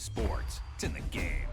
sports. It's in the game.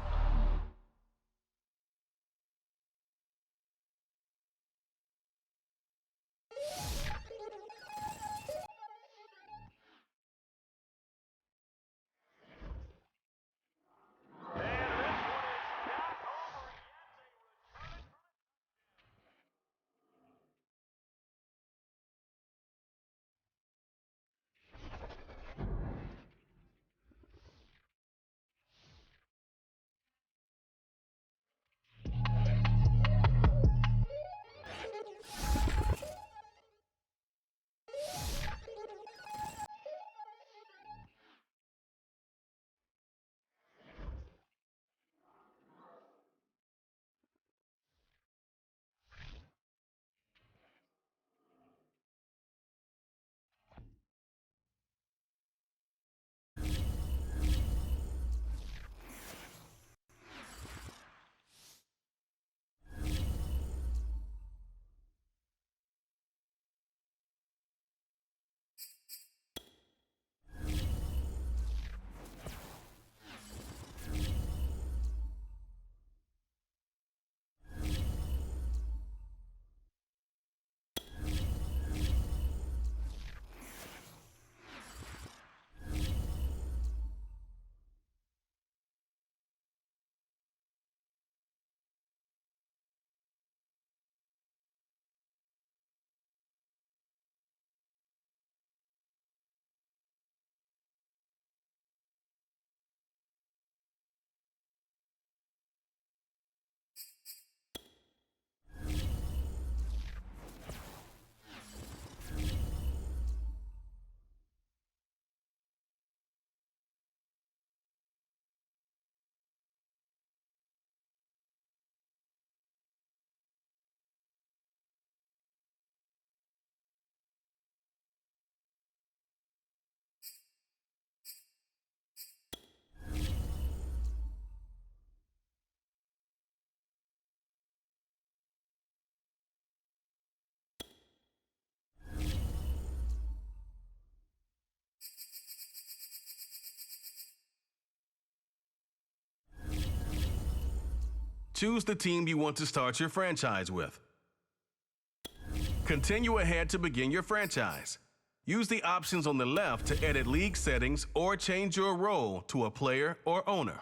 Choose the team you want to start your franchise with. Continue ahead to begin your franchise. Use the options on the left to edit league settings or change your role to a player or owner.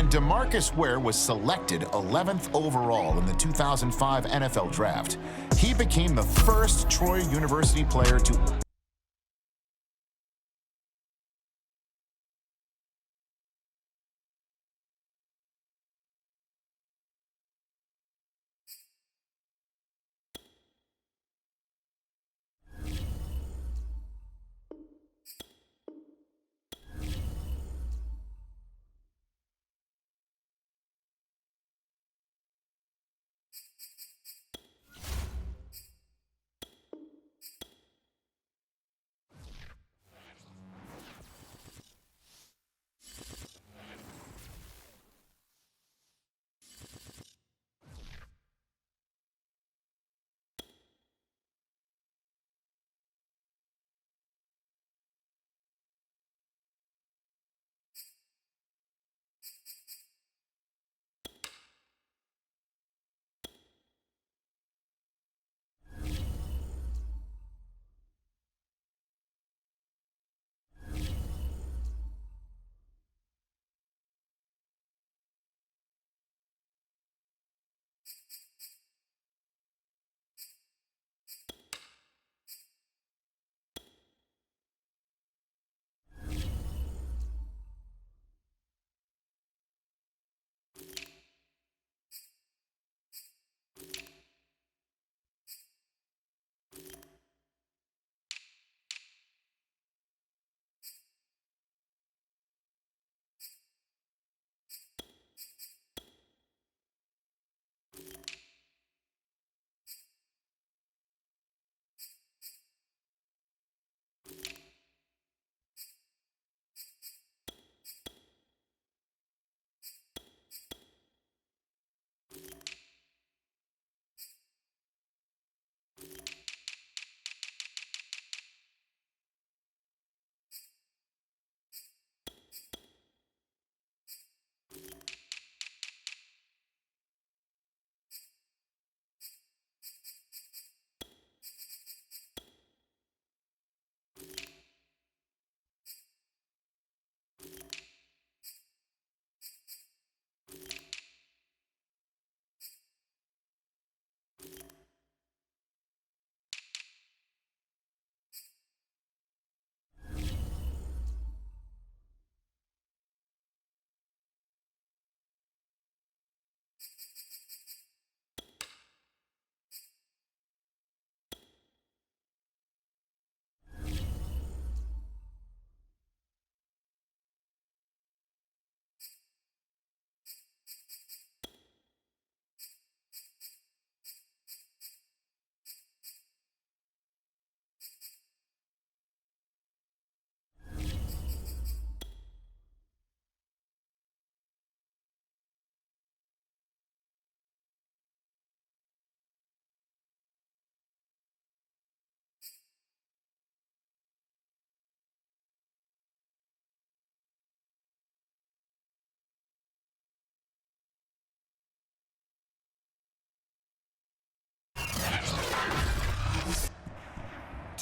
When DeMarcus Ware was selected 11th overall in the 2005 NFL Draft, he became the first Troy University player to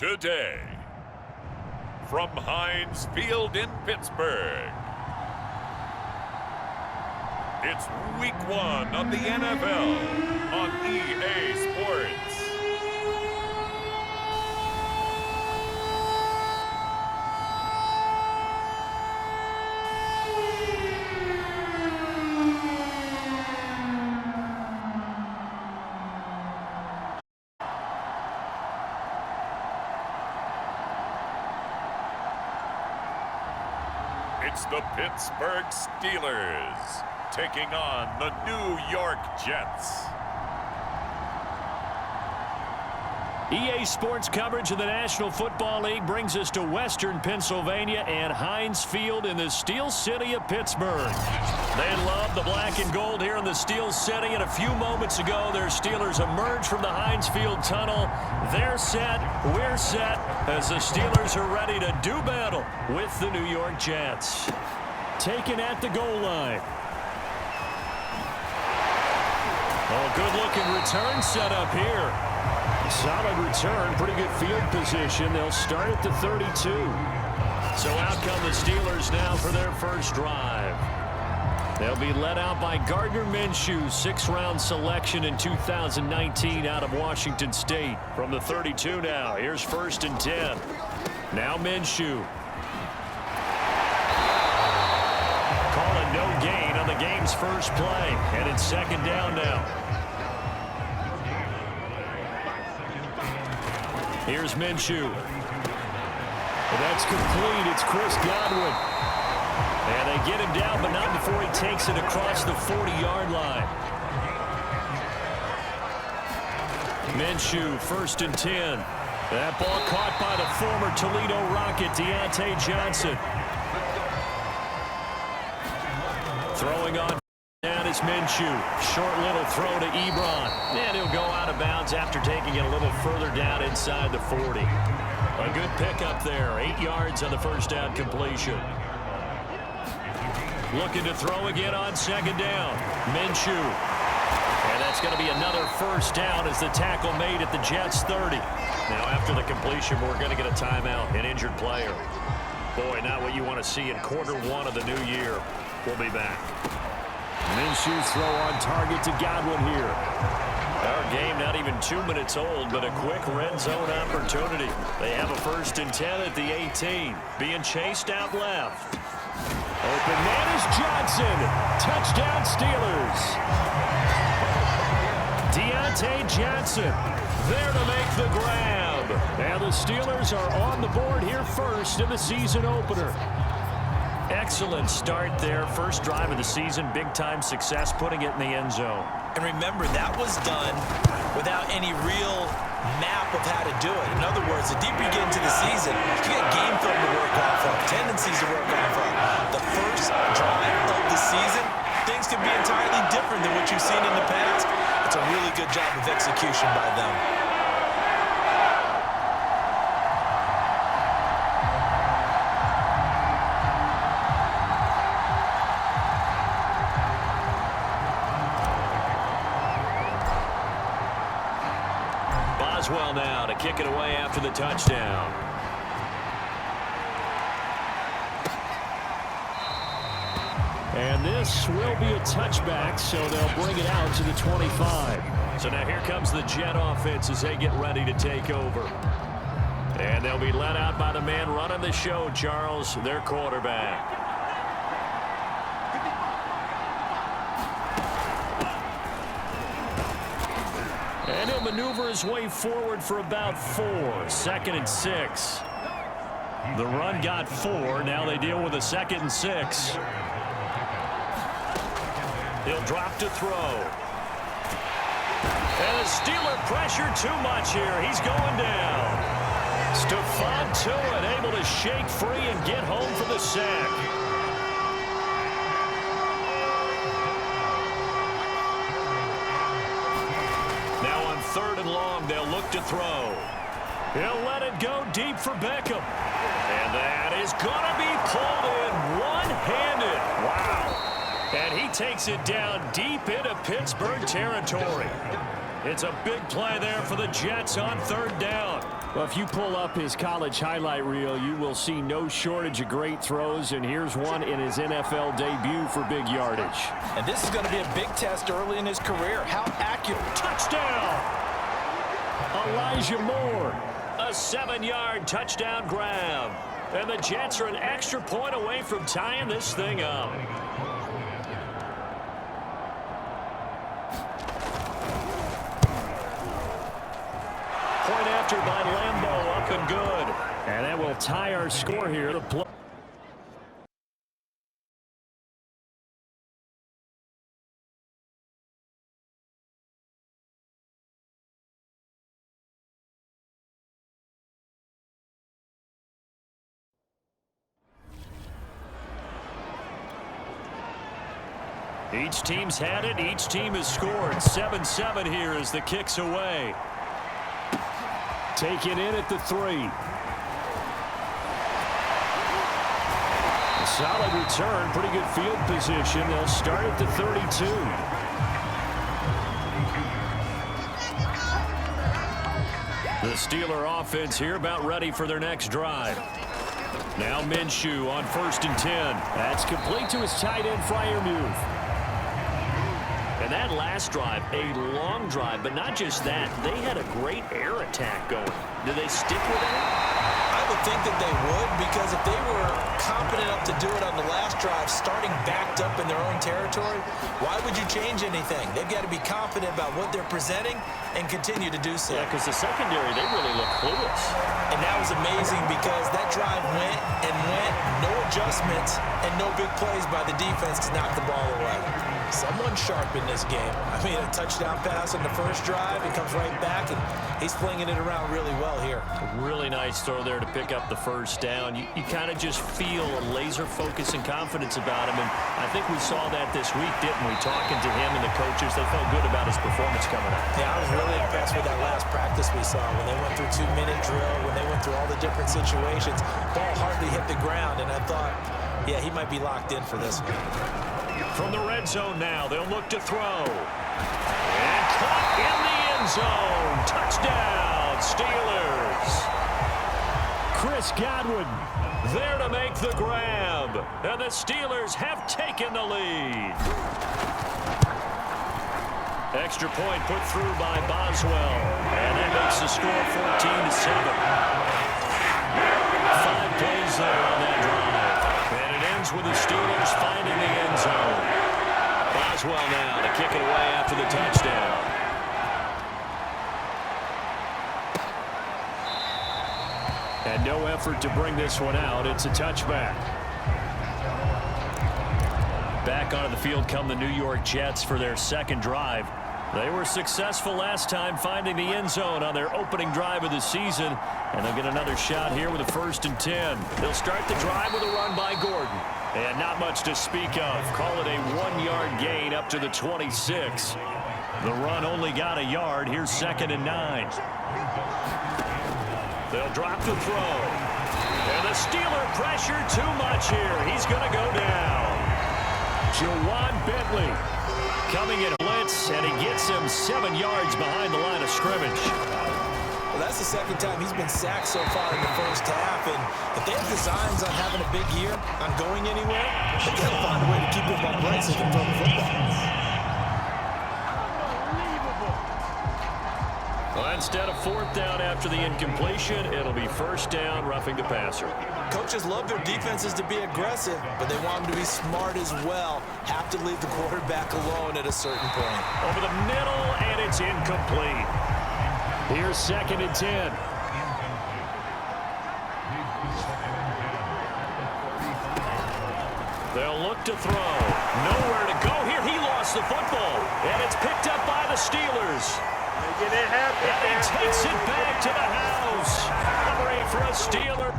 Today, from Heinz Field in Pittsburgh, it's Week 1 of the NFL on EA Sports. It's the Pittsburgh Steelers taking on the New York Jets. EA Sports coverage of the National Football League brings us to Western Pennsylvania and Heinz Field in the Steel City of Pittsburgh. They love the black and gold here in the Steel City, and a few moments ago, their Steelers emerged from the Heinz Field tunnel. They're set, we're set, as the Steelers are ready to do battle with the New York Jets. Taken at the goal line. Oh, good-looking return set up here. Solid return, pretty good field position. They'll start at the 32. So out come the Steelers now for their first drive. They'll be led out by Gardner Minshew, 6th-round selection in 2019 out of Washington State. From the 32 now, here's 1st and 10. Now Minshew. Call a no gain on the game's first play, and it's 2nd down now. Here's Minshew. That's complete. It's Chris Godwin. And they get him down, but not before he takes it across the 40-yard line. Minshew, 1st and 10. That ball caught by the former Toledo Rocket, Deontay Johnson. Throwing on down is Minshew. Short little throw to Ebron. And he'll go out of bounds after taking it a little further down inside the 40. A good pickup there. 8 yards on the 1st down completion. Looking to throw again on 2nd down. Minshew. And that's going to be another 1st down as the tackle made at the Jets' 30. Now after the completion, we're going to get a timeout, an injured player. Boy, not what you want to see in Q1 of the new year. We'll be back. Minshew's throw on target to Godwin here. Our game not even 2 minutes old, but a quick red zone opportunity. They have a 1st and 10 at the 18. Being chased out left. Open man is Johnson. Touchdown Steelers. Deontay Johnson there to make the grab. And the Steelers are on the board here first in the season opener. Excellent start there. First drive of the season. Big-time success putting it in the end zone. And remember, that was done without any real map of how to do it. In other words, the deeper you get into the season, you get game film to work off of, tendencies to work off of. The first drive of the season, things can be entirely different than what you've seen in the past. It's a really good job of execution by them. Boswell now to kick it away after the touchdown. And this will be a touchback, so they'll bring it out to the 25. So now here comes the Jet offense as they get ready to take over. And they'll be led out by the man running the show, Charles, their quarterback. And he'll maneuver his way forward for about 4. 2nd and 6. The run got 4. Now they deal with a 2nd and 6. He'll drop to throw. And the Steeler pressure too much here. He's going down. Stephon Tuitt able to shake free and get home for the sack. Now on 3rd and long, they'll look to throw. He'll let it go deep for Beckham. And that is going to be pulled in one-handed. Wow. And he takes it down deep into Pittsburgh territory. It's a big play there for the Jets on 3rd down. Well, if you pull up his college highlight reel, you will see no shortage of great throws, and here's one in his NFL debut for big yardage. And this is going to be a big test early in his career. How accurate. Touchdown! Elijah Moore. A 7-yard touchdown grab. And the Jets are an extra point away from tying this thing up. Point after by Lambeau, up and good. And that will tie our score here. The play. Each team's had it. Each team has scored. 7-7 here as the kick's away. Taken in at the 3. A solid return. Pretty good field position. They'll start at the 32. The Steeler offense here about ready for their next drive. Now Minshew on 1st and 10. That's complete to his tight end, Freiermuth. And that last drive, a long drive, but not just that. They had a great air attack going. Do they stick with that? I would think that they would, because if they were confident enough to do it on the last drive, starting backed up in their own territory, why would you change anything? They've got to be confident about what they're presenting and continue to do so. Yeah, because the secondary, they really look clueless. And that was amazing because that drive went and went, no adjustments, and no big plays by the defense to knock the ball away. Someone sharp in this game. I mean, a touchdown pass on the first drive, he comes right back, and he's flinging it around really well here. A really nice throw there to pick up the first down. You kind of just feel a laser focus and confidence about him, and I think we saw that this week, didn't we? Talking to him and the coaches, they felt good about his performance coming out. Yeah, I was really impressed with that last practice we saw when they went through 2-minute drill, when they went through all the different situations. Ball hardly hit the ground, and I thought, yeah, he might be locked in for this one. From the red zone now, they'll look to throw. And caught in the end zone. Touchdown, Steelers. Chris Godwin There to make the grab. And the Steelers have taken the lead. Extra point put through by Boswell. And that makes the score 14-7. 5 plays there on that drive. And it ends with the Steelers finding the end zone. Boswell now to kick it away after the touchdown. And no effort to bring this one out. It's a touchback. Back onto the field come the New York Jets for their second drive. They were successful last time finding the end zone on their opening drive of the season. And they'll get another shot here with a 1st and 10. They'll start the drive with a run by Gordon. And not much to speak of. Call it a 1-yard gain up to the 26. The run only got a yard. Here's 2nd and 9. They'll drop to throw. And the Steeler pressure too much here. He's going to go down. Jawan Bentley coming in blitz, and he gets him 7 yards behind the line of scrimmage. Well, that's the second time he's been sacked so far in the first half, and if they have designs on having a big year, on going anywhere, they've got to find a way to keep him upright so they can throw the football. Well, instead of 4th down after the incompletion, it'll be 1st down, roughing the passer. Coaches love their defenses to be aggressive, but they want them to be smart as well. Have to leave the quarterback alone at a certain point. Over the middle, and it's incomplete. Here's 2nd and 10. They'll look to throw. Nowhere to go here. He lost the football, and it's picked up by the Steelers. Making it happen. And he takes it back to the house. Number 8 for a Steeler.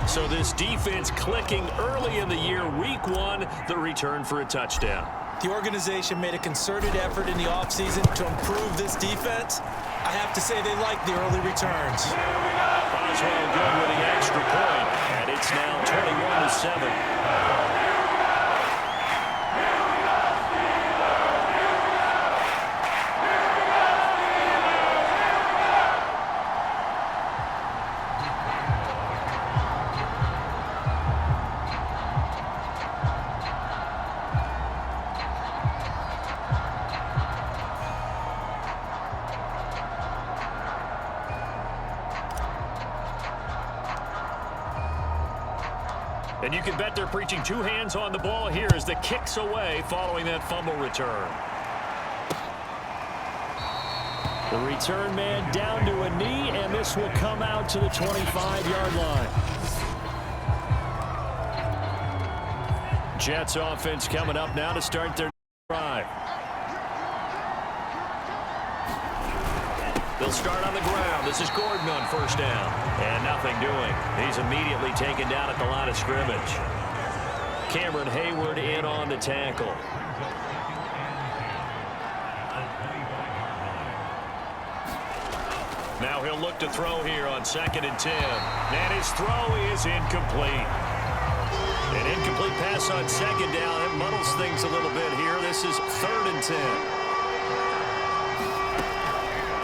So this defense clicking early in the year. Week 1, the return for a touchdown. The organization made a concerted effort in the offseason to improve this defense. I have to say they like the early returns. Boswell good with the extra point, and it's now 21-7. And you can bet they're preaching 2 hands on the ball here as the kick's away following that fumble return. The return man down to a knee, and this will come out to the 25-yard line. Jets offense coming up now to start their drive. They'll start on the ground. This is Gordon on 1st down. And nothing doing. He's immediately taken down at the line of scrimmage. Cameron Hayward in on the tackle. Now he'll look to throw here on 2nd and 10. And his throw is incomplete. An incomplete pass on 2nd down. It muddles things a little bit here. This is 3rd and 10.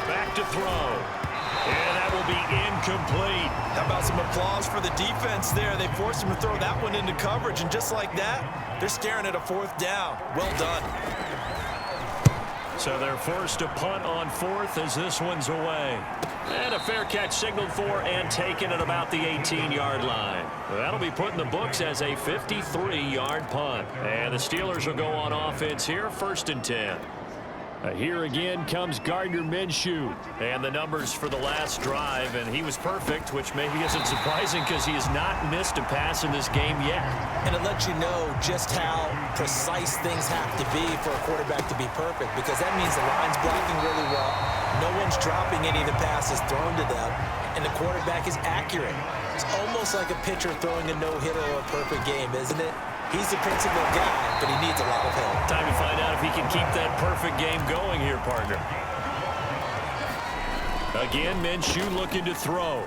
Back to throw. And that will be incomplete. How about some applause for the defense there? They forced him to throw that one into coverage, and just like that, they're staring at a 4th down. Well done. So they're forced to punt on 4th as this one's away. And a fair catch signaled for and taken at about the 18-yard line. That'll be put in the books as a 53-yard punt. And the Steelers will go on offense here, 1st and 10. Here again comes Gardner Minshew. And the numbers for the last drive, and he was perfect, which maybe isn't surprising because he has not missed a pass in this game yet. And it lets you know just how precise things have to be for a quarterback to be perfect, because that means the line's blocking really well. No one's dropping any of the passes thrown to them, and the quarterback is accurate. It's almost like a pitcher throwing a no-hitter or a perfect game, isn't it? He's the principal guy, but he needs a lot of help. Time to find out if he can keep that perfect game going here, partner. Again, Minshew looking to throw.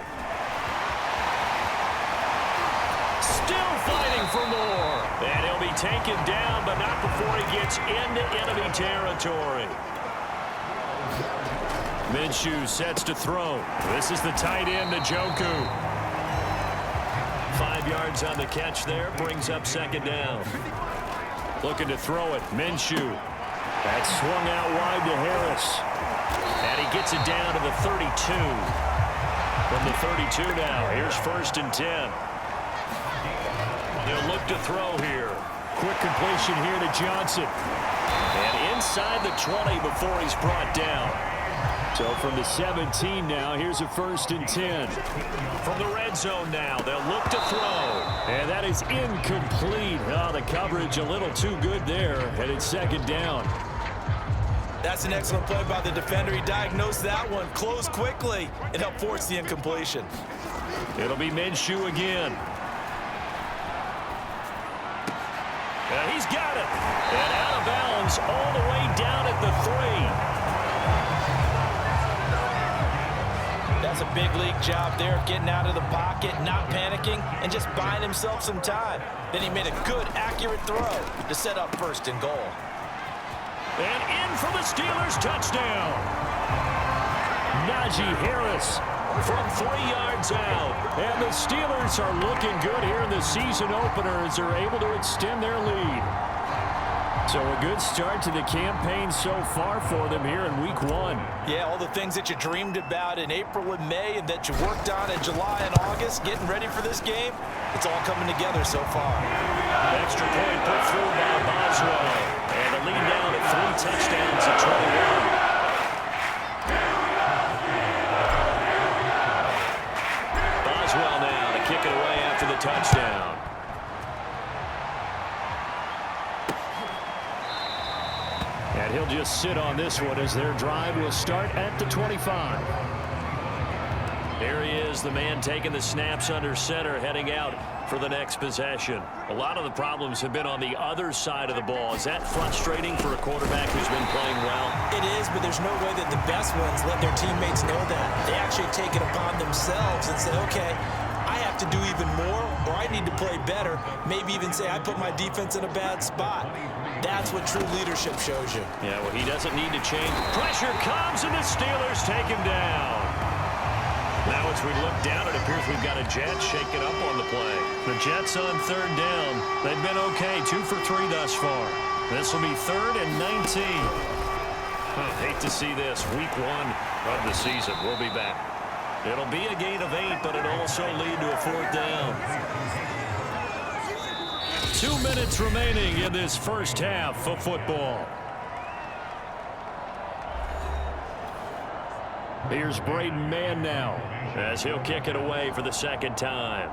Still fighting for more. And he'll be taken down, but not before he gets into enemy territory. Minshew sets to throw. This is the tight end, Njoku. 5 yards on the catch there, brings up 2nd down. Looking to throw it, Minshew. That swung out wide to Harris. And he gets it down to the 32. From the 32 now, here's 1st and 10. They'll look to throw here. Quick completion here to Johnson. And inside the 20 before he's brought down. So from the 17 now, here's a 1st and 10. From the red zone now, they'll look to throw. And that is incomplete. Oh, the coverage a little too good there. And it's 2nd down. That's an excellent play by the defender. He diagnosed that one, closed quickly, and helped force the incompletion. It'll be Minshew again. And he's got it. And out of bounds all the way down at the 3. That's a big league job there of getting out of the pocket, not panicking, and just buying himself some time. Then he made a good, accurate throw to set up 1st and goal. And in for the Steelers touchdown. Najee Harris from 3 yards out. And the Steelers are looking good here in the season opener as they're able to extend their lead. So a good start to the campaign so far for them here in week 1. Yeah, all the things that you dreamed about in April and May and that you worked on in July and August, getting ready for this game, it's all coming together so far. Extra point put through by Boswell. And the lead down at 3 touchdowns at 21. Boswell now to kick it away after the touchdown. And he'll just sit on this one as their drive will start at the 25. Here he is, the man taking the snaps under center, heading out for the next possession. A lot of the problems have been on the other side of the ball. Is that frustrating for a quarterback who's been playing well? It is, but there's no way that the best ones let their teammates know that. They actually take it upon themselves and say, okay, I have to do even more, or I need to play better. Maybe even say I put my defense in a bad spot. That's what true leadership shows you. Yeah, well, he doesn't need to change. Pressure comes, and the Steelers take him down. Now as we look down, it appears we've got a Jet shaking up on the play. The Jets on 3rd down. They've been okay, 2 for 3 thus far. This will be 3rd and 19. Hate to see this. Week 1 of the season. We'll be back. It'll be a gain of 8, but it'll also lead to a 4th down. 2 minutes remaining in this first half of football. Here's Braden Mann now as he'll kick it away for the 2nd time.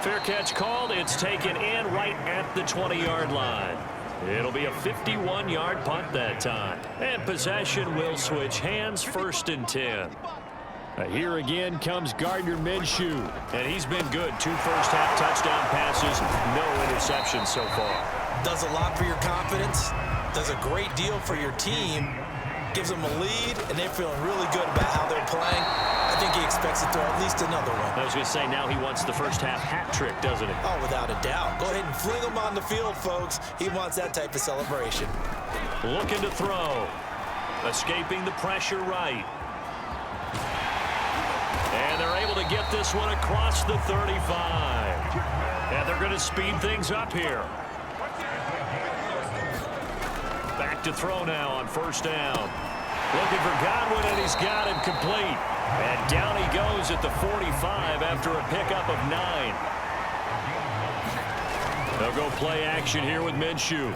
Fair catch called. It's taken in right at the 20-yard line. It'll be a 51-yard punt that time. And possession will switch hands, 1st and 10. Here again comes Gardner Minshew. And he's been good. 2 first-half touchdown passes, no interceptions so far. Does a lot for your confidence, does a great deal for your team, gives them a lead, and they're feeling really good about how they're playing. I think he expects to throw at least another one. I was going to say, now he wants the first-half hat trick, doesn't he? Oh, without a doubt. Go ahead and fling him on the field, folks. He wants that type of celebration. Looking to throw. Escaping the pressure right. And they're able to get this one across the 35. And they're going to speed things up here. Back to throw now on first down. Looking for Godwin, and he's got him complete. And down he goes at the 45 after a pickup of 9. They'll go play action here with Minshew.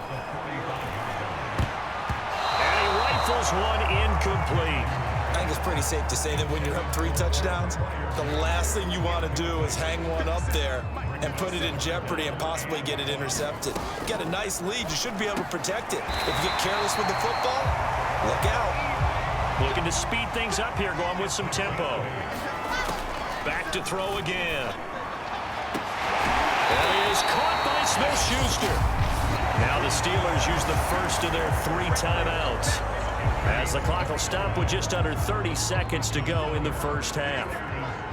And he rifles one incomplete. I think it's pretty safe to say that when you're up 3 touchdowns, the last thing you want to do is hang one up there and put it in jeopardy and possibly get it intercepted. You got a nice lead. You should be able to protect it. If you get careless with the football, look out. Looking to speed things up here, going with some tempo. Back to throw again. And he is caught by Smith-Schuster. Now the Steelers use the first of their 3 timeouts, as the clock will stop with just under 30 seconds to go in the first half.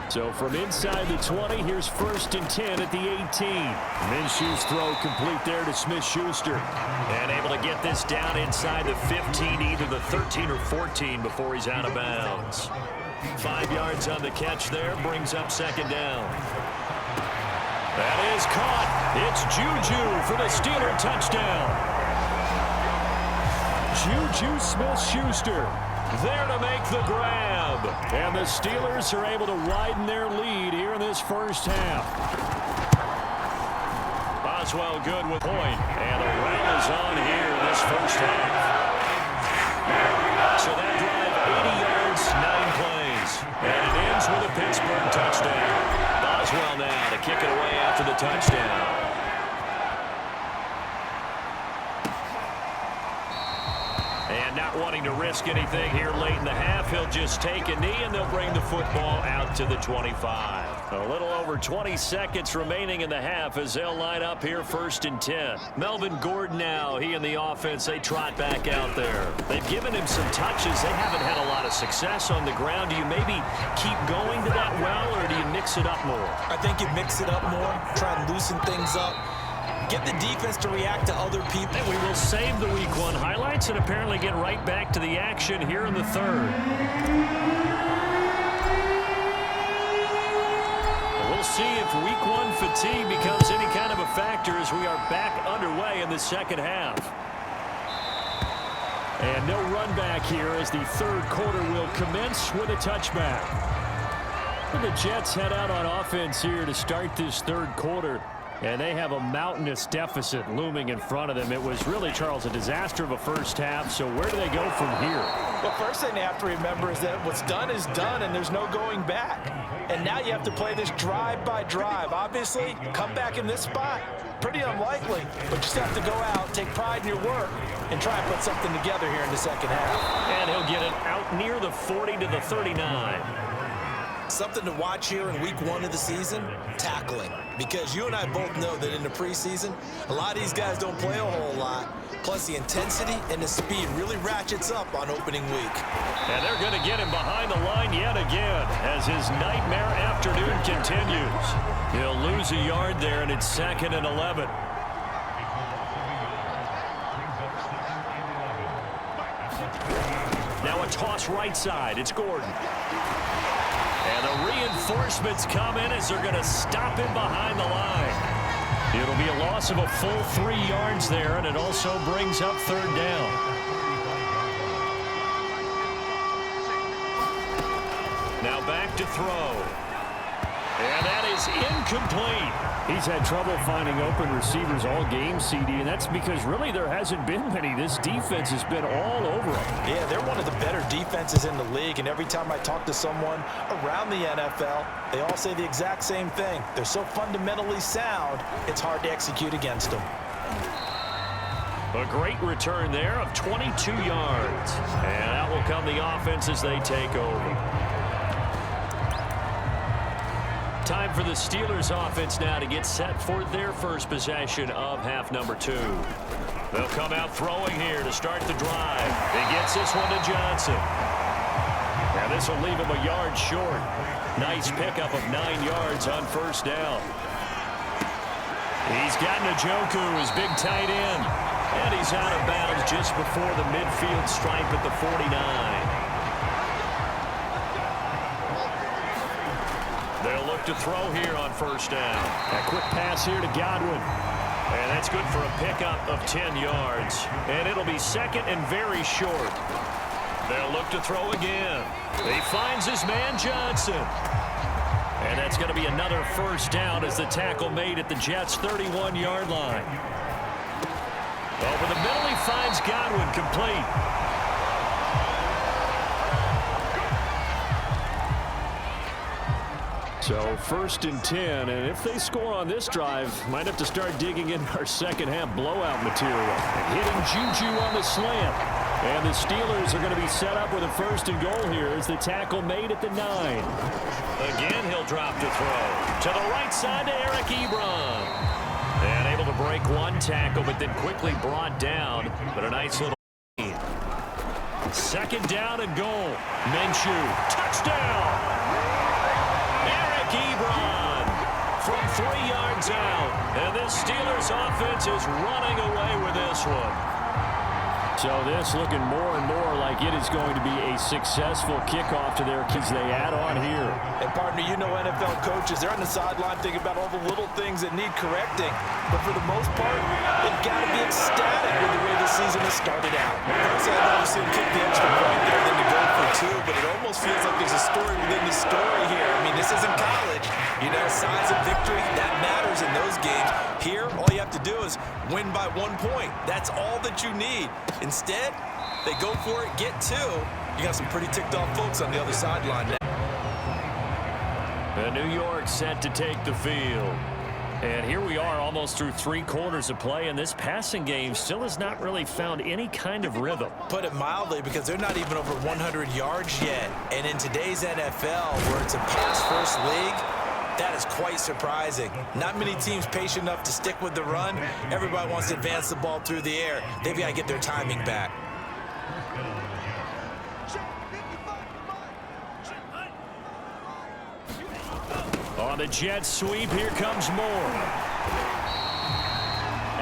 So from inside the 20, here's 1st and 10 at the 18. Minshew's throw complete there to Smith-Schuster. And able to get this down inside the 15, either the 13 or 14 before he's out of bounds. 5 yards on the catch there, brings up 2nd down. That is caught. It's Juju for the Steeler touchdown. Juju Smith-Schuster there to make the grab. And the Steelers are able to widen their lead here in this first half. Boswell good with point. And the rail is on here in this first half. So that drive, 80 yards, 9 plays. And it ends with a Pittsburgh touchdown. Boswell now to kick it away after the touchdown. And not wanting to risk anything here late in the half, he'll just take a knee and they'll bring the football out to the 25. A little over 20 seconds remaining in the half as they'll line up here 1st and 10. Melvin Gordon now, he and the offense, they trot back out there. They've given him some touches. They haven't had a lot of success on the ground. Do you maybe keep going to that well, or do you mix it up more? I think you mix it up more, try and loosen things up. Get the defense to react to other people. And we will save the Week 1 highlights and apparently get right back to the action here in the 3rd. We'll see if Week 1 fatigue becomes any kind of a factor as we are back underway in the 2nd half. And no run back here as the 3rd quarter will commence with a touchback. And the Jets head out on offense here to start this 3rd quarter. And they have a mountainous deficit looming in front of them. It was really, Charles, a disaster of a first half. So where do they go from here? Well, first thing they have to remember is that what's done is done, and there's no going back. And now you have to play this drive by drive. Obviously, come back in this spot, pretty unlikely. But you just have to go out, take pride in your work, and try and put something together here in the 2nd half. And he'll get it out near the 40 to the 39. Something to watch here in Week 1 of the season, tackling. Because you and I both know that in the preseason, a lot of these guys don't play a whole lot. Plus, the intensity and the speed really ratchets up on opening week. And they're going to get him behind the line yet again as his nightmare afternoon continues. He'll lose a yard there, and it's 2nd and 11. Now a toss right side. It's Gordon. And the reinforcements come in as they're going to stop him behind the line. It'll be a loss of a full 3 yards there, and it also brings up 3rd down. Now back to throw. And that is incomplete. He's had trouble finding open receivers all game, CD, and that's because really there hasn't been many. This defense has been all over him. Yeah, they're one of the better defenses in the league, and every time I talk to someone around the NFL, they all say the exact same thing. They're so fundamentally sound, it's hard to execute against them. A great return there of 22 yards. And out will come the offense as they take over. Time for the Steelers offense now to get set for their first possession of half number 2. They'll come out throwing here to start the drive. He gets this one to Johnson. Now this will leave him a yard short. Nice pickup of 9 yards on first down. He's got Njoku, his big tight end. And he's out of bounds just before the midfield stripe at the 49. They'll look to throw here on first down. A quick pass here to Godwin. And that's good for a pickup of 10 yards. And it'll be second and very short. They'll look to throw again. He finds his man Johnson. And that's going to be another first down as the tackle made at the Jets' 31-yard line. Over the middle, he finds Godwin complete. So first and 10, and if they score on this drive, might have to start digging in our second half blowout material. Hitting Juju on the slant. And the Steelers are going to be set up with a first and goal here as the tackle made at the 9. Again, he'll drop to throw. To the right side to Eric Ebron. And able to break one tackle, but then quickly brought down. But a nice little gain. Second down and goal. Minshew. Touchdown! Eric Ebron from 3 yards out. And this Steelers offense is running away with this one. So this looking more and more like it is going to be a successful kickoff to their kids they add on here. And partner, you know NFL coaches, they're on the sideline thinking about all the little things that need correcting. But for the most part, they've got to be ecstatic with the way the season has started out. Personally, I'd rather see them kick the extra point there than to go for 2, but it almost feels like there's a story within the story here. I mean, this isn't college. You know, size of victory, that matters in those games. Here, all you have to do is win by 1 point. That's all that you need. Instead, they go for it, get 2. You got some pretty ticked off folks on the other sideline now. And New York set to take the field. And here we are almost through 3 quarters of play, and this passing game still has not really found any kind of rhythm. Put it mildly, because they're not even over 100 yards yet. And in today's NFL, where it's a pass-first league, that is quite surprising. Not many teams patient enough to stick with the run. Everybody wants to advance the ball through the air. They've got to get their timing back. On the Jets sweep, here comes Moore.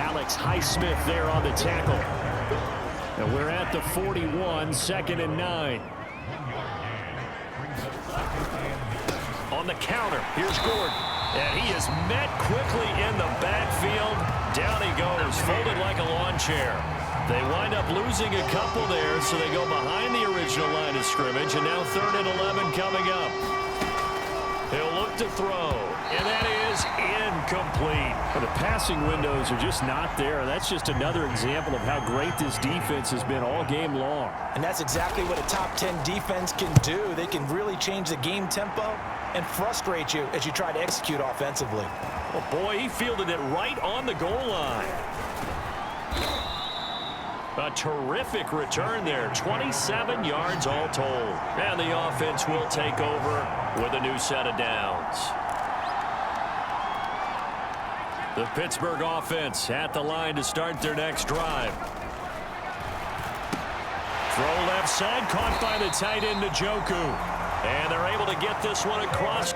Alex Highsmith there on the tackle. And we're at the 41, second and 9. On the counter, here's Gordon. And he is met quickly in the backfield. Down he goes, folded like a lawn chair. They wind up losing a couple there, so they go behind the original line of scrimmage, and now 3rd and 11 coming up. He'll look to throw, and that is incomplete. Well, the passing windows are just not there. That's just another example of how great this defense has been all game long. And that's exactly what a top 10 defense can do. They can really change the game tempo and frustrate you as you try to execute offensively. Oh boy, he fielded it right on the goal line. A terrific return there, 27 yards all told. And the offense will take over with a new set of downs. The Pittsburgh offense at the line to start their next drive. Throw left side, caught by the tight end Njoku. And they're able to get this one across.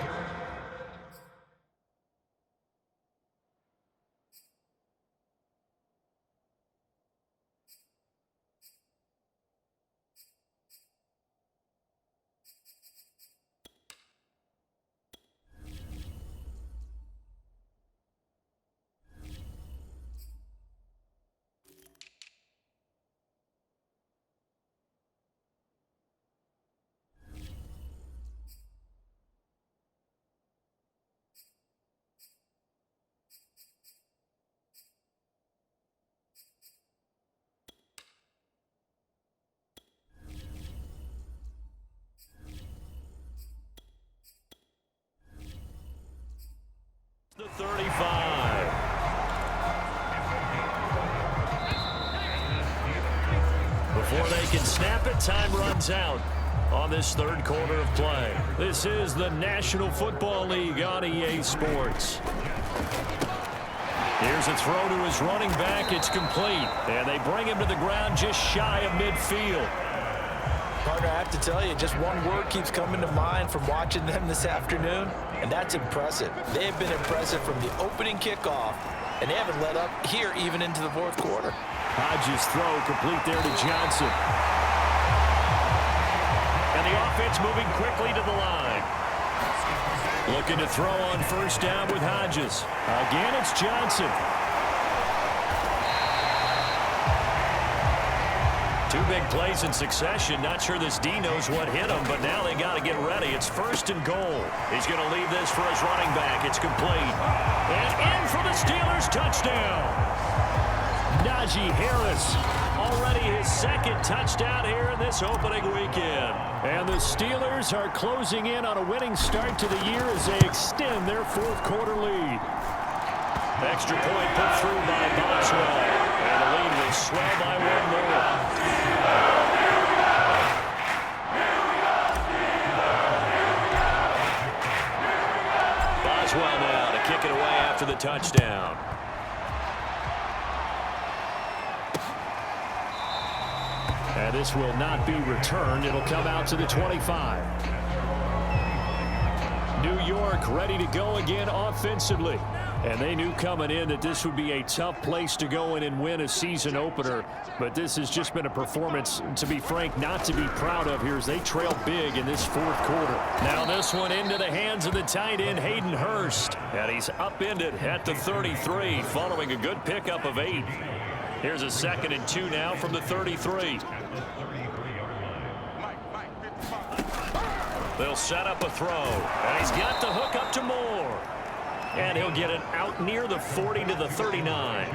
The 35. Before they can snap it, time runs out on this 3rd quarter of play. This is the National Football League on EA Sports. Here's a throw to his running back. It's complete. And they bring him to the ground just shy of midfield. Partner, I have to tell you, just one word keeps coming to mind from watching them this afternoon, and that's impressive. They have been impressive from the opening kickoff, and they haven't let up here even into the fourth quarter. Hodges' throw complete there to Johnson. And the offense moving quickly to the line. Looking to throw on first down with Hodges. Again, it's Johnson. Two big plays in succession. Not sure this D knows what hit him, but now they got to get ready. It's first and goal. He's going to leave this for his running back. It's complete. And in for the Steelers touchdown. Najee Harris, already his second touchdown here in this opening weekend. And the Steelers are closing in on a winning start to the year as they extend their fourth quarter lead. Extra point put through by Boswell. And the lead will swell by one more. Boswell now to kick it away after the touchdown. And this will not be returned. It'll come out to the 25. New York ready to go again offensively. And they knew coming in that this would be a tough place to go in and win a season opener. But this has just been a performance, to be frank, not to be proud of here as they trail big in this fourth quarter. Now this one into the hands of the tight end, Hayden Hurst. And he's upended at the 33 following a good pickup of 8. Here's a 2nd and 2 now from the 33. They'll set up a throw. And he's got the hook up to Moore. And he'll get it out near the 40 to the 39.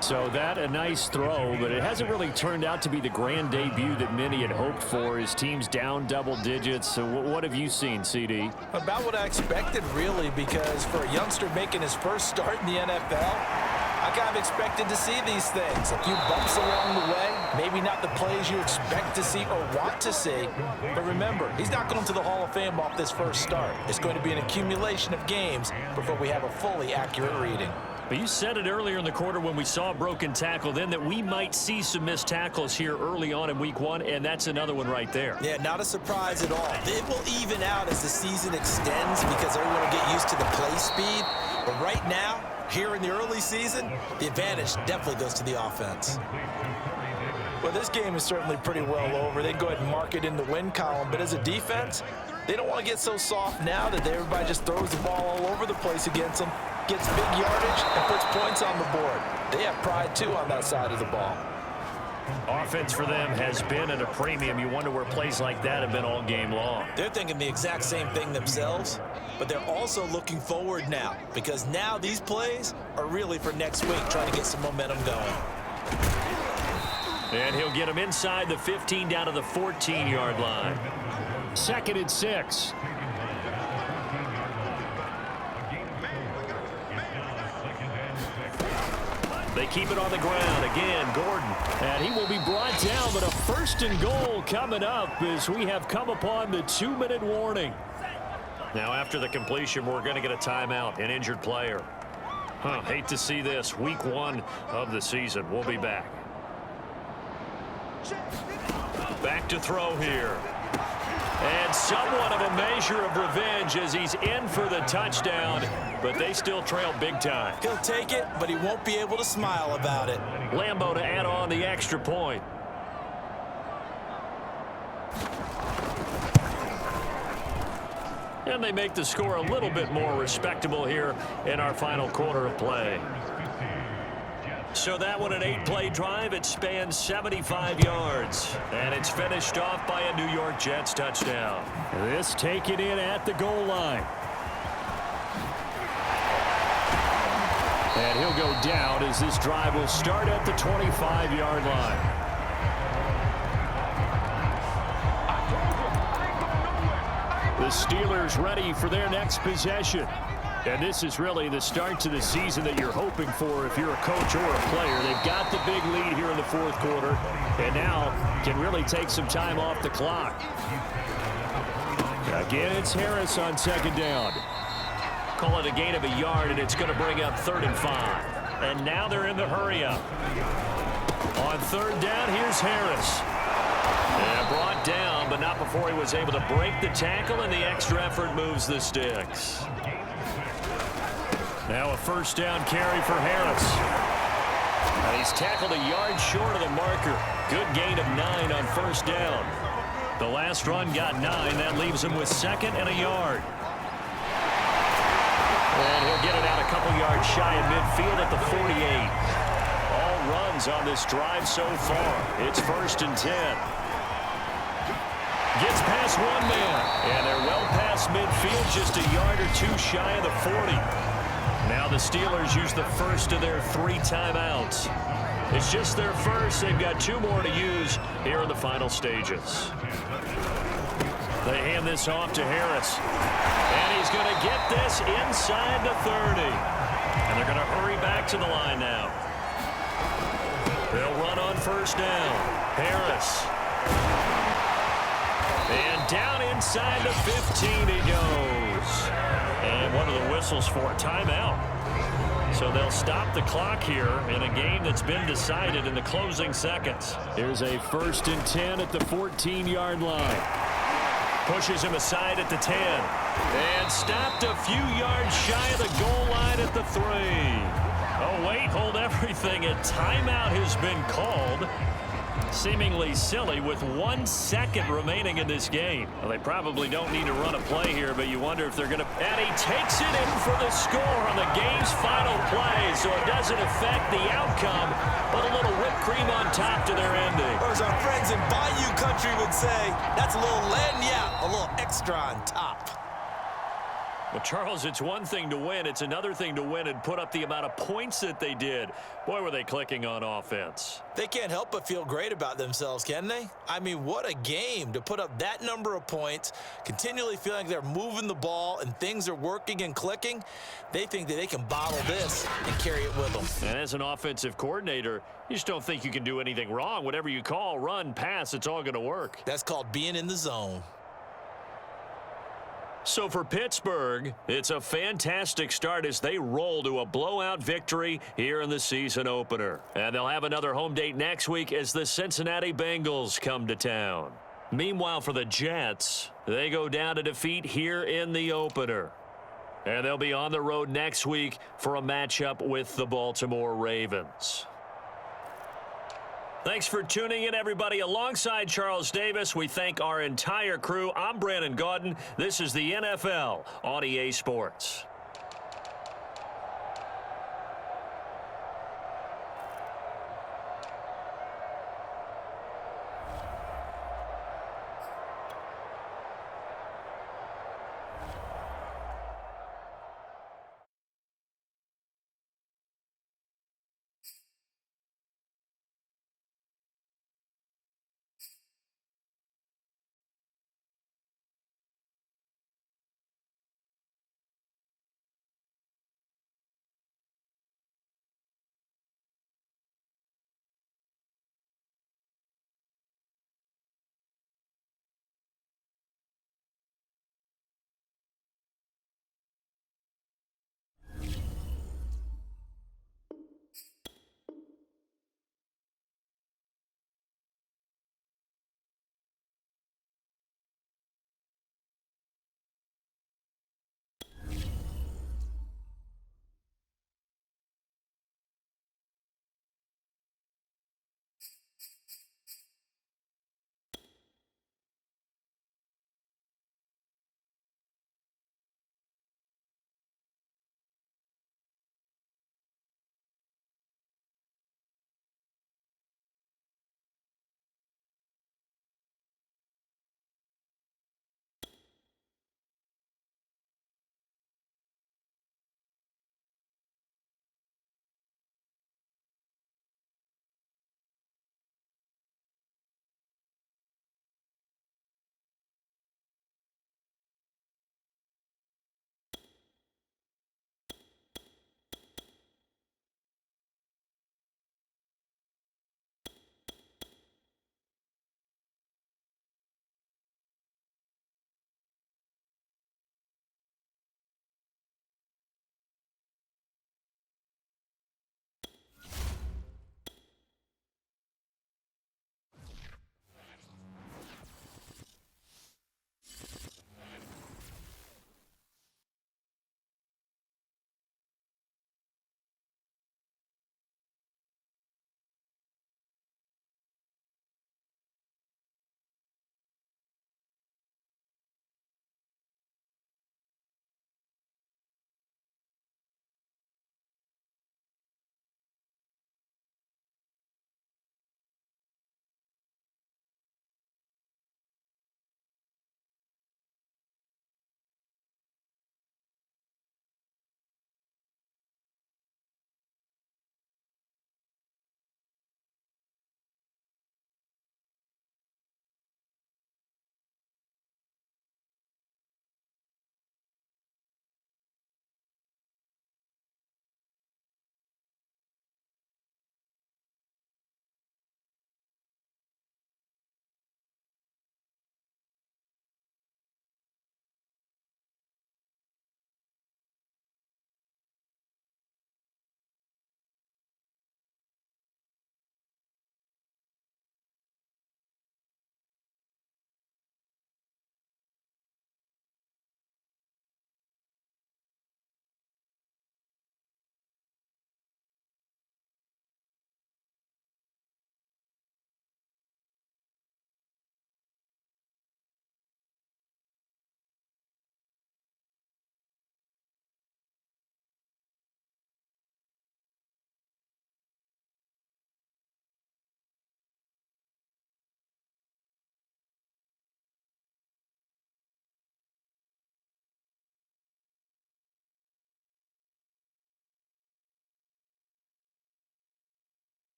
So that a nice throw, but it hasn't really turned out to be the grand debut that many had hoped for. His team's down double digits. So what have you seen, CD? About what I expected, really, because for a youngster making his first start in the NFL, I kind of expected to see these things. A few bumps along the way, maybe not the plays you expect to see or want to see. But remember, he's not going to the Hall of Fame off this first start. It's going to be an accumulation of games before we have a fully accurate reading. But you said it earlier in the quarter when we saw a broken tackle then that we might see some missed tackles here early on in week 1, and that's another one right there. Yeah, not a surprise at all. It will even out as the season extends because everyone will get used to the play speed. But right now, here in the early season, the advantage definitely goes to the offense. Well, this game is certainly pretty well over. They can go ahead and mark it in the win column. But as a defense, they don't want to get so soft now that everybody just throws the ball all over the place against them, gets big yardage, and puts points on the board. They have pride, too, on that side of the ball. Offense for them has been at a premium. You wonder where plays like that have been all game long. They're thinking the exact same thing themselves, but they're also looking forward now because now these plays are really for next week, trying to get some momentum going. And he'll get him inside the 15 down to the 14-yard line. 2nd and 6. They keep it on the ground. Again, Gordon. And he will be brought down, but a 1st and goal coming up as we have come upon the 2-minute warning. Now, after the completion, we're going to get a timeout, an injured player. Hate to see this. Week 1 of the season. We'll be back. Back to throw here. And somewhat of a measure of revenge as he's in for the touchdown, but they still trail big time. He'll take it, but he won't be able to smile about it. Lambo to add on the extra point. And they make the score a little bit more respectable here in our final quarter of play. So that one, an 8-play drive. It spans 75 yards. And it's finished off by a New York Jets touchdown. This taken in at the goal line. And he'll go down as this drive will start at the 25-yard line. The Steelers ready for their next possession. And this is really the start to the season that you're hoping for if you're a coach or a player. They've got the big lead here in the fourth quarter and now can really take some time off the clock. Again, it's Harris on second down. Call it a gain of a yard, and it's going to bring up 3rd and 5. And now they're in the hurry-up. On 3rd down, here's Harris. And brought down, but not before he was able to break the tackle, and the extra effort moves the sticks. Now a 1st down carry for Harris. And he's tackled a yard short of the marker. Good gain of 9 on 1st down. The last run got 9. That leaves him with 2nd and a yard. And he'll get it out a couple yards shy of midfield at the 48. All runs on this drive so far. It's 1st and 10. Gets past one man. And they're well past midfield, just a yard or 2 shy of the 40. Now the Steelers use the first of their 3 timeouts. It's just their first. They've got 2 more to use here in the final stages. They hand this off to Harris. And he's going to get this inside the 30. And they're going to hurry back to the line now. They'll run on 1st down. Harris. And down inside the 15 he goes. And one of the whistles for a timeout. So they'll stop the clock here in a game that's been decided in the closing seconds. Here's a 1st and 10 at the 14-yard line. Pushes him aside at the 10. And stopped a few yards shy of the goal line at the 3. Oh, wait, hold everything. A timeout has been called. Seemingly silly with 1 second remaining in this game. Well, they probably don't need to run a play here, but you wonder if they're going to... And he takes it in for the score on the game's final play, so it doesn't affect the outcome, but a little whipped cream on top to their ending. Or as our friends in Bayou Country would say, that's a little lagniappe, a little extra on top. Well, Charles, it's one thing to win. It's another thing to win and put up the amount of points that they did. Boy, were they clicking on offense. They can't help but feel great about themselves, can they? I mean, what a game to put up that number of points, continually feeling like they're moving the ball and things are working and clicking. They think that they can bottle this and carry it with them. And as an offensive coordinator, you just don't think you can do anything wrong. Whatever you call, run, pass, it's all going to work. That's called being in the zone. So for Pittsburgh, it's a fantastic start as they roll to a blowout victory here in the season opener. And they'll have another home date next week as the Cincinnati Bengals come to town. Meanwhile, for the Jets, they go down to defeat here in the opener. And they'll be on the road next week for a matchup with the Baltimore Ravens. Thanks for tuning in, everybody. Alongside Charles Davis, we thank our entire crew. I'm Brandon Gaudin. This is the NFL on EA Sports.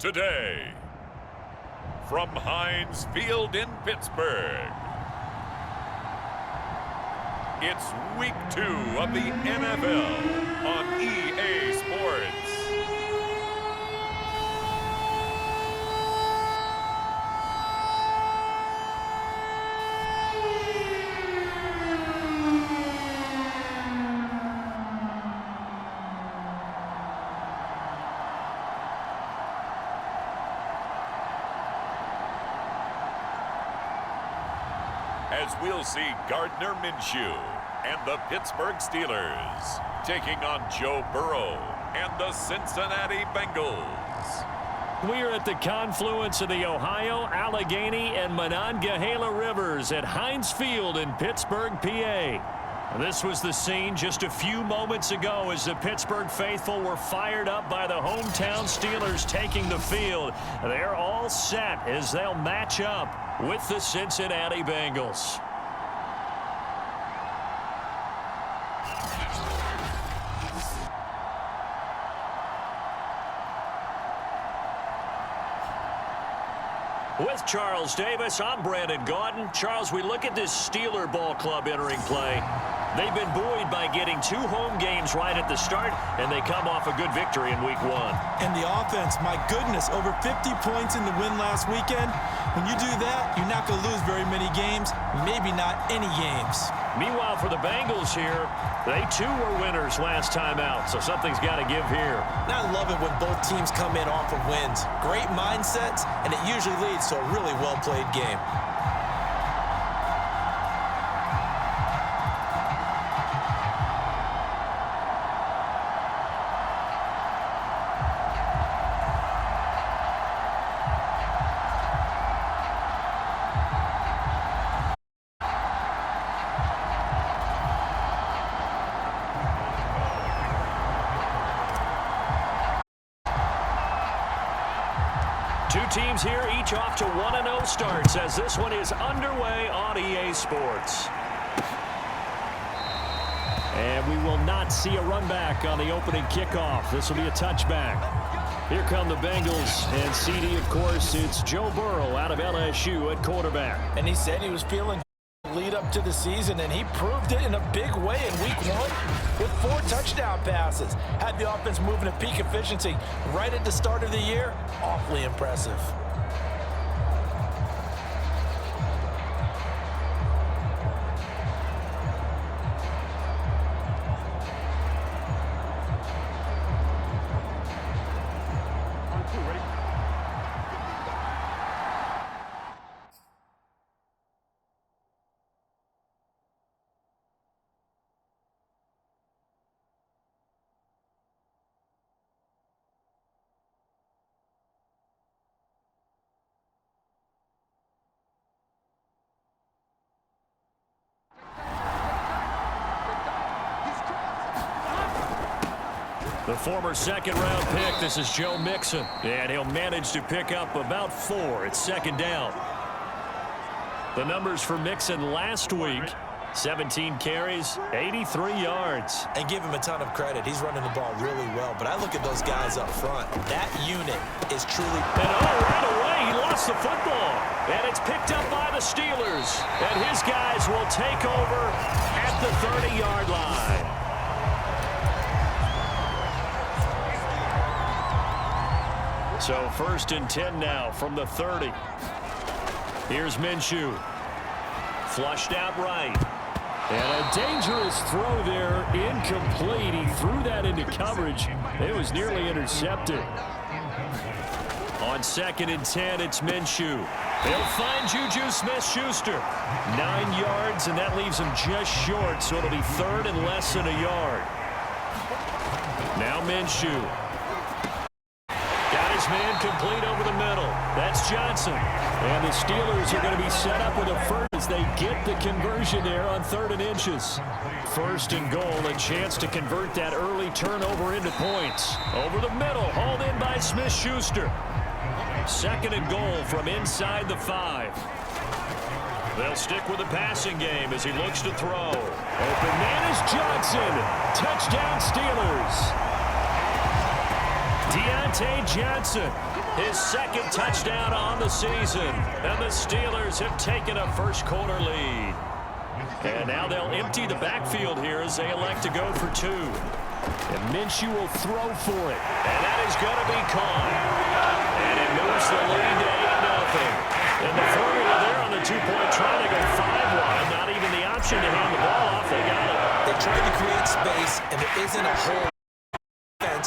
Today, from Heinz Field in Pittsburgh, it's Week 2 of the NFL on EA Sports. As we'll see Gardner Minshew and the Pittsburgh Steelers taking on Joe Burrow and the Cincinnati Bengals. We are at the confluence of the Ohio, Allegheny, and Monongahela Rivers at Heinz Field in Pittsburgh, PA. This was the scene just a few moments ago as the Pittsburgh faithful were fired up by the hometown Steelers taking the field. They're all set as they'll match up with the Cincinnati Bengals. With Charles Davis, I'm Brandon Gaudin. Charles, we look at this Steeler ball club entering play. They've been buoyed by getting 2 home games right at the start, and they come off a good victory in Week 1. And the offense, my goodness, over 50 points in the win last weekend. When you do that, you're not going to lose very many games, maybe not any games. Meanwhile, for the Bengals here, they too were winners last time out, so something's got to give here. And I love it when both teams come in off of wins. Great mindsets, and it usually leads to a really well-played game. teams here, each off to 1-0 starts as this one is underway on EA Sports. And we will not see a run back on the opening kickoff. This will be a touchback. Here come the Bengals, and CD, of course, it's Joe Burrow out of LSU at quarterback. And he said he was feeling lead up to the season, and he proved it in a big way in week 1 with 4 touchdown passes. Had the offense moving at peak efficiency right at the start of the year. Awfully impressive. The former second-round pick, this is Joe Mixon, and he'll manage to pick up about 4. It's second down. The numbers for Mixon last week, 17 carries, 83 yards. And give him a ton of credit. He's running the ball really well, but I look at those guys up front. That unit is truly... And right away, he lost the football. And it's picked up by the Steelers. And his guys will take over at the 30-yard line. So 1st and 10 now from the 30. Here's Minshew. Flushed out right. And a dangerous throw there, incomplete. He threw that into coverage. It was nearly intercepted. On 2nd and 10, it's Minshew. They'll find Juju Smith-Schuster. 9 yards, and that leaves him just short, so it'll be 3rd and less than a yard. Now Minshew. Got his man complete over the middle. That's Johnson. And the Steelers are going to be set up with a first as they get the conversion there on 3rd and inches. 1st and goal, a chance to convert that early turnover into points. Over the middle, hauled in by Smith-Schuster. 2nd and goal from inside the 5. They'll stick with the passing game as he looks to throw. Open man is Johnson. Touchdown Steelers. Deontay Johnson, his 2nd touchdown on the season. And the Steelers have taken a first-quarter lead. And now they'll empty the backfield here as they elect to go for 2. And Minshew will throw for it. And that is going to be caught. And it moves the lead to 8-0. And the formula there on the 2-point try to go 5 wide. Not even the option to hand the ball off. They got it. They tried to create space, and there isn't a hole.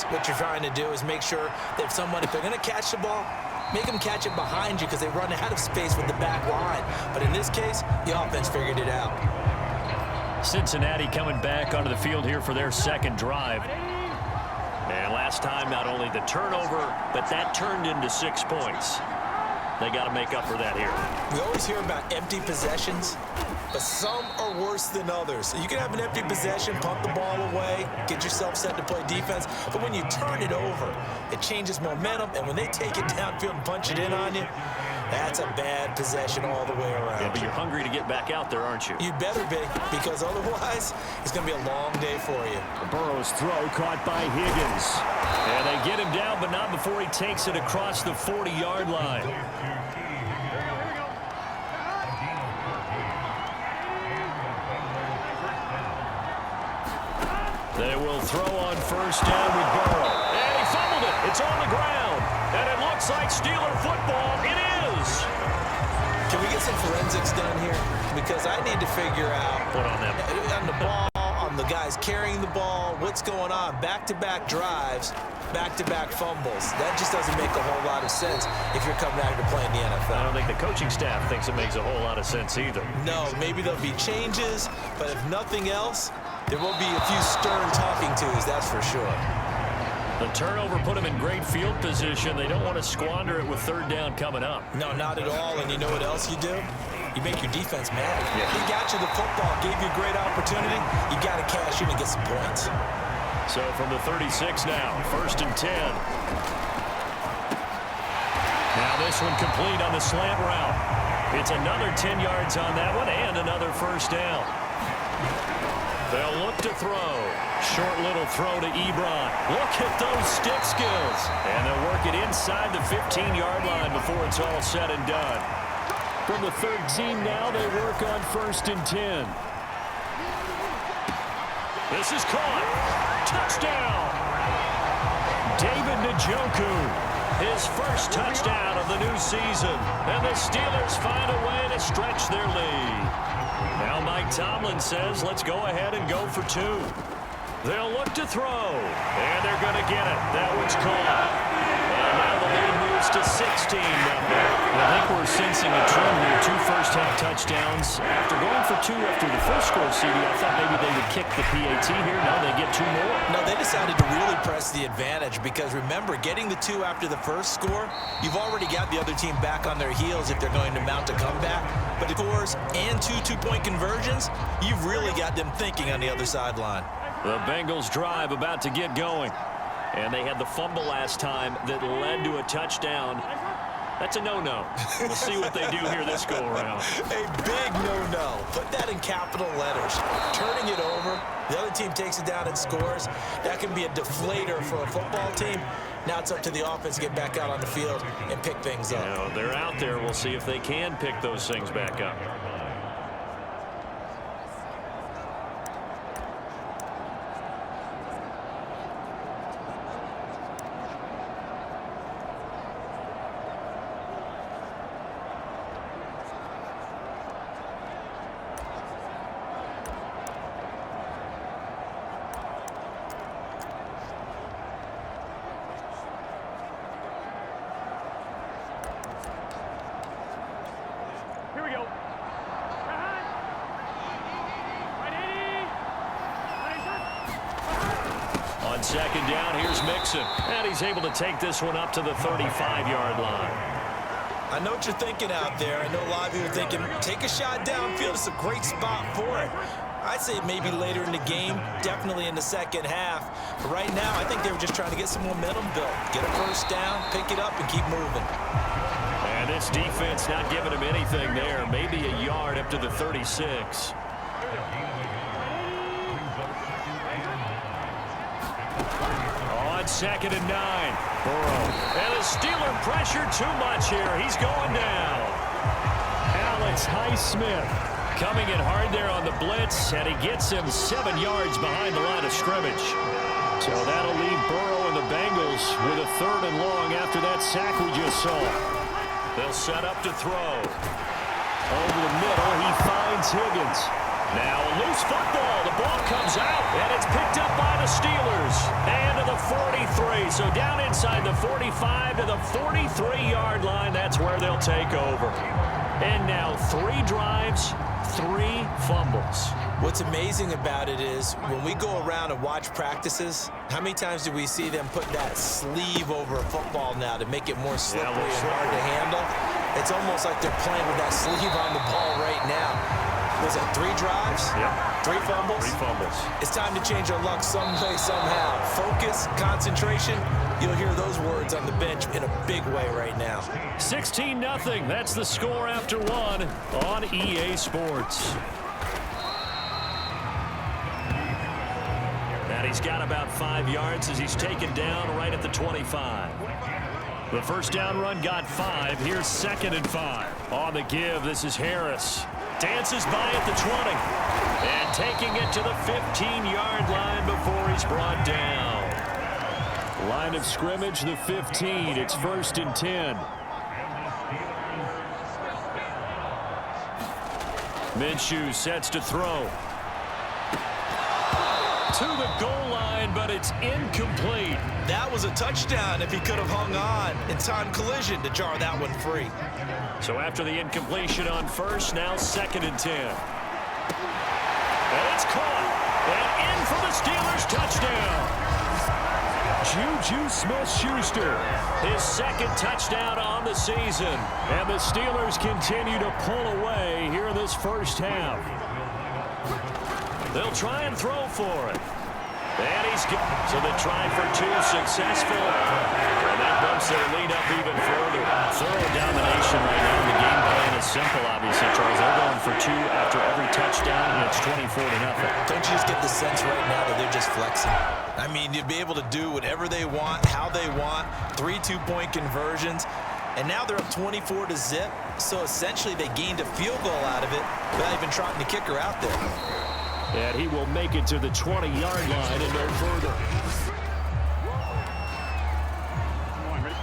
What you're trying to do is make sure that if they're going to catch the ball, make them catch it behind you because they run out of space with the back line. But in this case, the offense figured it out. Cincinnati coming back onto the field here for their 2nd drive. And last time, not only the turnover, but that turned into 6 points. They got to make up for that here. We always hear about empty possessions, but some are worse than others. So you can have an empty possession, pump the ball away, get yourself set to play defense, but when you turn it over, it changes momentum, and when they take it downfield and punch it in on you, that's a bad possession all the way around. Yeah, but you're hungry to get back out there, aren't you? You better be, because otherwise, it's going to be a long day for you. Burrow's throw caught by Higgins. And they get him down, but not before he takes it across the 40-yard line. They will throw on 1st down with Burrow. And he fumbled it. It's on the ground. And it looks like Steeler football. It is. Can we get some forensics done here? Because I need to figure out What on them? On the ball, on the guys carrying the ball, what's going on. Back-to-back drives, back-to-back fumbles. That just doesn't make a whole lot of sense if you're coming out here to play in the NFL. I don't think the coaching staff thinks it makes a whole lot of sense either. No, maybe there'll be changes, but if nothing else, there will be a few stern talking tos, that's for sure. The turnover put them in great field position. They don't want to squander it with 3rd down coming up. No, not at all. And you know what else you do? You make your defense mad. Yeah. He got you the football, gave you a great opportunity. You got to cash in and get some points. So from the 36 now, 1st and 10. Now Now this one complete on the slant route. It's another 10 yards on that one and another first down. They'll look to throw. Short little throw to Ebron. Look at those stick skills. And they'll work it inside the 15-yard line before it's all said and done. From the third team now, they work on 1st and 10. This is caught. Touchdown. David Njoku. His first touchdown of the new season. And the Steelers find a way to stretch their lead. Now Mike Tomlin says, let's go ahead and go for 2. They'll look to throw. And they're going to get it. That one's caught. And now the lead moves to 16. I think we're sensing a trend here. 2 first-half touchdowns. After going for 2 after the first score, CD, I thought maybe they would kick the PAT here. No, they get 2 more. No, they decided to really press the advantage because, remember, getting the 2 after the first score, you've already got the other team back on their heels if they're going to mount a comeback. But the scores and 2 two-point conversions, you've really got them thinking on the other sideline. The Bengals drive about to get going. And they had the fumble last time that led to a touchdown. That's a no-no. We'll see what they do here this go-around. A big no-no. Put that in capital letters. Turning it over, the other team takes it down and scores. That can be a deflator for a football team. Now it's up to the offense to get back out on the field and pick things up. You know, they're out there. We'll see if they can pick those things back up. Second down, here's Mixon. And he's able to take this one up to the 35-yard line. I know what you're thinking out there. I know a lot of you are thinking, take a shot downfield. It's a great spot for it. I'd say maybe later in the game, definitely in the second half. But right now, I think they were just trying to get some momentum built. Get a first down, pick it up, and keep moving. And this defense not giving him anything there. Maybe a yard up to the 36. On 2nd and 9. Burrow. And the Steeler pressure too much here. He's going down. Alex Highsmith coming in hard there on the blitz, and he gets him 7 yards behind the line of scrimmage. So that'll leave Burrow and the Bengals with a 3rd and long after that sack we just saw. They'll set up to throw. Over the middle, he finds Higgins. Now a loose football. The ball comes out, and it's picked up by the Steelers. And to the 43. So down inside the 45 to the 43-yard line. That's where they'll take over. And now 3 drives, 3 fumbles. What's amazing about it is when we go around and watch practices, how many times do we see them put that sleeve over a football now to make it more slippery and hard to handle? It's almost like they're playing with that sleeve on the ball right now. Was it 3 drives? Yep. 3 fumbles? 3 fumbles. It's time to change our luck some way, somehow. Focus, concentration. You'll hear those words on the bench in a big way right now. 16-0. That's the score after 1 on EA Sports. And he's got about 5 yards as he's taken down right at the 25. The first down run got 5. Here's 2nd and 5. On the give, this is Harris. Dances by at the 20. And taking it to the 15-yard line before he's brought down. Line of scrimmage, the 15. It's 1st and 10. Minshew sets to throw. To the goal line, but it's incomplete. That was a touchdown if he could have hung on in time collision to jar that one free. So after the incompletion on first, now 2nd and 10. And it's caught. And in for the Steelers touchdown. Juju Smith-Schuster. His 2nd touchdown on the season. And the Steelers continue to pull away here in this first half. They'll try and throw for it. And he's good. So the try for 2 successful. And that bumps their lead up even further. Thorough domination right now. The game plan is simple, obviously, Charles. They're going for 2 after every touchdown, and it's 24-0. Don't you just get the sense right now that they're just flexing? I mean, you'd be able to do whatever they want, how they want, 3 2-point conversions. And now they're up 24-0, so essentially they gained a field goal out of it without even trotting the kicker out there. And he will make it to the 20-yard line and no further.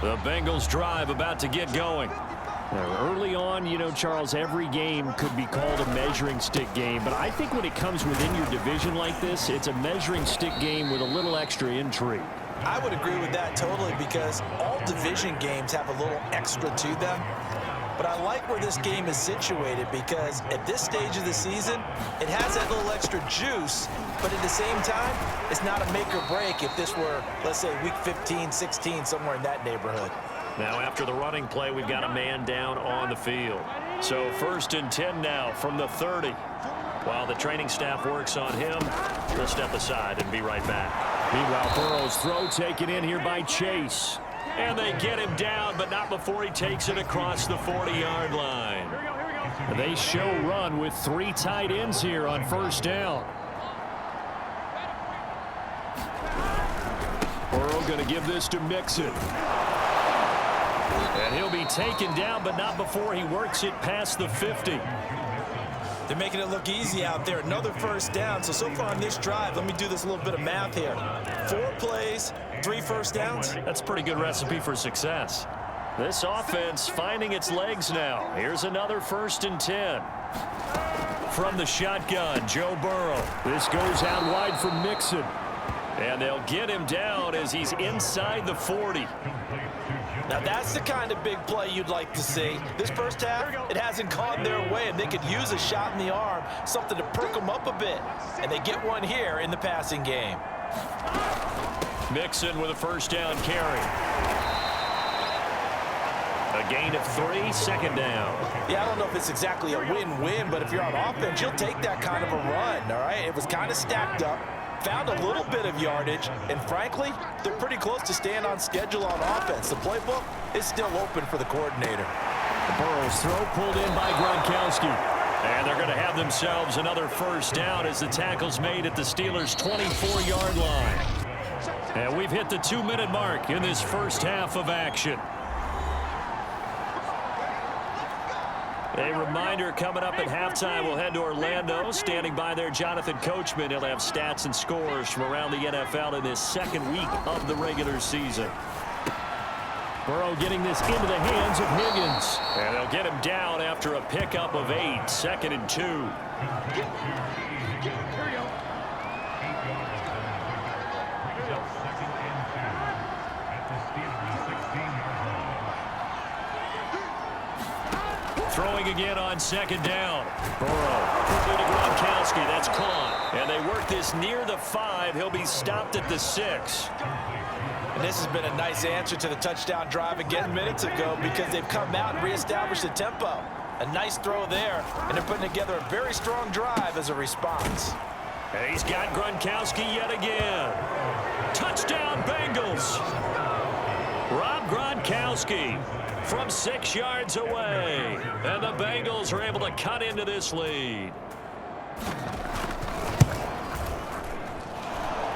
The Bengals drive about to get going. Now, early on, you know, Charles, every game could be called a measuring stick game. But I think when it comes within your division like this, it's a measuring stick game with a little extra intrigue. I would agree with that totally because all division games have a little extra to them. But I like where this game is situated because at this stage of the season, it has that little extra juice, but at the same time, it's not a make or break if this were, let's say, week 15, 16, somewhere in that neighborhood. Now, after the running play, we've got a man down on the field. So 1st and 10 now from the 30. While the training staff works on him, we'll step aside and be right back. Meanwhile, Burrow's throw taken in here by Chase. And they get him down, but not before he takes it across the 40-yard line. They show run with 3 tight ends here on 1st down. Burrow going to give this to Mixon. And he'll be taken down, but not before he works it past the 50. They're making it look easy out there. Another 1st down. So far on this drive, let me do this little bit of math here. 4 plays, 3 1st downs. That's a pretty good recipe for success. This offense finding its legs now. Here's another 1st and 10. From the shotgun, Joe Burrow. This goes out wide for Mixon. And they'll get him down as he's inside the 40. Now that's the kind of big play you'd like to see. This first half, it hasn't gone their way, and they could use a shot in the arm, something to perk them up a bit. And they get one here in the passing game. Mixon with a 1st down carry. A gain of 3, 2nd down. Yeah, I don't know if it's exactly a win-win, but if you're on offense, you'll take that kind of a run, all right? It was kind of stacked up. Found a little bit of yardage, and frankly, they're pretty close to staying on schedule on offense. The playbook is still open for the coordinator. Burrow's throw pulled in by Gronkowski. And they're going to have themselves another 1st down as the tackle's made at the Steelers' 24-yard line. And we've hit the 2-minute mark in this 1st half of action. A reminder coming up at halftime, we'll head to Orlando. Standing by there, Jonathan Coachman. He'll have stats and scores from around the NFL in this 2nd week of the regular season. Burrow getting this into the hands of Higgins. And they'll get him down after a pickup of 8, 2nd and 2. Throwing again on 2nd down. Burrow quickly to Gronkowski. That's caught. And they work this near the 5. He'll be stopped at the 6. And this has been a nice answer to the touchdown drive again minutes ago because they've come out and reestablished the tempo. A nice throw there, and they're putting together a very strong drive as a response. And he's got Gronkowski yet again. Touchdown, Bengals. Rob Gronkowski from 6 yards away. And the Bengals are able to cut into this lead.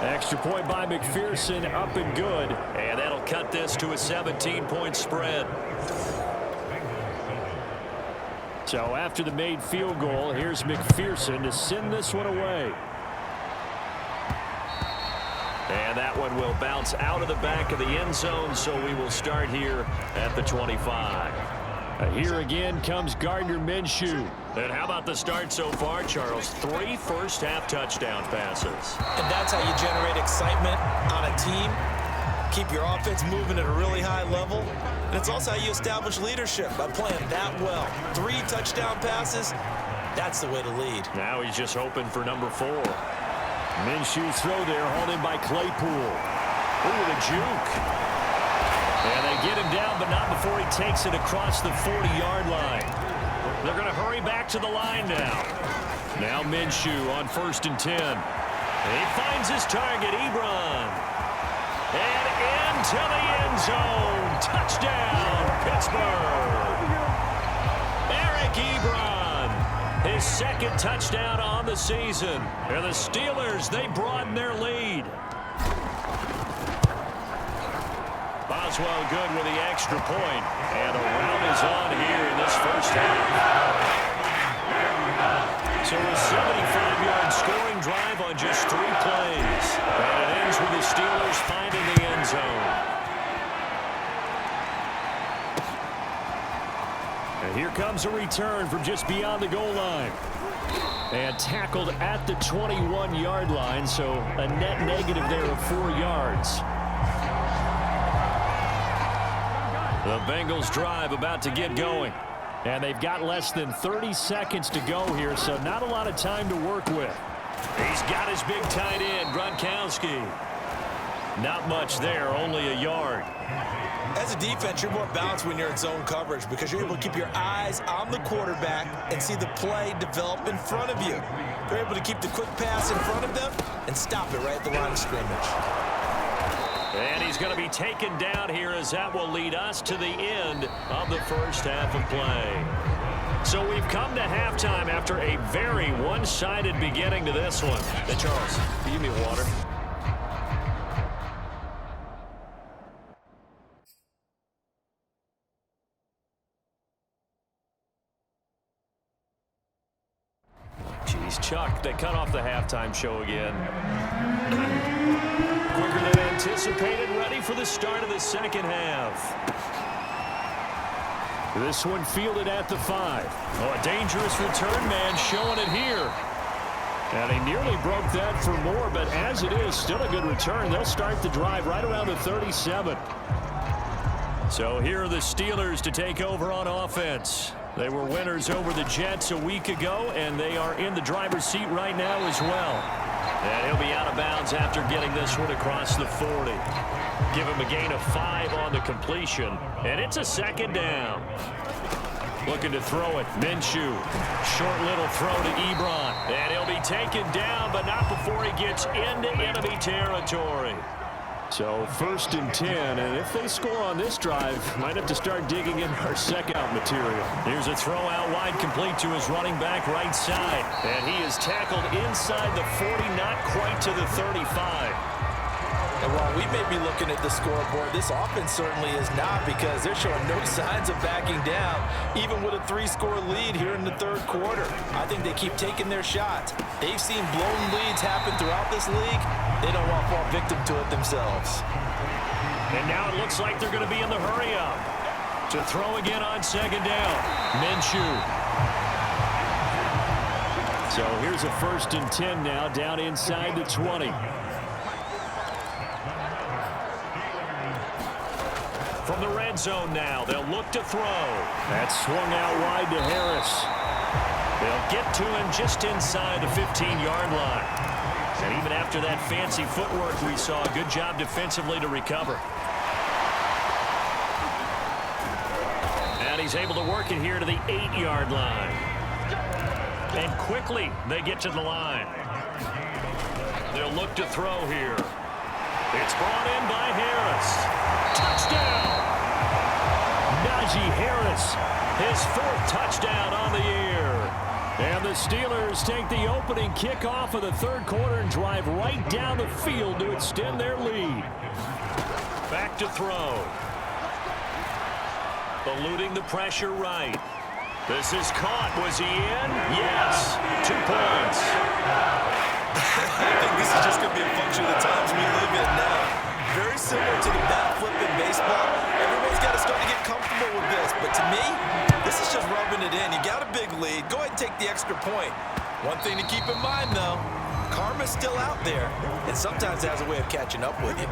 Extra point by McPherson, up and good. And that'll cut this to a 17-point spread. So after the made field goal, here's McPherson to send this one away. And that one will bounce out of the back of the end zone, so we will start here at the 25. Here again comes Gardner Minshew. And how about the start so far, Charles? 3 first-half touchdown passes. And that's how you generate excitement on a team. Keep your offense moving at a really high level. And it's also how you establish leadership by playing that well. 3 touchdown passes, that's the way to lead. Now he's just hoping for number 4. Minshew's throw there, hauled in by Claypool. Ooh, the juke. And they get him down, but not before he takes it across the 40-yard line. They're going to hurry back to the line now. Now Minshew on 1st and 10. And he finds his target, Ebron. And in into the end zone. Touchdown, Pittsburgh. Eric Ebron, his second touchdown on the season. And the Steelers, they broaden their lead. Boswell good with the extra point. And the rout is on here in this first half. So a 75-yard scoring drive on just 3 plays. And it ends with the Steelers finding the end zone. And here comes a return from just beyond the goal line. And tackled at the 21-yard line, so a net negative there of 4 yards. The Bengals drive about to get going. And they've got less than 30 seconds to go here, so not a lot of time to work with. He's got his big tight end, Gronkowski. Not much there, only a yard. As a defense, you're more balanced when you're in zone coverage because you're able to keep your eyes on the quarterback and see the play develop in front of you. They're able to keep the quick pass in front of them and stop it right at the line of scrimmage. And he's going to be taken down here as that will lead us to the end of the first half of play. So we've come to halftime after a very one-sided beginning to this one. Hey, Charles, can you give me water? Jeez, Chuck, they cut off the halftime show again. Quicker than anticipated, ready for the start of the second half. This one fielded at the 5. Oh, a dangerous return man showing it here. And he nearly broke that for more, but as it is, still a good return. They'll start the drive right around the 37. So here are the Steelers to take over on offense. They were winners over the Jets a week ago, and they are in the driver's seat right now as well. And he'll be out of bounds after getting this one across the 40. Give him a gain of 5 on the completion, and it's a second down. Looking to throw it, Minshew. Short little throw to Ebron, and he'll be taken down, but not before he gets into enemy territory. So 1st and 10, and if they score on this drive, might have to start digging in our second out material. Here's a throw out wide complete to his running back right side. And he is tackled inside the 40, not quite to the 35. And while we may be looking at the scoreboard, this offense certainly is not because they're showing no signs of backing down, even with a 3-score lead here in the third quarter. I think they keep taking their shots. They've seen blown leads happen throughout this league. They don't want to fall victim to it themselves. And now it looks like they're going to be in the hurry-up. To throw again on second down. Minshew. So here's a 1st and 10 now, down inside the 20. From the red zone now, they'll look to throw. That's swung out wide to Harris. They'll get to him just inside the 15-yard line. And even after that fancy footwork we saw, a good job defensively to recover. And he's able to work it here to the 8-yard line. And quickly they get to the line. They'll look to throw here. It's brought in by Harris. Touchdown! Najee Harris, his 4th touchdown on the year. And the Steelers take the opening kickoff of the third quarter and drive right down the field to extend their lead. Back to throw. Eluding the pressure right. This is caught. Was he in? Yes. 2 points. I think this is just going to be a function of the times we live in now. Very similar to the bat flip in baseball. Everyone's got to start to get comfortable with this. But to me, this is just rubbing it in. You got a big lead. Go ahead and take the extra point. One thing to keep in mind, though, karma's still out there. And sometimes it has a way of catching up with you.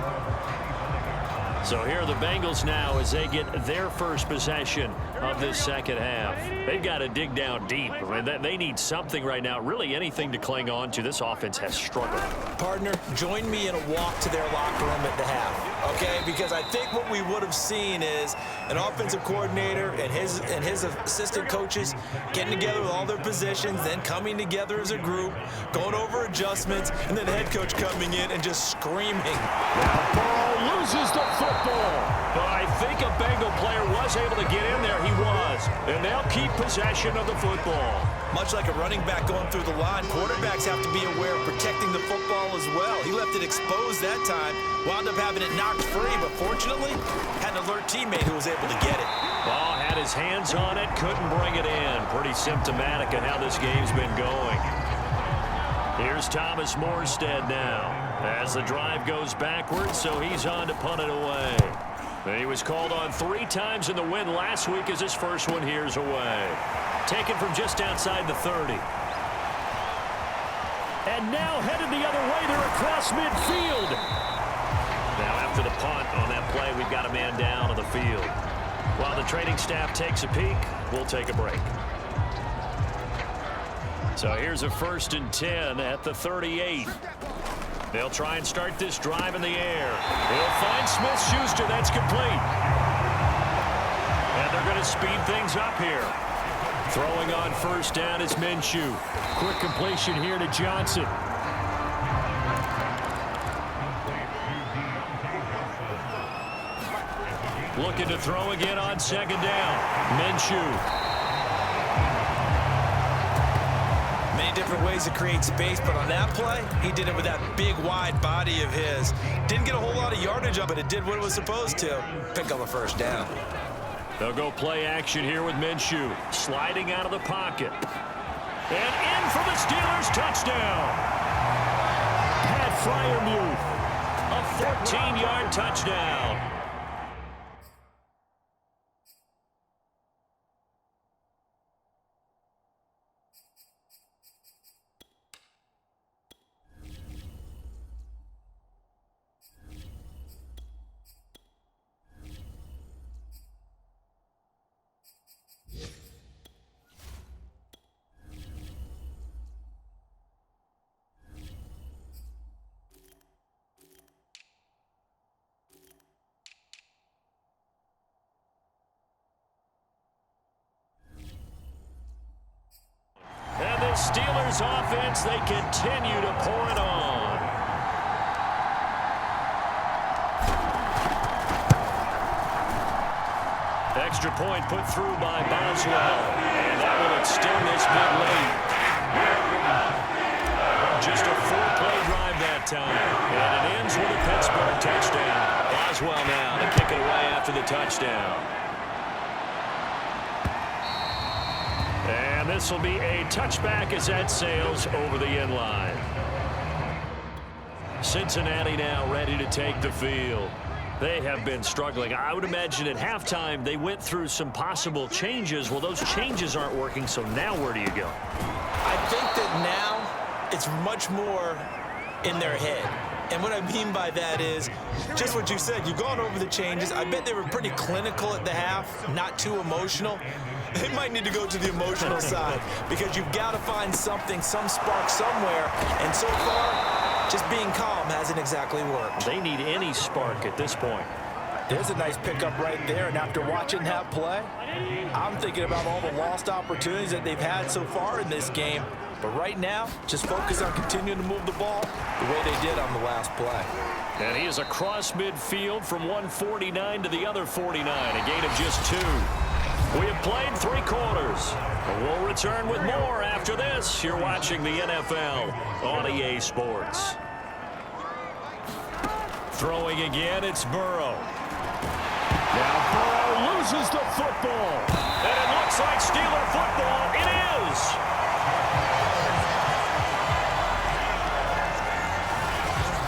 So here are the Bengals now as they get their first possession of this second half. They've got to dig down deep. I mean, they need something right now, really anything to cling on to. This offense has struggled. Partner, join me in a walk to their locker room at the half, okay? Because I think what we would have seen is an offensive coordinator and his assistant coaches getting together with all their positions, then coming together as a group, going over adjustments, and then the head coach coming in and just screaming. Now ball loose. loses the football. But I think a Bengal player was able to get in there. He was. And they'll keep possession of the football. Much like a running back going through the line, quarterbacks have to be aware of protecting the football as well. He left it exposed that time, wound up having it knocked free, but fortunately, had an alert teammate who was able to get it. Ball had his hands on it, couldn't bring it in. Pretty symptomatic of how this game's been going. Here's Thomas Morstead now as the drive goes backwards, so he's on to punt it away. He was called on 3 times in the win last week as his first one here's away. Taken from just outside the 30. And now headed the other way. They're across midfield. Now after the punt on that play, we've got a man down on the field. While the training staff takes a peek, we'll take a break. So here's a 1st and 10 at the 38. They'll try and start this drive in the air. He'll find Smith-Schuster. That's complete. And they're going to speed things up here. Throwing on 1st down is Minshew. Quick completion here to Johnson. Looking to throw again on 2nd down. Minshew. Many different ways to create space, but on that play, he did it with that big, wide body of his. Didn't get a whole lot of yardage up, but it did what it was supposed to. Pick up a 1st down. They'll go play action here with Minshew. Sliding out of the pocket. And in for the Steelers touchdown. Pat Freiermuth. A 14-yard touchdown. And the Steelers offense, they continue to pour it on. Extra point put through by Boswell. And that will extend this mid-late. Just a 4-play drive that time. And it ends with a Pittsburgh touchdown. Boswell now to kick it away after the touchdown. And this will be a touchback as that sails over the end line. Cincinnati now ready to take the field. They have been struggling. I would imagine at halftime they went through some possible changes. Well, those changes aren't working, so now where do you go? I think that now it's much more in their head. And what I mean by that is just what you said. You've gone over the changes. I bet they were pretty clinical at the half, not too emotional. They might need to go to the emotional side because you've got to find something, some spark somewhere. And so far, just being calm hasn't exactly worked. They need any spark at this point. There's a nice pickup right there. And after watching that play, I'm thinking about all the lost opportunities that they've had so far in this game. But right now, just focus on continuing to move the ball the way they did on the last play. And he is across midfield from 149 to the other 49, a gain of just 2. We have played 3 quarters. We'll return with more after this. You're watching the NFL on EA Sports. Throwing again, it's Burrow. Now Burrow loses the football. And it looks like Steeler football. It is.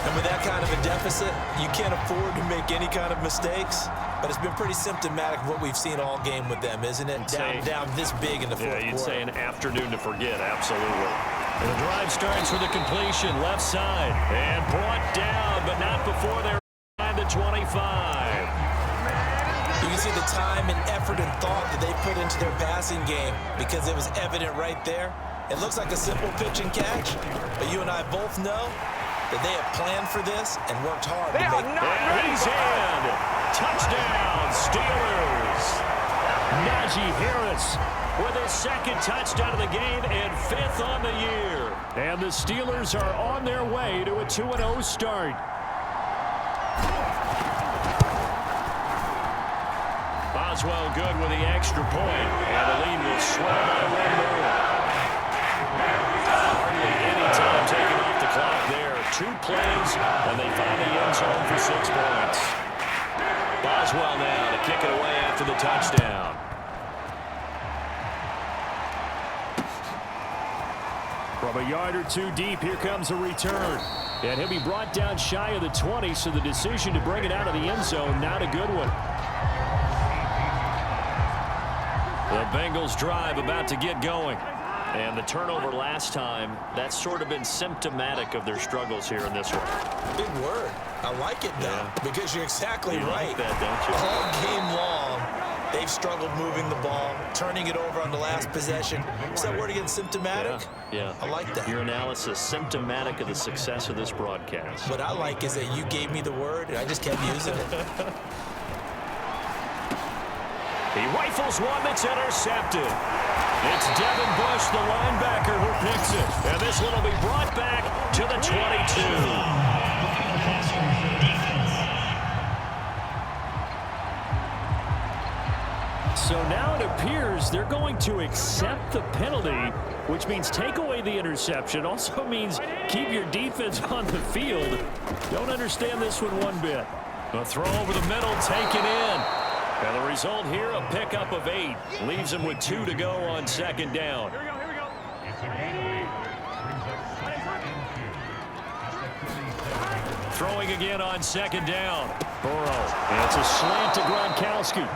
And with that kind of a deficit, you can't afford to make any kind of mistakes. But it's been pretty symptomatic of what we've seen all game with them, isn't it? Down this big in the fourth quarter. You'd say an afternoon to forget, absolutely. And the drive starts with a completion, left side. And brought down, but not before they're behind the 25. You can see the time and effort and thought that they put into their passing game because it was evident right there. It looks like a simple pitch and catch, but you and I both know that they have planned for this and worked hard to make it. And he's in. Touchdown, Steelers. Najee Harris with his 2nd touchdown of the game and 5th on the year. And the Steelers are on their way to a 2-0 start. Boswell good with the extra point, and the lead will swell by one more. Hardly any time taken off the clock there. 2 plays, and they find the end zone for 6 points. Boswell now to kick it away after the touchdown. From a yard or 2 deep, here comes a return. And he'll be brought down shy of the 20, so the decision to bring it out of the end zone, not a good one. The Bengals drive about to get going. And the turnover last time, that's sort of been symptomatic of their struggles here in this one. Big word. I like it, though, because you're exactly right. Like that, don't you? All game long, they've struggled moving the ball, turning it over on the last possession. Is that word again, symptomatic? Yeah. I like that. Your analysis, symptomatic of the success of this broadcast. What I like is that you gave me the word, and I just kept using it. He rifles one that's intercepted. It's Devin Bush, the linebacker, who picks it. And this one will be brought back to the 22. So now it appears they're going to accept the penalty, which means take away the interception. Also means keep your defense on the field. Don't understand this one bit. A throw over the middle, taken in. And the result here, a pickup of 8. Leaves him with 2 to go on 2nd down. Here we go. Throwing again on 2nd down. Burrow. And it's a slant to Gronkowski.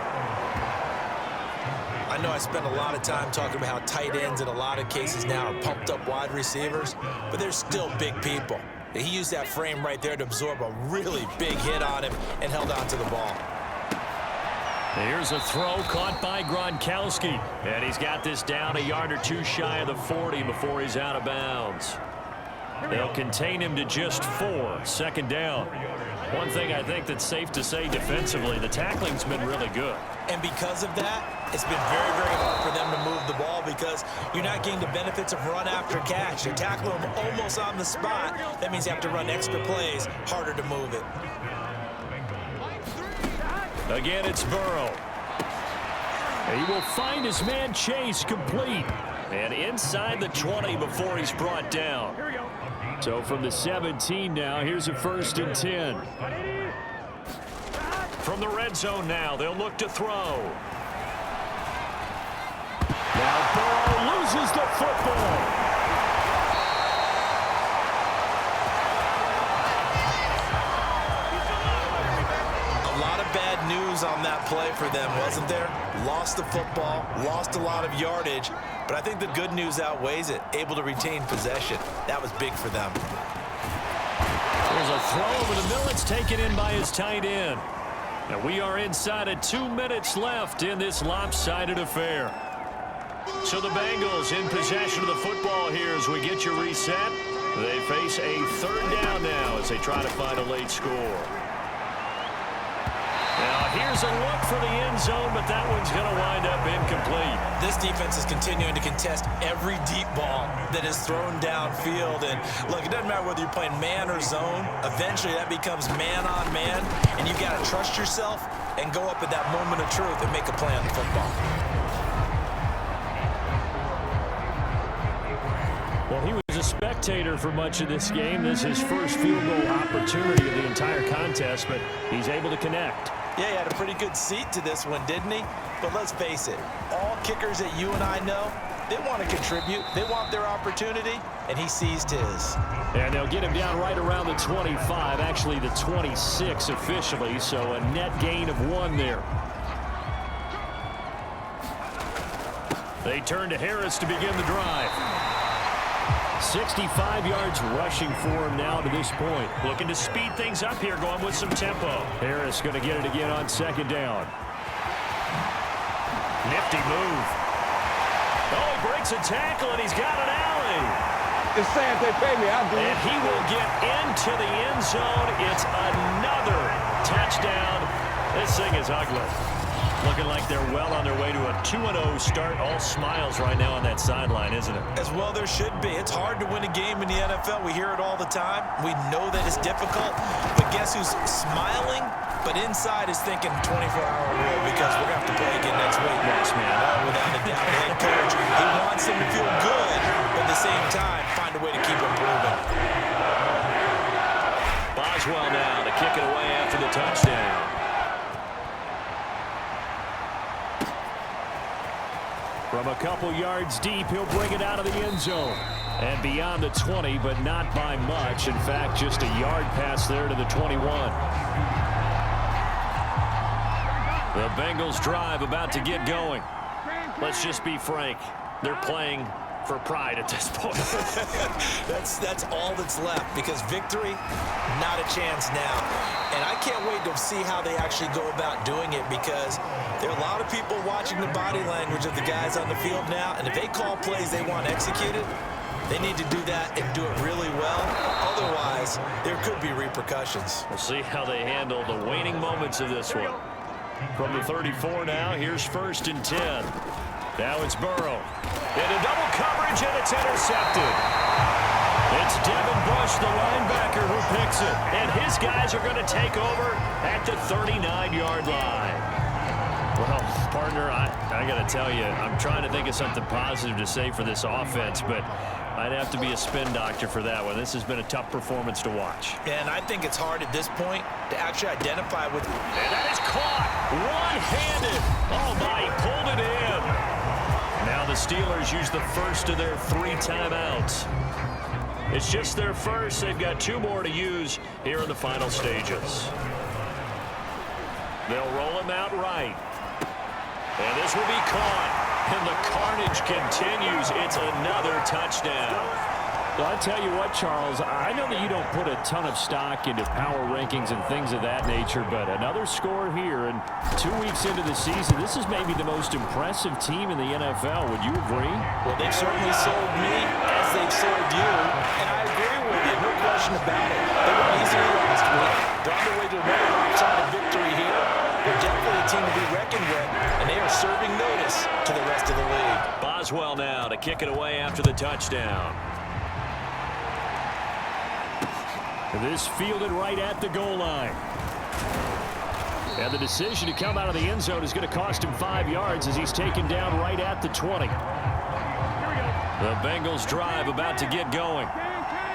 I know I spend a lot of time talking about how tight ends in a lot of cases now are pumped up wide receivers, but they're still big people. He used that frame right there to absorb a really big hit on him and held on to the ball. Here's a throw caught by Gronkowski. And he's got this down a yard or 2 shy of the 40 before he's out of bounds. They'll contain him to just 4. 2nd down. One thing I think that's safe to say defensively, the tackling's been really good. And because of that, it's been very, very hard for them to move the ball because you're not getting the benefits of run after catch. You're tackling them almost on the spot. That means you have to run extra plays, harder to move it. Again, it's Burrow. He will find his man Chase complete. And inside the 20 before he's brought down. So from the 17 now, here's a 1st and 10. From the red zone now, they'll look to throw. Now Burrow loses the football. Bad news on that play for them, wasn't there? Lost the football, lost a lot of yardage, but I think the good news outweighs it. Able to retain possession. That was big for them. There's a throw over the middle. It's taken in by his tight end. And we are inside of 2 minutes left in this lopsided affair. So the Bengals in possession of the football here as we get you reset. They face a 3rd down now as they try to find a late score. Now here's a look for the end zone, but that one's going to wind up incomplete. This defense is continuing to contest every deep ball that is thrown downfield. And look, it doesn't matter whether you're playing man or zone. Eventually that becomes man on man, and you got to trust yourself and go up at that moment of truth and make a play on the football. Well, he was a spectator for much of this game. This is his first field goal opportunity of the entire contest, but he's able to connect. Yeah, he had a pretty good seat to this one, didn't he? But let's face it, all kickers that you and I know, they want to contribute. They want their opportunity, and he seized his. And they'll get him down right around the 25, actually the 26 officially, so a net gain of 1 there. They turn to Harris to begin the drive. 65 yards rushing for him now to this point. Looking to speed things up here, going with some tempo. Harris going to get it again on 2nd down. Nifty move. Oh, he breaks a tackle, and he's got an alley. It's saying they pay me, I'll do it. And he will get into the end zone. It's another touchdown. This thing is ugly. Looking like they're well on their way to a 2-0 start. All smiles right now on that sideline, isn't it? As well there should be. It's hard to win a game in the NFL. We hear it all the time. We know that it's difficult. But guess who's smiling But inside is thinking 24-hour rule because we're going to have to play again next week. Yes, man. Without a doubt, the head coach, he wants him to feel good, but at the same time, find a way to keep improving. Boswell now to kick it away after the touchdown. From a couple yards deep, he'll bring it out of the end zone. And beyond the 20, but not by much. In fact, just a yard pass there to the 21. The Bengals drive about to get going. Let's just be frank. They're playing for pride at this point. That's all that's left because victory, not a chance now. And I can't wait to see how they actually go about doing it because there are a lot of people watching the body language of the guys on the field now. And if they call plays they want executed, they need to do that and do it really well. Otherwise, there could be repercussions. We'll see how they handle the waning moments of this one. From the 34 now, here's 1st and 10. Now it's Burrow. Into double coverage, and it's intercepted. It's Devin Bush, the linebacker, who picks it. And his guys are going to take over at the 39-yard line. Well, partner, I got to tell you, I'm trying to think of something positive to say for this offense, but I'd have to be a spin doctor for that one. This has been a tough performance to watch. And I think it's hard at this point to actually identify with. And that is caught one-handed. Oh, my, he pulled it in. Now the Steelers use the first of their 3 timeouts. It's just their first. They've got 2 more to use here in the final stages. They'll roll him out right. And this will be caught. And the carnage continues. It's another touchdown. Well, I tell you what, Charles, I know that you don't put a ton of stock into power rankings and things of that nature, but another score here, and 2 weeks into the season, this is maybe the most impressive team in the NFL. Would you agree? Well, they've certainly sold me as they've sold you, and I agree with you, no question about it. They were easily last week. They're on their way to another lopsided victory here. They're definitely a team to be reckoned with, and they are serving notice to the rest of the league. Boswell now to kick it away after the touchdown. This fielded right at the goal line. And the decision to come out of the end zone is going to cost him 5 yards as he's taken down right at the 20. The Bengals drive about to get going.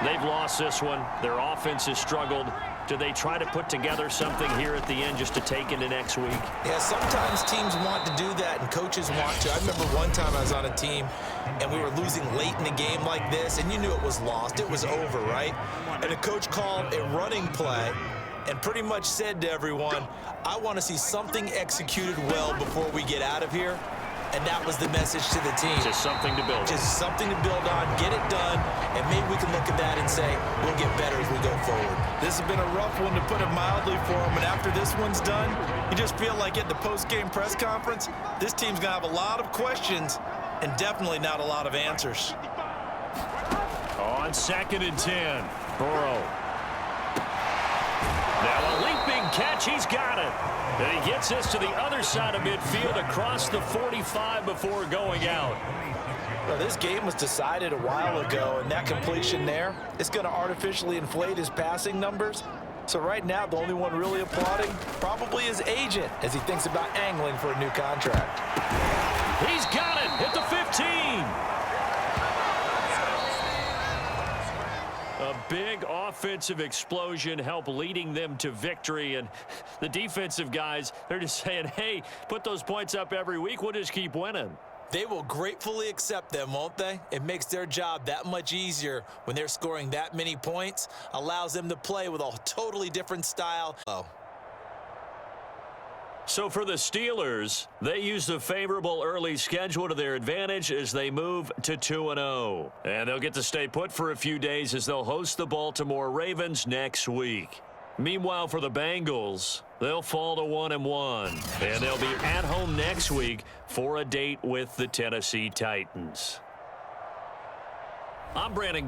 They've lost this one. Their offense has struggled. Do they try to put together something here at the end just to take into next week? Yeah, sometimes teams want to do that and coaches want to. I remember one time I was on a team and we were losing late in a game like this and you knew it was lost. It was over, right? And the coach called a running play and pretty much said to everyone, I want to see something executed well before we get out of here. And that was the message to the team. Just something to build. Just something to build on, get it done, and maybe we can look at that and say, we'll get better as we go forward. This has been a rough one, to put it mildly, for them. And after this one's done, you just feel like at the post-game press conference, this team's going to have a lot of questions and definitely not a lot of answers. On 2nd and 10, Burrow. Now a leaping catch, he's got it. And he gets this to the other side of midfield across the 45 before going out. Well, this game was decided a while ago, and that completion there is going to artificially inflate his passing numbers. So right now, the only one really applauding probably his agent as he thinks about angling for a new contract. He's got it at the 15. A big offensive explosion helped leading them to victory, and the defensive guys, they're just saying, hey, put those points up every week, we'll just keep winning. They will gratefully accept them, won't they? It makes their job that much easier when they're scoring that many points, allows them to play with a totally different style. So for the Steelers, they use the favorable early schedule to their advantage as they move to 2-0. And they'll get to stay put for a few days as they'll host the Baltimore Ravens next week. Meanwhile, for the Bengals, they'll fall to 1-1. And they'll be at home next week for a date with the Tennessee Titans. I'm Brandon.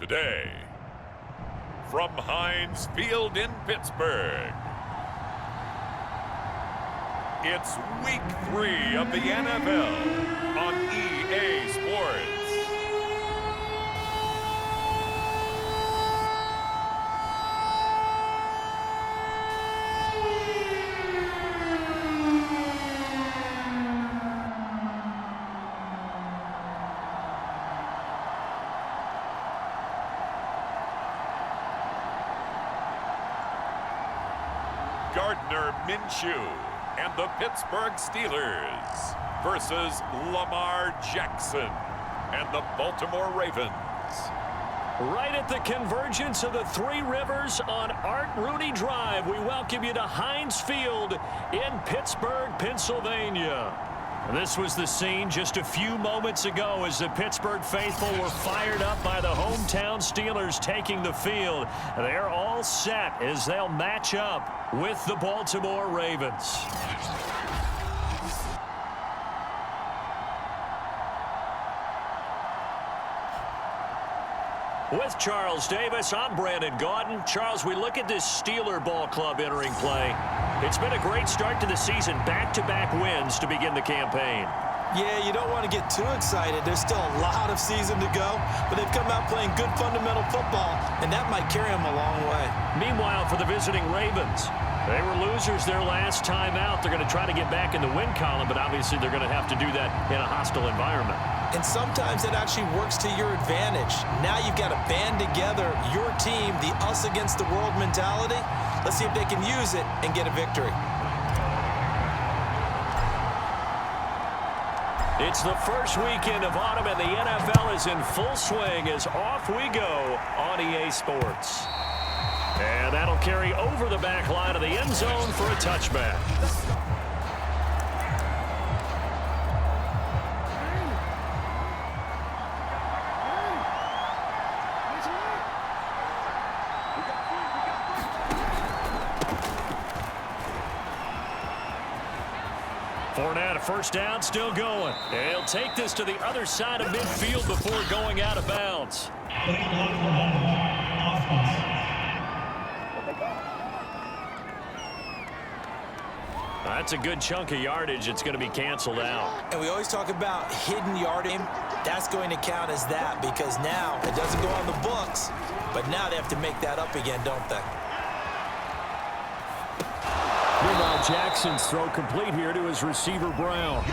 Today, from Heinz Field in Pittsburgh, it's Week 3 of the NFL on EA Sports. Gardner Minshew and the Pittsburgh Steelers versus Lamar Jackson and the Baltimore Ravens. Right at the convergence of the Three Rivers on Art Rooney Drive, we welcome you to Heinz Field in Pittsburgh, Pennsylvania. This was the scene just a few moments ago as the Pittsburgh faithful were fired up by the hometown Steelers taking the field. They're all set as they'll match up with the Baltimore Ravens. With Charles Davis, I'm Brandon Gaudin. Charles, we look at this Steeler ball club entering play. It's been a great start to the season, back-to-back wins to begin the campaign. Yeah, you don't want to get too excited. There's still a lot of season to go, but they've come out playing good fundamental football, and that might carry them a long way. Meanwhile, for the visiting Ravens, they were losers their last time out. They're going to try to get back in the win column, but obviously they're going to have to do that in a hostile environment. And sometimes it actually works to your advantage. Now you've got to band together your team, the us against the world mentality. Let's see if they can use it and get a victory. It's the first weekend of autumn, and the NFL is in full swing as off we go on EA Sports. And that'll carry over the back line of the end zone for a touchback. Fournette, a first down, still going. And he'll take this to the other side of midfield before going out of bounds. That's a good chunk of yardage. It's going to be canceled out. And we always talk about hidden yardage. That's going to count as that because now it doesn't go on the books, but now they have to make that up again, don't they? Meanwhile, Jackson's throw complete here to his receiver, Brown.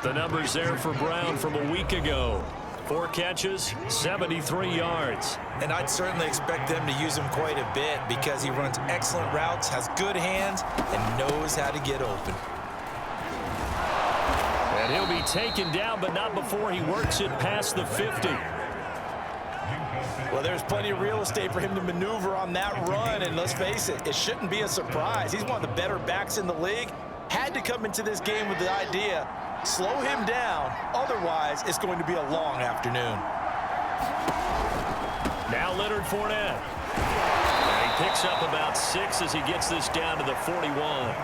The numbers there for Brown from a week ago. 4 catches, 73 yards. And I'd certainly expect them to use him quite a bit because he runs excellent routes, has good hands, and knows how to get open. And he'll be taken down, but not before he works it past the 50. Well, there's plenty of real estate for him to maneuver on that run, and let's face it, it shouldn't be a surprise. He's one of the better backs in the league. Had to come into this game with the idea, slow him down, otherwise it's going to be a long afternoon. Now Leonard Fournette. And he picks up about 6 as he gets this down to the 41.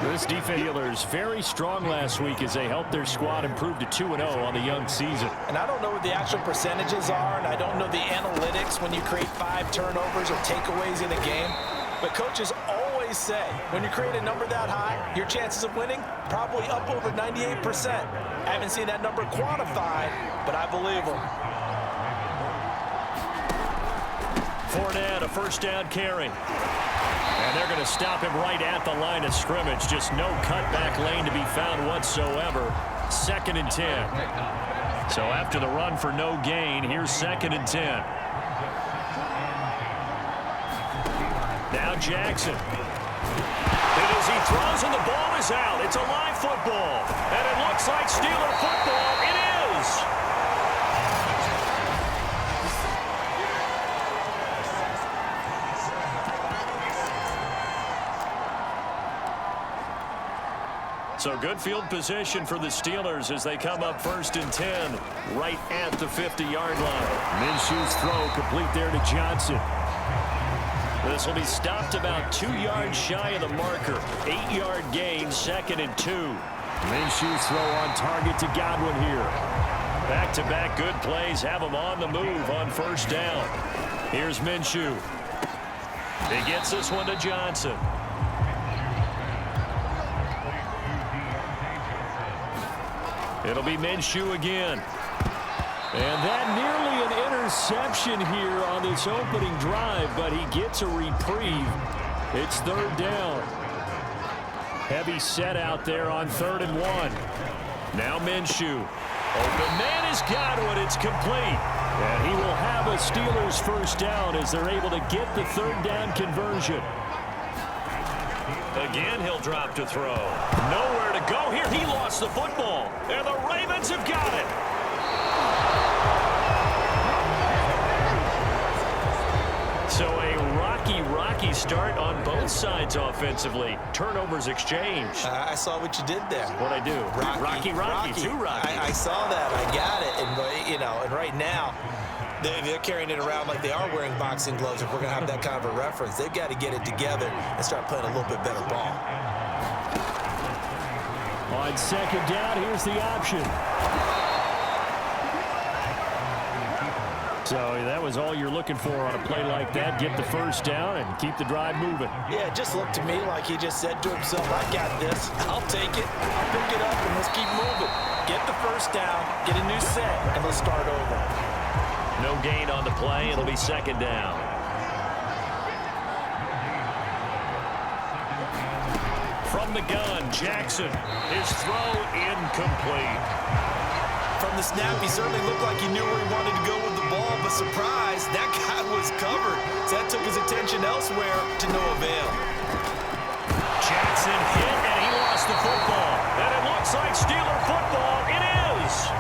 This defense very strong last week as they helped their squad improve to 2-0 on the young season. And I don't know what the actual percentages are, and I don't know the analytics when you create 5 turnovers or takeaways in a game. But coaches always say, when you create a number that high, your chances of winning probably up over 98%. I haven't seen that number quantified, but I believe them. Fournette, a first down carry. And they're going to stop him right at the line of scrimmage. Just no cutback lane to be found whatsoever. 2nd and 10. So after the run for no gain, here's 2nd and 10. Now Jackson. And as he throws and the ball is out, it's a live football. And it looks like Steeler football. It is. So good field position for the Steelers as they come up 1st and 10 right at the 50-yard line. Minshew's throw complete there to Johnson. This will be stopped about 2 yards shy of the marker. 8-yard gain, 2nd and 2. Minshew's throw on target to Godwin here. Back-to-back good plays have him on the move on first down. Here's Minshew. He gets this one to Johnson. It'll be Minshew again. And that nearly an interception here on this opening drive, but he gets a reprieve. It's third down. Heavy set out there on 3rd and 1. Now Minshew. Open man has got it. It's complete. And he will have a Steelers first down as they're able to get the 3rd down conversion. Again, he'll drop to throw. Nowhere to go here. He lost the football. And the Ravens have got it. So a rocky start on both sides offensively. Turnovers exchanged. I saw what you did there. What'd I do? Rocky. Too rocky. I saw that. I got it. And, and right now, they're carrying it around like they are wearing boxing gloves. If we're going to have that kind of a reference, they've got to get it together and start playing a little bit better ball. On 2nd down, here's the option. So that was all you're looking for on a play like that. Get the first down and keep the drive moving. Yeah, it just looked to me like he just said to himself, I got this. I'll take it. I'll pick it up, and let's keep moving. Get the first down, get a new set, and let's start over. No gain on the play. It'll be 2nd down. From the gun, Jackson. His throw incomplete. From the snap, he certainly looked like he knew where he wanted to go with the ball, but surprise, that guy was covered. So that took his attention elsewhere to no avail. Jackson hit, and he lost the football. And it looks like Steeler football. It is.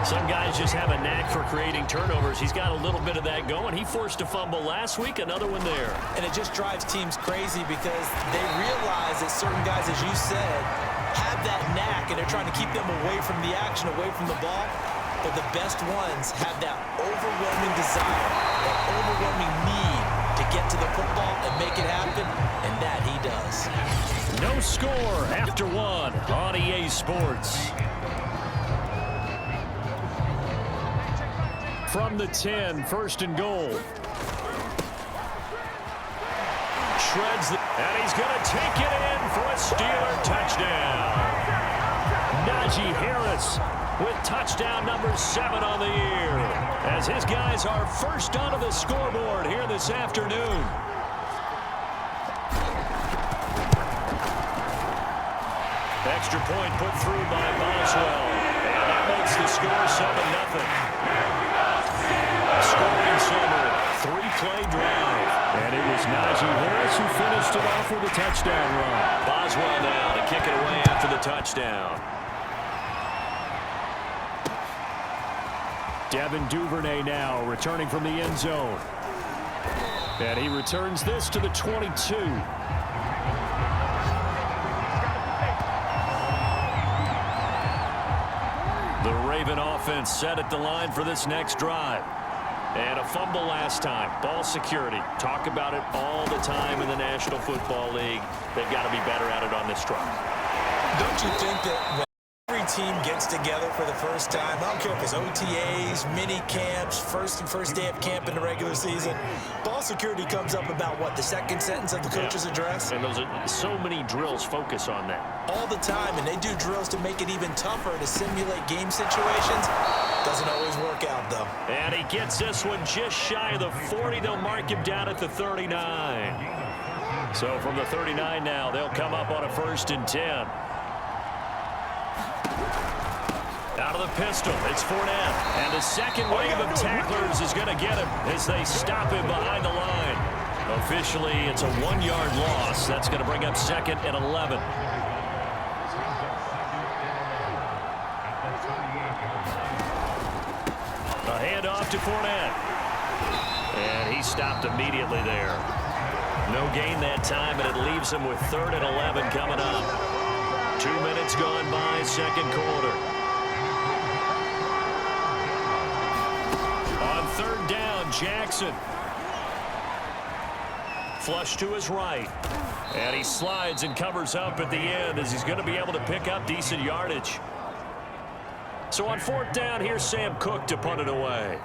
Some guys just have a knack for creating turnovers. He's got a little bit of that going. He forced a fumble last week, another one there. And it just drives teams crazy because they realize that certain guys, as you said, have that knack, and they're trying to keep them away from the action, away from the ball. But the best ones have that overwhelming desire, that overwhelming need to get to the football and make it happen, and that he does. No score after 1 on EA Sports. From the 10, 1st and goal. Shreds the, and he's going to take it in for a Steeler touchdown. Najee Harris with touchdown number 7 on the year, as his guys are first onto the scoreboard here this afternoon. Extra point put through by Boswell, and that makes the score 7-0. Scoring summary, 3-play drive. And it was Najee Harris who finished it off with a touchdown run. Boswell now to kick it away after the touchdown. Devin Duvernay now returning from the end zone. And he returns this to the 22. The Raven offense set at the line for this next drive. And a fumble last time. Ball security. Talk about it all the time in the National Football League. They've got to be better at it on this drive. Don't you think that when every team gets together for the first time, I don't care if it's OTAs, mini camps, first day of camp in the regular season, ball security comes up about, what, the second sentence of the coach's address? And those are so many drills focus on that. All the time, and they do drills to make it even tougher to simulate game situations. Doesn't always work out, though. And he gets this one just shy of the 40. They'll mark him down at the 39. So from the 39 now, they'll come up on a 1st and 10. Out of the pistol, it's Fournette. And the second wave of tacklers is going to get him as they stop him behind the line. Officially, it's a 1-yard loss. That's going to bring up 2nd and 11. A handoff to Fournette. And he stopped immediately there. No gain that time, and it leaves him with 3rd and 11 coming up. 2 minutes gone by, 2nd quarter. On 3rd down, Jackson. flush to his right. And he slides and covers up at the end as he's going to be able to pick up decent yardage. So on 4th down, here's Sam Cook to punt it away.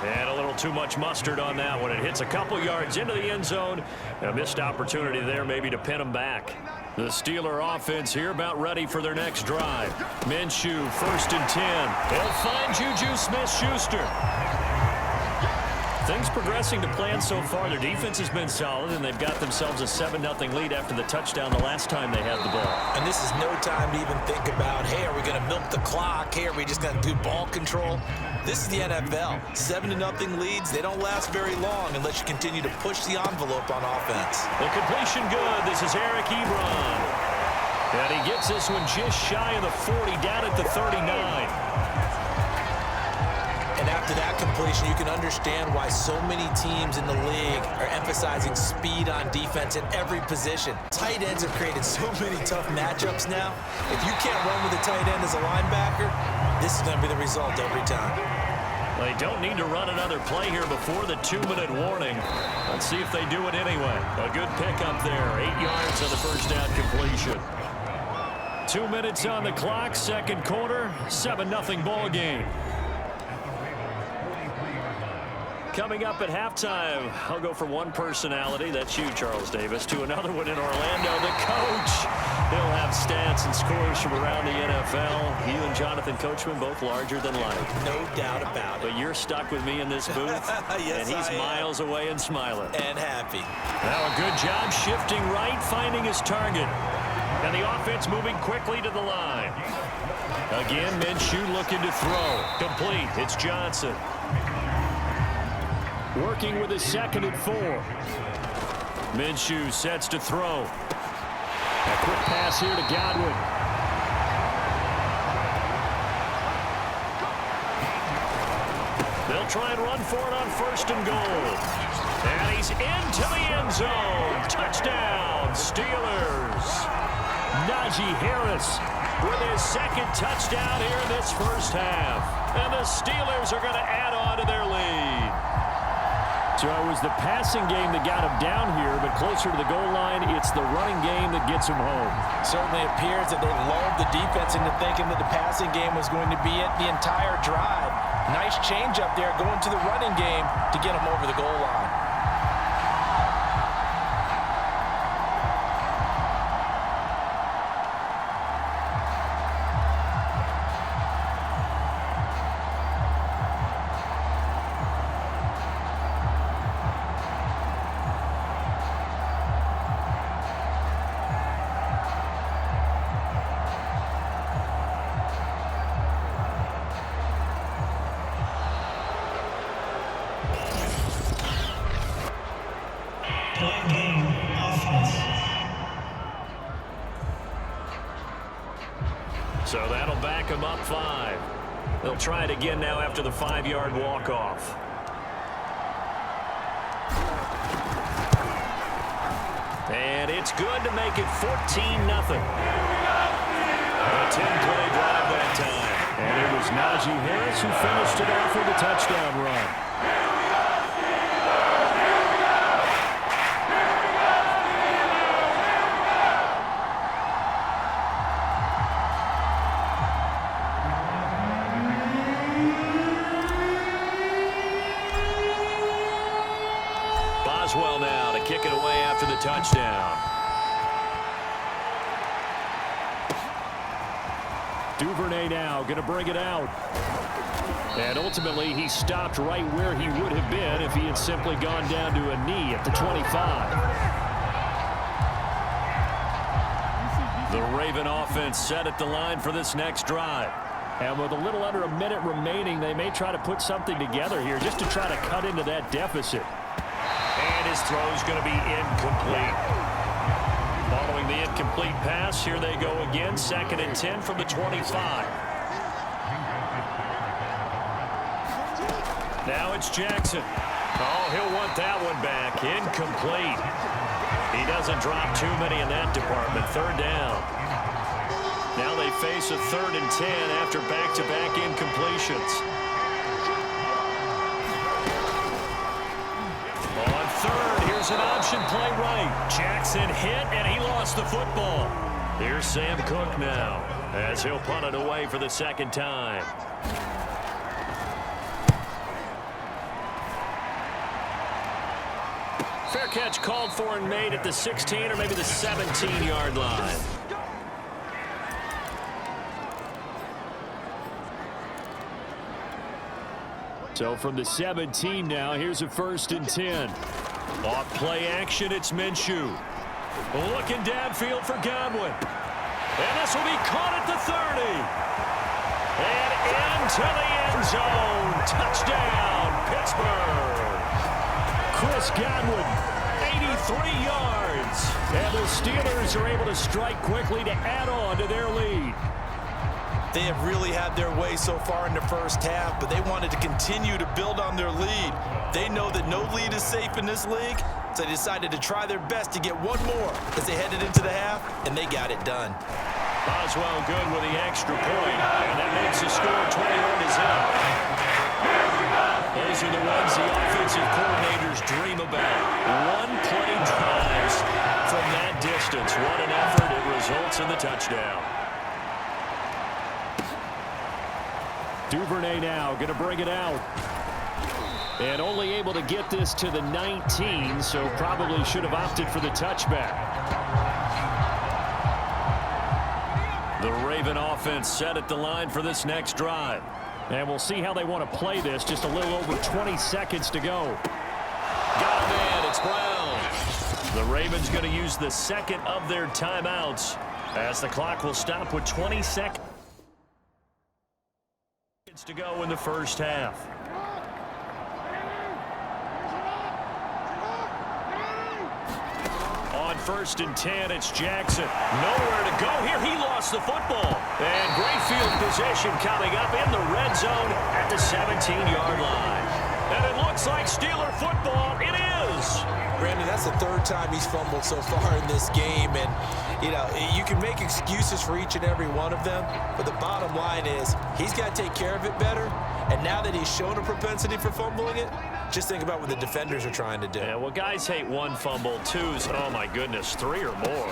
And a little too much mustard on that one. It hits a couple yards into the end zone. A missed opportunity there maybe to pin him back. The Steeler offense here about ready for their next drive. Minshew, 1st and 10. They'll find Juju Smith-Schuster. Things progressing to plan so far. Their defense has been solid, and they've got themselves a 7-0 lead after the touchdown the last time they had the ball. And this is no time to even think about, hey, are we going to milk the clock? Hey, are we just going to do ball control? This is the NFL. 7-0 leads, they don't last very long unless you continue to push the envelope on offense. The completion good. This is Eric Ebron. And he gets this one just shy of the 40, down at the 39. And after that completion, you can understand why so many teams in the league are emphasizing speed on defense at every position. Tight ends have created so many tough matchups now. If you can't run with a tight end as a linebacker, this is going to be the result every time. They don't need to run another play here before the 2-minute warning. Let's see if they do it anyway. A good pickup there. 8 yards on the first down completion. 2 minutes on the clock, second quarter, 7-0 ball game. Coming up at halftime, I'll go from one personality, that's you, Charles Davis, to another one in Orlando, the coach. He'll have stats and scores from around the NFL. You and Jonathan Coachman both larger than life. No doubt about it. But you're stuck with me in this booth, yes, and he's I am. Miles away and smiling. And happy. Now a good job shifting right, finding his target. And the offense moving quickly to the line. Again, Minshew looking to throw. Complete, it's Johnson. Working with his 2nd and 4. Minshew sets to throw. A quick pass here to Godwin. They'll try and run for it on 1st and goal. And he's into the end zone. Touchdown, Steelers. Najee Harris with his 2nd touchdown here in this first half. And the Steelers are going to add on to their lead. So it was the passing game that got him down here, but closer to the goal line, it's the running game that gets him home. Certainly appears that they lulled the defense into thinking that the passing game was going to be it the entire drive. Nice change up there going to the running game to get him over the goal line. So that'll back him up 5. They'll try it again now after the 5-yard walk-off. And it's good to make it 14-0. A 10-play drive that time. And it was Najee Harris who finished it off with a touchdown run. Boswell now to kick it away after the touchdown. Duvernay now going to bring it out. And ultimately, he stopped right where he would have been if he had simply gone down to a knee at the 25. The Raven offense set at the line for this next drive. And with a little under a minute remaining, they may try to put something together here just to try to cut into that deficit. And his throw is going to be incomplete. Following the incomplete pass, here they go again. 2nd and 10 from the 25. Now it's Jackson. Oh, he'll want that one back. Incomplete. He doesn't drop too many in that department. 3rd down. Now they face a 3rd and 10 after back-to-back incompletions. On 3rd, here's an option play right. Jackson hit, and he lost the football. Here's Sam Cook now, as he'll punt it away for the 2nd time. Fair catch called for and made at the 16 or maybe the 17-yard line. So from the 17 now, here's a 1st and 10. Off play action, it's Minshew. Looking downfield for Godwin. And this will be caught at the 30. And into the end zone. Touchdown, Pittsburgh. Chris Godwin, 83 yards. And the Steelers are able to strike quickly to add on to their lead. They have really had their way so far in the first half, but they wanted to continue to build on their lead. They know that no lead is safe in this league, so they decided to try their best to get one more as they headed into the half, and they got it done. Boswell good with the extra point, and that makes the score 21-0. Those are the ones the offensive coordinators dream about. One-play drives from that distance. What an effort. It results in the touchdown. Duvernay now going to bring it out. And only able to get this to the 19, so probably should have opted for the touchback. The Raven offense set at the line for this next drive. And we'll see how they want to play this. Just a little over 20 seconds to go. Got a man, it's Brown. The Ravens going to use the 2nd of their timeouts as the clock will stop with 20 seconds to go in the first half. On 1st and 10, it's Jackson. Nowhere to go here. He lost the football. And great field position coming up in the red zone at the 17-yard line. And it looks like Steeler football. It is. Brandon, that's the 3rd time he's fumbled so far in this game. And, you know, you can make excuses for each and every one of them. But the bottom line is he's got to take care of it better. And now that he's shown a propensity for fumbling it, just think about what the defenders are trying to do. Yeah, well, guys hate 1 fumble, 2's, oh, my goodness, 3 or more.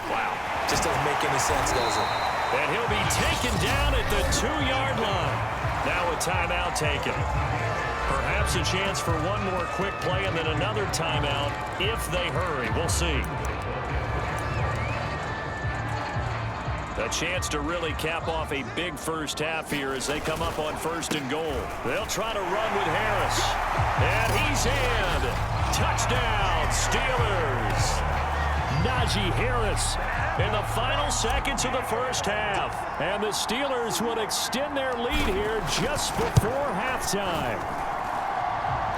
Wow. Just doesn't make any sense, does it? And he'll be taken down at the 2-yard line. Now a timeout taken. Perhaps a chance for one more quick play and then another timeout if they hurry. We'll see. A chance to really cap off a big first half here as they come up on 1st and goal. They'll try to run with Harris. And he's in. Touchdown, Steelers. Najee Harris in the final seconds of the first half. And the Steelers will extend their lead here just before halftime.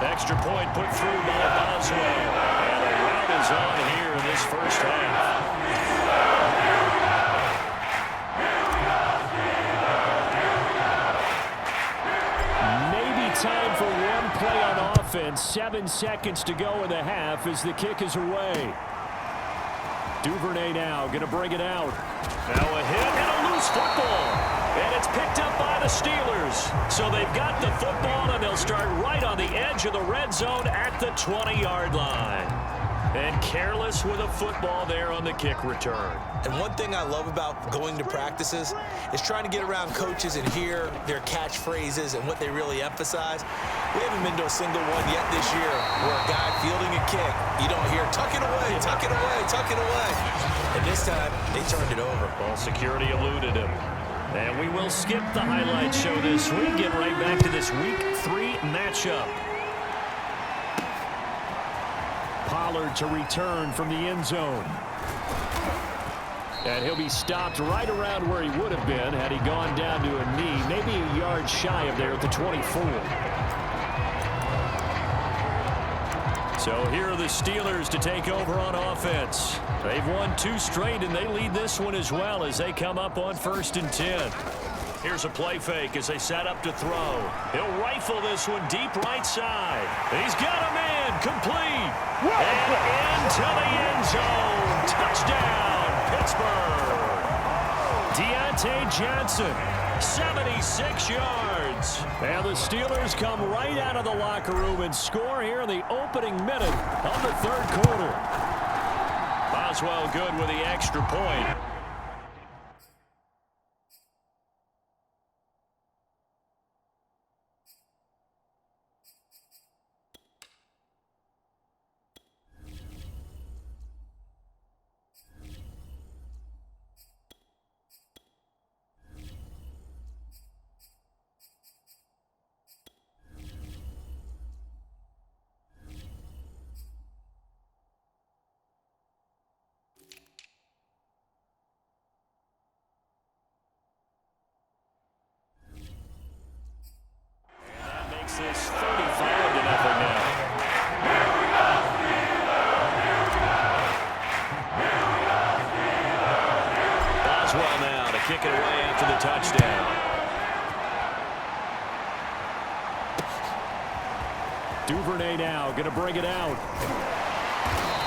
Extra point put through by Boswell. And a rout is on here in this first half. Time for one play on offense. 7 seconds to go in the half as the kick is away. Duvernay now going to bring it out. Now a hit and a loose football. And it's picked up by the Steelers. So they've got the football and they'll start right on the edge of the red zone at the 20-yard line. And careless with a football there on the kick return. And one thing I love about going to practices is trying to get around coaches and hear their catchphrases and what they really emphasize. We haven't been to a single one yet this year where a guy fielding a kick, you don't hear, tuck it away, tuck it away, tuck it away. And this time, they turned it over. Ball security eluded him. And we will skip the highlight show this week. Get right back to this Week 3 matchup. Pollard to return from the end zone. And he'll be stopped right around where he would have been had he gone down to a knee, maybe a yard shy of there at the 24. So here are the Steelers to take over on offense. They've won 2 straight, and they lead this one as well as they come up on 1st and 10. Here's a play fake as they set up to throw. He'll rifle this one deep right side. He's got a man complete. And into the end zone. Touchdown, Pittsburgh. Deontay Johnson, 76 yards. And the Steelers come right out of the locker room and score here in the opening minute of the third quarter. Boswell good with the extra point. This 35-0 now. Boswell now to kick it away after the touchdown. Duvernay now going to bring it out.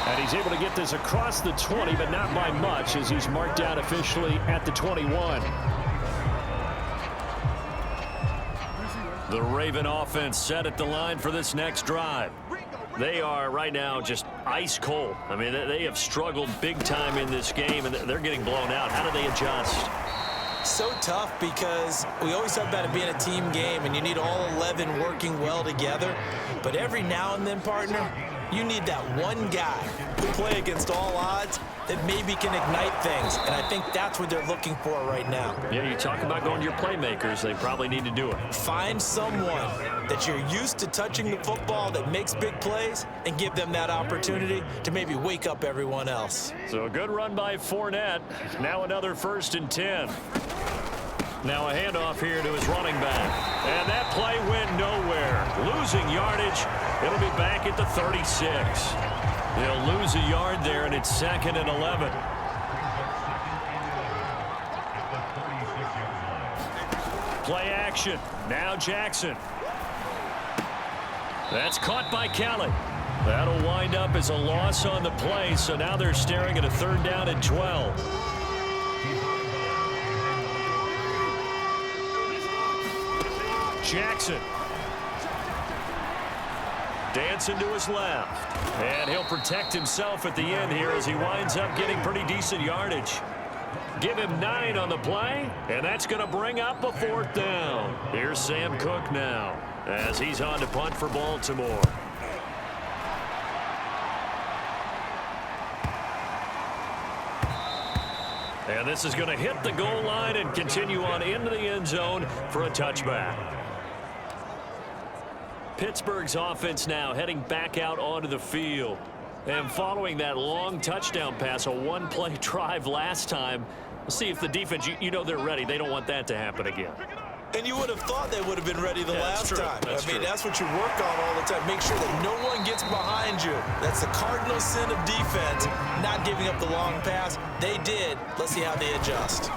And he's able to get this across the 20, but not by much, as he's marked down officially at the 21. The Raven offense set at the line for this next drive. They are right now just ice cold. I mean, they have struggled big time in this game, and they're getting blown out. How do they adjust? So tough, because we always talk about it being a team game, and you need all 11 working well together. But every now and then, partner, you need that one guy who play against all odds that maybe can ignite things. And I think that's what they're looking for right now. Yeah, you talk about going to your playmakers. They probably need to do it. Find someone that you're used to touching the football that makes big plays and give them that opportunity to maybe wake up everyone else. So a good run by Fournette. Now another 1st and 10. Now a handoff here to his running back. And that play went nowhere. Losing yardage. It'll be back at the 36. They'll lose a yard there, and it's 2nd and 11. Play action. Now Jackson. That's caught by Kelly. That'll wind up as a loss on the play, so now they're staring at a 3rd down and 12. Jackson. Dancing to his left. And he'll protect himself at the end here as he winds up getting pretty decent yardage. Give him 9 on the play, and that's going to bring up a 4th down. Here's Sam Cook now as he's on to punt for Baltimore. And this is going to hit the goal line and continue on into the end zone for a touchback. Pittsburgh's offense now heading back out onto the field. And following that long touchdown pass, a one-play drive last time, we'll see if the defense, you know they're ready. They don't want that to happen again. And you would have thought they would have been ready the last time. That's true. That's what you work on all the time. Make sure that no one gets behind you. That's the cardinal sin of defense, not giving up the long pass. They did. Let's see how they adjust.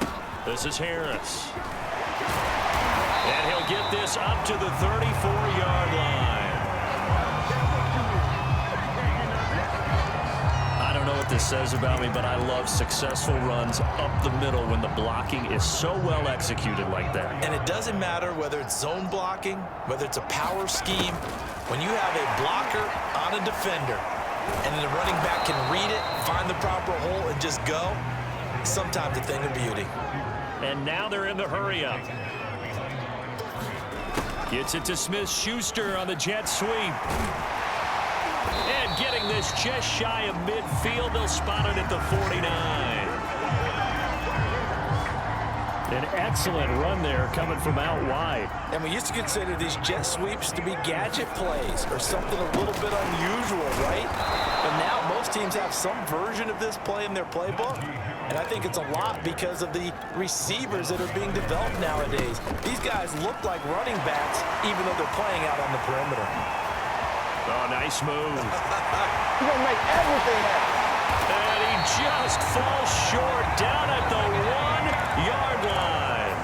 This is Harris. And he'll get this up to the 34-yard line. I don't know what this says about me, but I love successful runs up the middle when the blocking is so well executed like that. And it doesn't matter whether it's zone blocking, whether it's a power scheme. When you have a blocker on a defender and then the running back can read it, find the proper hole, and just go, sometimes a thing of beauty. And now they're in the hurry-up. Gets it to Smith-Schuster on the jet sweep. And getting this just shy of midfield, they'll spot it at the 49. An excellent run there coming from out wide. And we used to consider these jet sweeps to be gadget plays or something a little bit unusual, right? But now most teams have some version of this play in their playbook. And I think it's a lot because of the receivers that are being developed nowadays. These guys look like running backs even though they're playing out on the perimeter. Oh, nice move. He's going to make everything happen. And he just falls short down at the 1-yard line.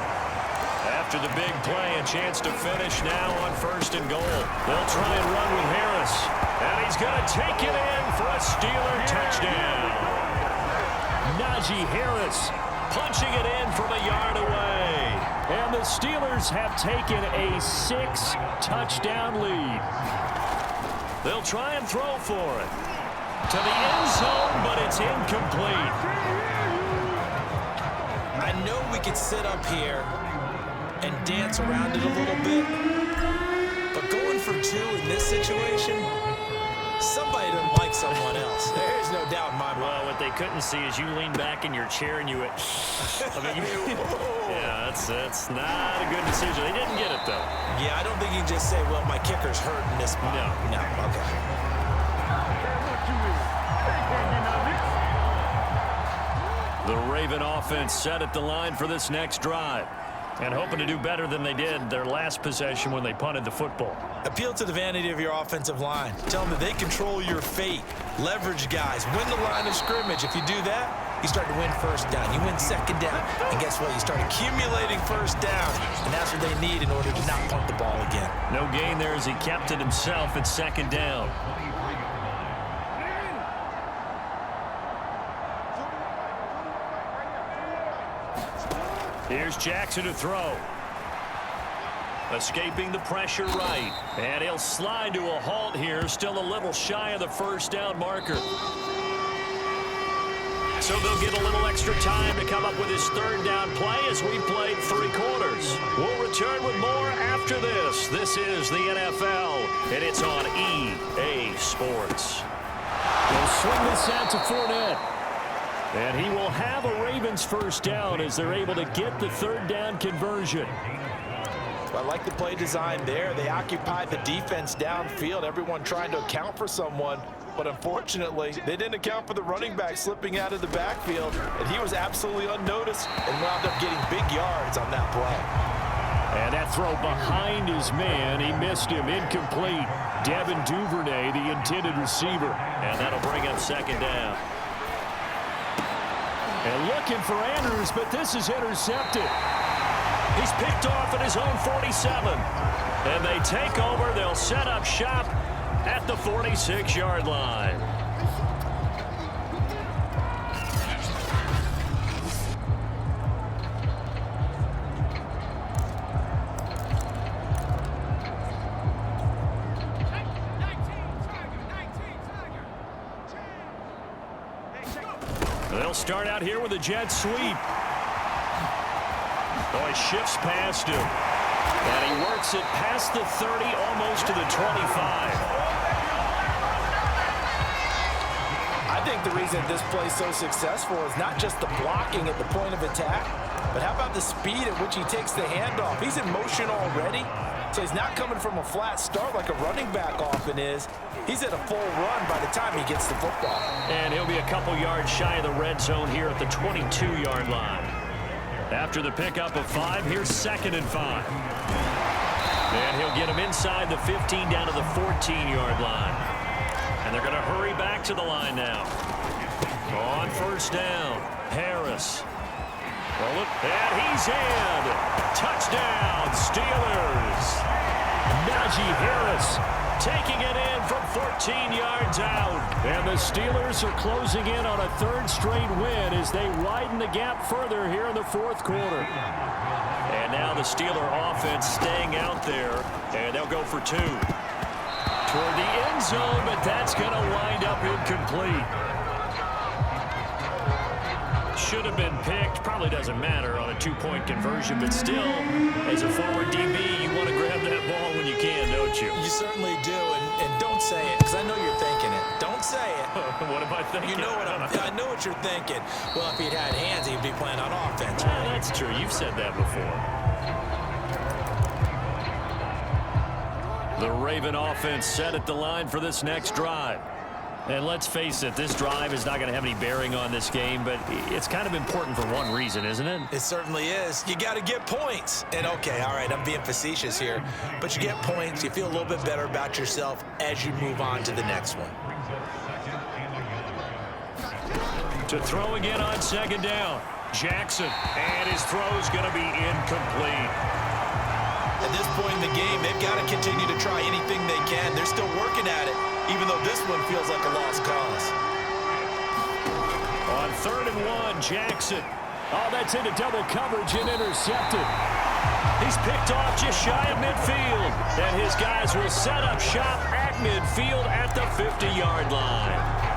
After the big play, a chance to finish now on 1st and goal. They'll try and run with Harris. And he's going to take it in for a Steeler touchdown. Najee Harris punching it in from a yard away. And the Steelers have taken a 6-touchdown lead. They'll try and throw for it. To the end zone, but it's incomplete. I know we could sit up here and dance around it a little bit, but going for 2 in this situation, somebody doesn't like someone else. There's no doubt in my mind. Well, what they couldn't see is you leaned back in your chair and you went, yeah, that's not a good decision. They didn't get it, though. Yeah, I don't think you can just say, well, my kicker's hurt in this spot. No, okay. The Raven offense set at the line for this next drive and hoping to do better than they did their last possession when they punted the football. Appeal to the vanity of your offensive line. Tell them that they control your fate. Leverage guys. Win the line of scrimmage. If you do that, you start to win first down. You win second down. And guess what? You start accumulating first downs. And that's what they need in order to not punt the ball again. No gain there as he kept it himself at second down. Here's Jackson to throw. Escaping the pressure right. And he'll slide to a halt here. Still a little shy of the first down marker. So they'll get a little extra time to come up with his third down play as we played 3 quarters. We'll return with more after this. This is the NFL, and it's on EA Sports. They'll swing this out to Fournette. And he will have a Ravens first down as they're able to get the third down conversion. I like the play design there. They occupied the defense downfield, everyone trying to account for someone. But unfortunately, they didn't account for the running back slipping out of the backfield, and he was absolutely unnoticed and wound up getting big yards on that play. And that throw behind his man, he missed him, incomplete. Devin Duvernay, the intended receiver. And that'll bring up second down. And looking for Andrews, but this is intercepted. He's picked off at his own 47. And they take over. They'll set up shop at the 46-yard line. They'll start out here with a jet sweep. Oh, he shifts past him. And he works it past the 30, almost to the 25. I think the reason this play is so successful is not just the blocking at the point of attack, but how about the speed at which he takes the handoff? He's in motion already, so he's not coming from a flat start like a running back often is. He's at a full run by the time he gets the football. And he'll be a couple yards shy of the red zone here at the 22-yard line. After the pickup of 5, here's 2nd and 5. And he'll get him inside the 15 down to the 14-yard line. And they're going to hurry back to the line now. On first down, Harris. And he's in. Touchdown, Steelers. Najee Harris taking it in from 14 yards out. And the Steelers are closing in on a 3rd straight win as they widen the gap further here in the 4th quarter. And now the Steeler offense staying out there, and they'll go for 2. Toward the end zone, but that's going to wind up incomplete. Should have been picked. Probably doesn't matter on a 2-point conversion, but still, as a former DB, you want to grab that ball when you can, don't you? You certainly do, and don't say it, because I know you're thinking it. Don't say it. What am I thinking? You know what I know what you're thinking. Well, if he'd had hands, he'd be playing on offense. Well, that's true. You've said that before. The Raven offense set at the line for this next drive. And let's face it, this drive is not going to have any bearing on this game, but it's kind of important for one reason, isn't it? It certainly is. You got to get points. And okay, all right, I'm being facetious here, but you get points, you feel a little bit better about yourself as you move on to the next one. To throw again on 2nd down, Jackson, and his throw's going to be incomplete. At this point in the game, they've got to continue to try anything they can. They're still working at it, even though this one feels like a lost cause. On 3rd and 1, Jackson. Oh, that's into double coverage and intercepted. He's picked off just shy of midfield. And his guys will set up shop at midfield at the 50-yard line.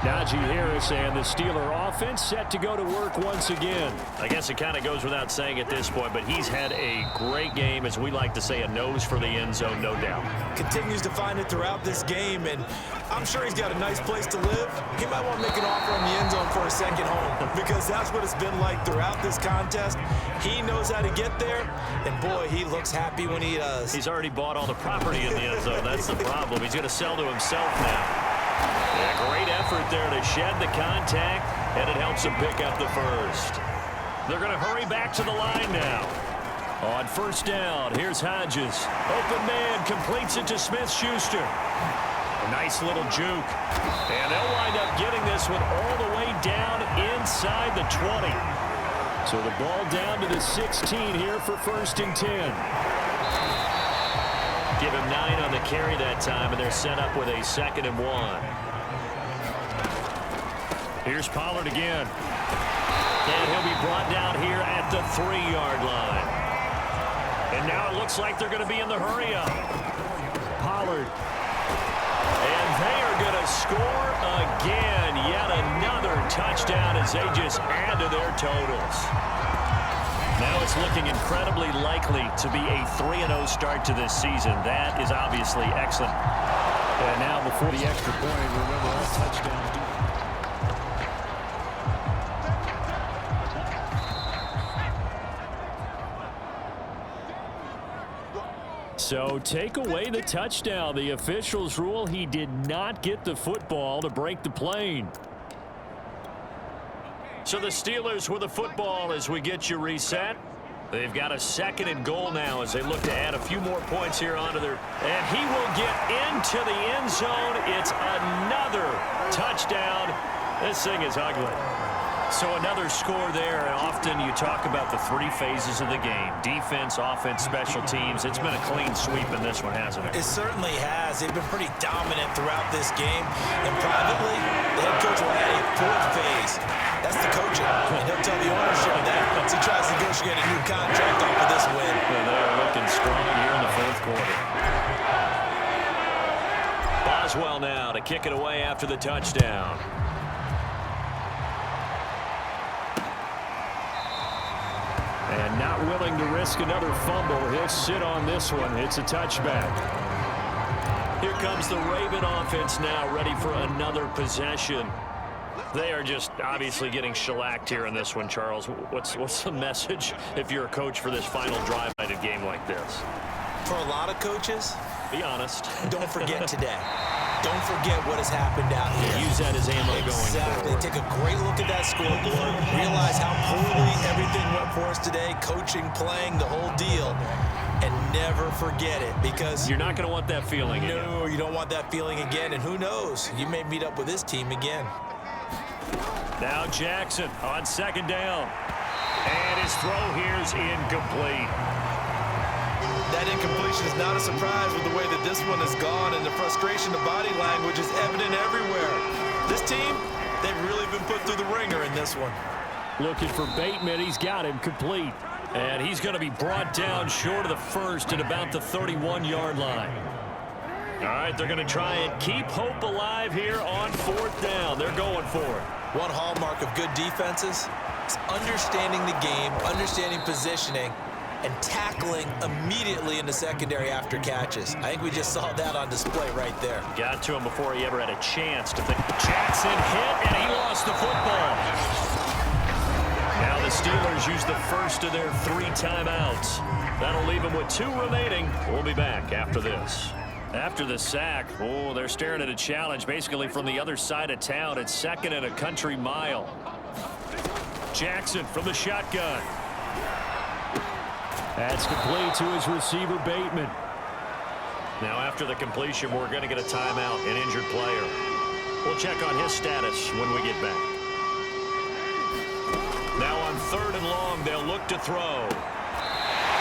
Najee Harris and the Steeler offense set to go to work once again. I guess it kind of goes without saying at this point, but he's had a great game, as we like to say, a nose for the end zone, no doubt. Continues to find it throughout this game, and I'm sure he's got a nice place to live. He might want to make an offer in the end zone for a second home, because that's what it's been like throughout this contest. He knows how to get there, and boy, he looks happy when he does. He's already bought all the property in the end zone. That's the problem. He's going to sell to himself now. Yeah, great effort there to shed the contact, and it helps him pick up the first. They're going to hurry back to the line now. On first down, here's Hodges. Open man, completes it to Smith-Schuster. A nice little juke. And they'll wind up getting this one all the way down inside the 20. So the ball down to the 16 here for 1st and 10. Give him 9 on the carry that time, and they're set up with a 2nd and 1. Here's Pollard again. And he'll be brought down here at the 3-yard line. And now it looks like they're going to be in the hurry-up. Pollard. And they are going to score again. Yet another touchdown as they just add to their totals. Now it's looking incredibly likely to be a 3-0 start to this season. That is obviously excellent. And now before the extra point, remember all touchdowns do. So take away the touchdown. The officials rule he did not get the football to break the plane. So the Steelers with the football as we get you reset. They've got a 2nd and goal now as they look to add a few more points here onto their... And he will get into the end zone. It's another touchdown. This thing is ugly. So another score there. Often you talk about the 3 phases of the game. Defense, offense, special teams. It's been a clean sweep in this one, hasn't it? It certainly has. They've been pretty dominant throughout this game. And privately, the head coach will add a 4th phase. That's the coaching. And he'll tell the ownership that as he tries to negotiate a new contract off of this win. Well, they're looking strong here in the 4th quarter. Boswell now to kick it away after the touchdown. And not willing to risk another fumble. He'll sit on this one. It's a touchback. Here comes the Raven offense now, ready for another possession. They are just obviously getting shellacked here in this one, Charles. What's the message if you're a coach for this final drive at a game like this? For a lot of coaches, be honest. Don't forget today. Don't forget what has happened out here. Use that as ammo going forward. Take a great look at that scoreboard. Realize how poorly everything went for us today. Coaching, playing, the whole deal. And never forget it, because you're not going to want that feeling again. No, you don't want that feeling again. And who knows? You may meet up with this team again. Now Jackson on 2nd down. And his throw here is incomplete. That incompletion is not a surprise with the way that this one has gone, and the frustration, the body language is evident everywhere. This team, they've really been put through the ringer in this one. Looking for Bateman. He's got him complete. And he's going to be brought down short of the first at about the 31-yard line. All right, they're going to try and keep hope alive here on 4th down. They're going for it. One hallmark of good defenses is understanding the game, understanding positioning, and tackling immediately in the secondary after catches. I think we just saw that on display right there. Got to him before he ever had a chance to think. Jackson hit, and he lost the football. Now the Steelers use the first of their 3 timeouts. That'll leave them with 2 remaining. We'll be back after this. After the sack, oh, they're staring at a challenge basically from the other side of town. It's 2nd and a country mile. Jackson from the shotgun. That's complete to his receiver, Bateman. Now after the completion, we're going to get a timeout, an injured player. We'll check on his status when we get back. Now on 3rd and long, they'll look to throw.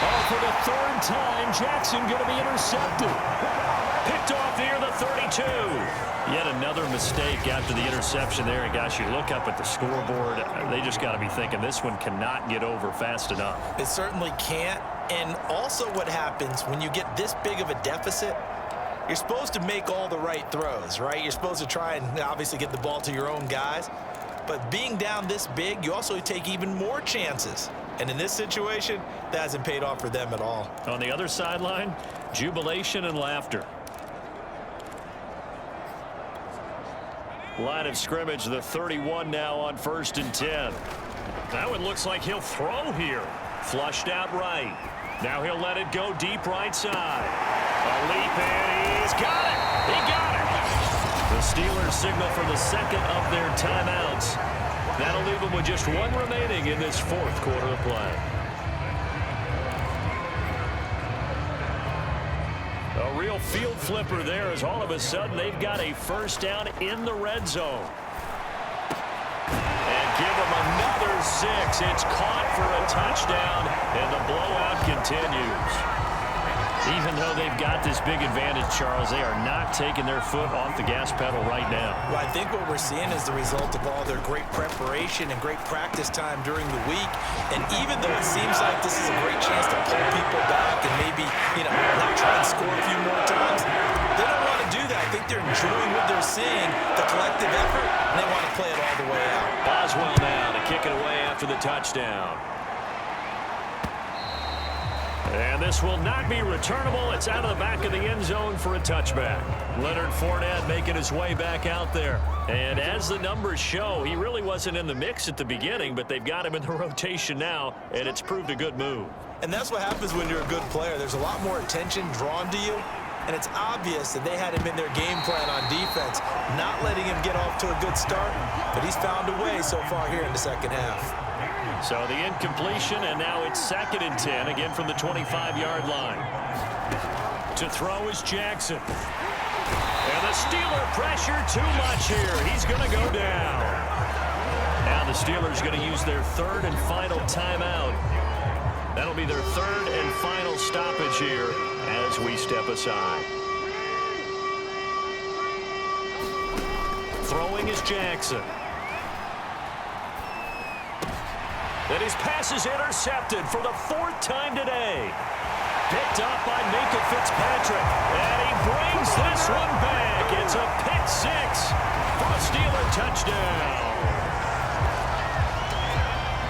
Oh, for the 3rd time, Jackson going to be intercepted. Picked off near the 32. Yet another mistake after the interception there. And gosh, you look up at the scoreboard, they just got to be thinking this one cannot get over fast enough. It certainly can't. And also what happens when you get this big of a deficit, you're supposed to make all the right throws, right? You're supposed to try and obviously get the ball to your own guys. But being down this big, you also take even more chances. And in this situation, that hasn't paid off for them at all. On the other sideline, jubilation and laughter. Line of scrimmage, the 31 now on 1st and 10. Now it looks like he'll throw here. Flushed out right. Now he'll let it go deep right side. A leap, and he's got it. He got it. The Steelers signal for the second of their timeouts. That'll leave them with just one remaining in this fourth quarter of play. A real field flipper there as all of a sudden they've got a first down in the red zone. And give them another 6. It's caught for a touchdown, and the blowout continues. Even though they've got this big advantage, Charles, they are not taking their foot off the gas pedal right now. Well, I think what we're seeing is the result of all their great preparation and great practice time during the week. And even though it seems like this is a great chance to pull people back and maybe, not try and score a few more times, they don't want to do that. I think they're enjoying what they're seeing, the collective effort, and they want to play it all the way out. Boswell now to kick it away after the touchdown. And this will not be returnable. It's out of the back of the end zone for a touchback. Leonard Fournette making his way back out there. And as the numbers show, he really wasn't in the mix at the beginning, but they've got him in the rotation now, and it's proved a good move. And that's what happens when you're a good player. There's a lot more attention drawn to you, and it's obvious that they had him in their game plan on defense, not letting him get off to a good start, but he's found a way so far here in the second half. So the incompletion, and now it's 2nd and 10, again from the 25-yard line. To throw is Jackson. And the Steeler pressure too much here. He's going to go down. Now the Steelers going to use their 3rd and final timeout. That'll be their 3rd and final stoppage here as we step aside. Throwing is Jackson. And his pass is intercepted for the 4th time today. Picked up by Minka Fitzpatrick. And he brings this one back. It's a pick 6 for a Steeler touchdown.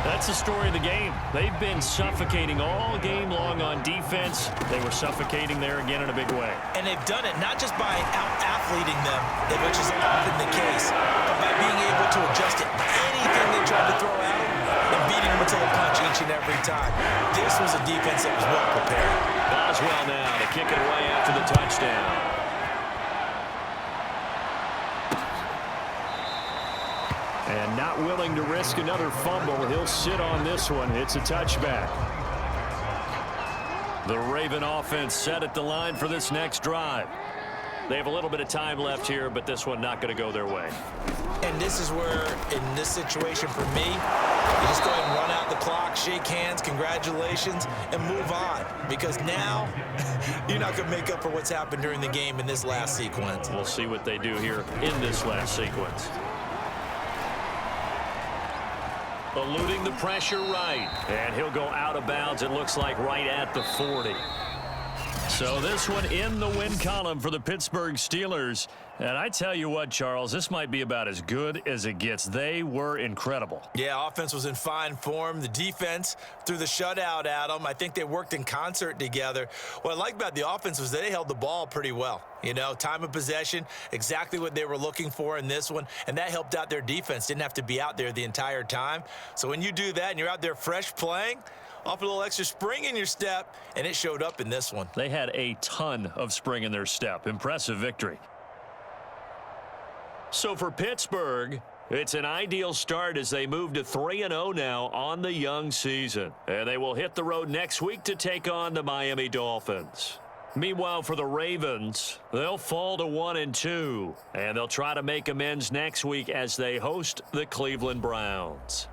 That's the story of the game. They've been suffocating all game long on defense. They were suffocating there again in a big way. And they've done it not just by out-athleting them, which is often the case, but by being able to adjust to anything they tried to throw at them and beating them until a punch each and every time. This was a defense that was well prepared. Boswell now to kick it away after the touchdown. And not willing to risk another fumble. He'll sit on this one. It's a touchback. The Raven offense set at the line for this next drive. They have a little bit of time left here, but this one not going to go their way. And this is where, in this situation for me, you just go ahead and run out the clock, shake hands, congratulations, and move on. Because now, you're not going to make up for what's happened during the game in this last sequence. We'll see what they do here in this last sequence. Eluding the pressure right. And he'll go out of bounds, it looks like, right at the 40. So this one in the win column for the Pittsburgh Steelers. And I tell you what, Charles, this might be about as good as it gets. They were incredible. Yeah, offense was in fine form. The defense threw the shutout at them. I think they worked in concert together. What I like about the offense was they held the ball pretty well. Time of possession, exactly what they were looking for in this one, and that helped out their defense. Didn't have to be out there the entire time. So when you do that and you're out there fresh playing, off a little extra spring in your step, and it showed up in this one. They had a ton of spring in their step. Impressive victory. So for Pittsburgh, it's an ideal start as they move to 3-0 now on the young season. And they will hit the road next week to take on the Miami Dolphins. Meanwhile, for the Ravens, they'll fall to 1-2, and they'll try to make amends next week as they host the Cleveland Browns.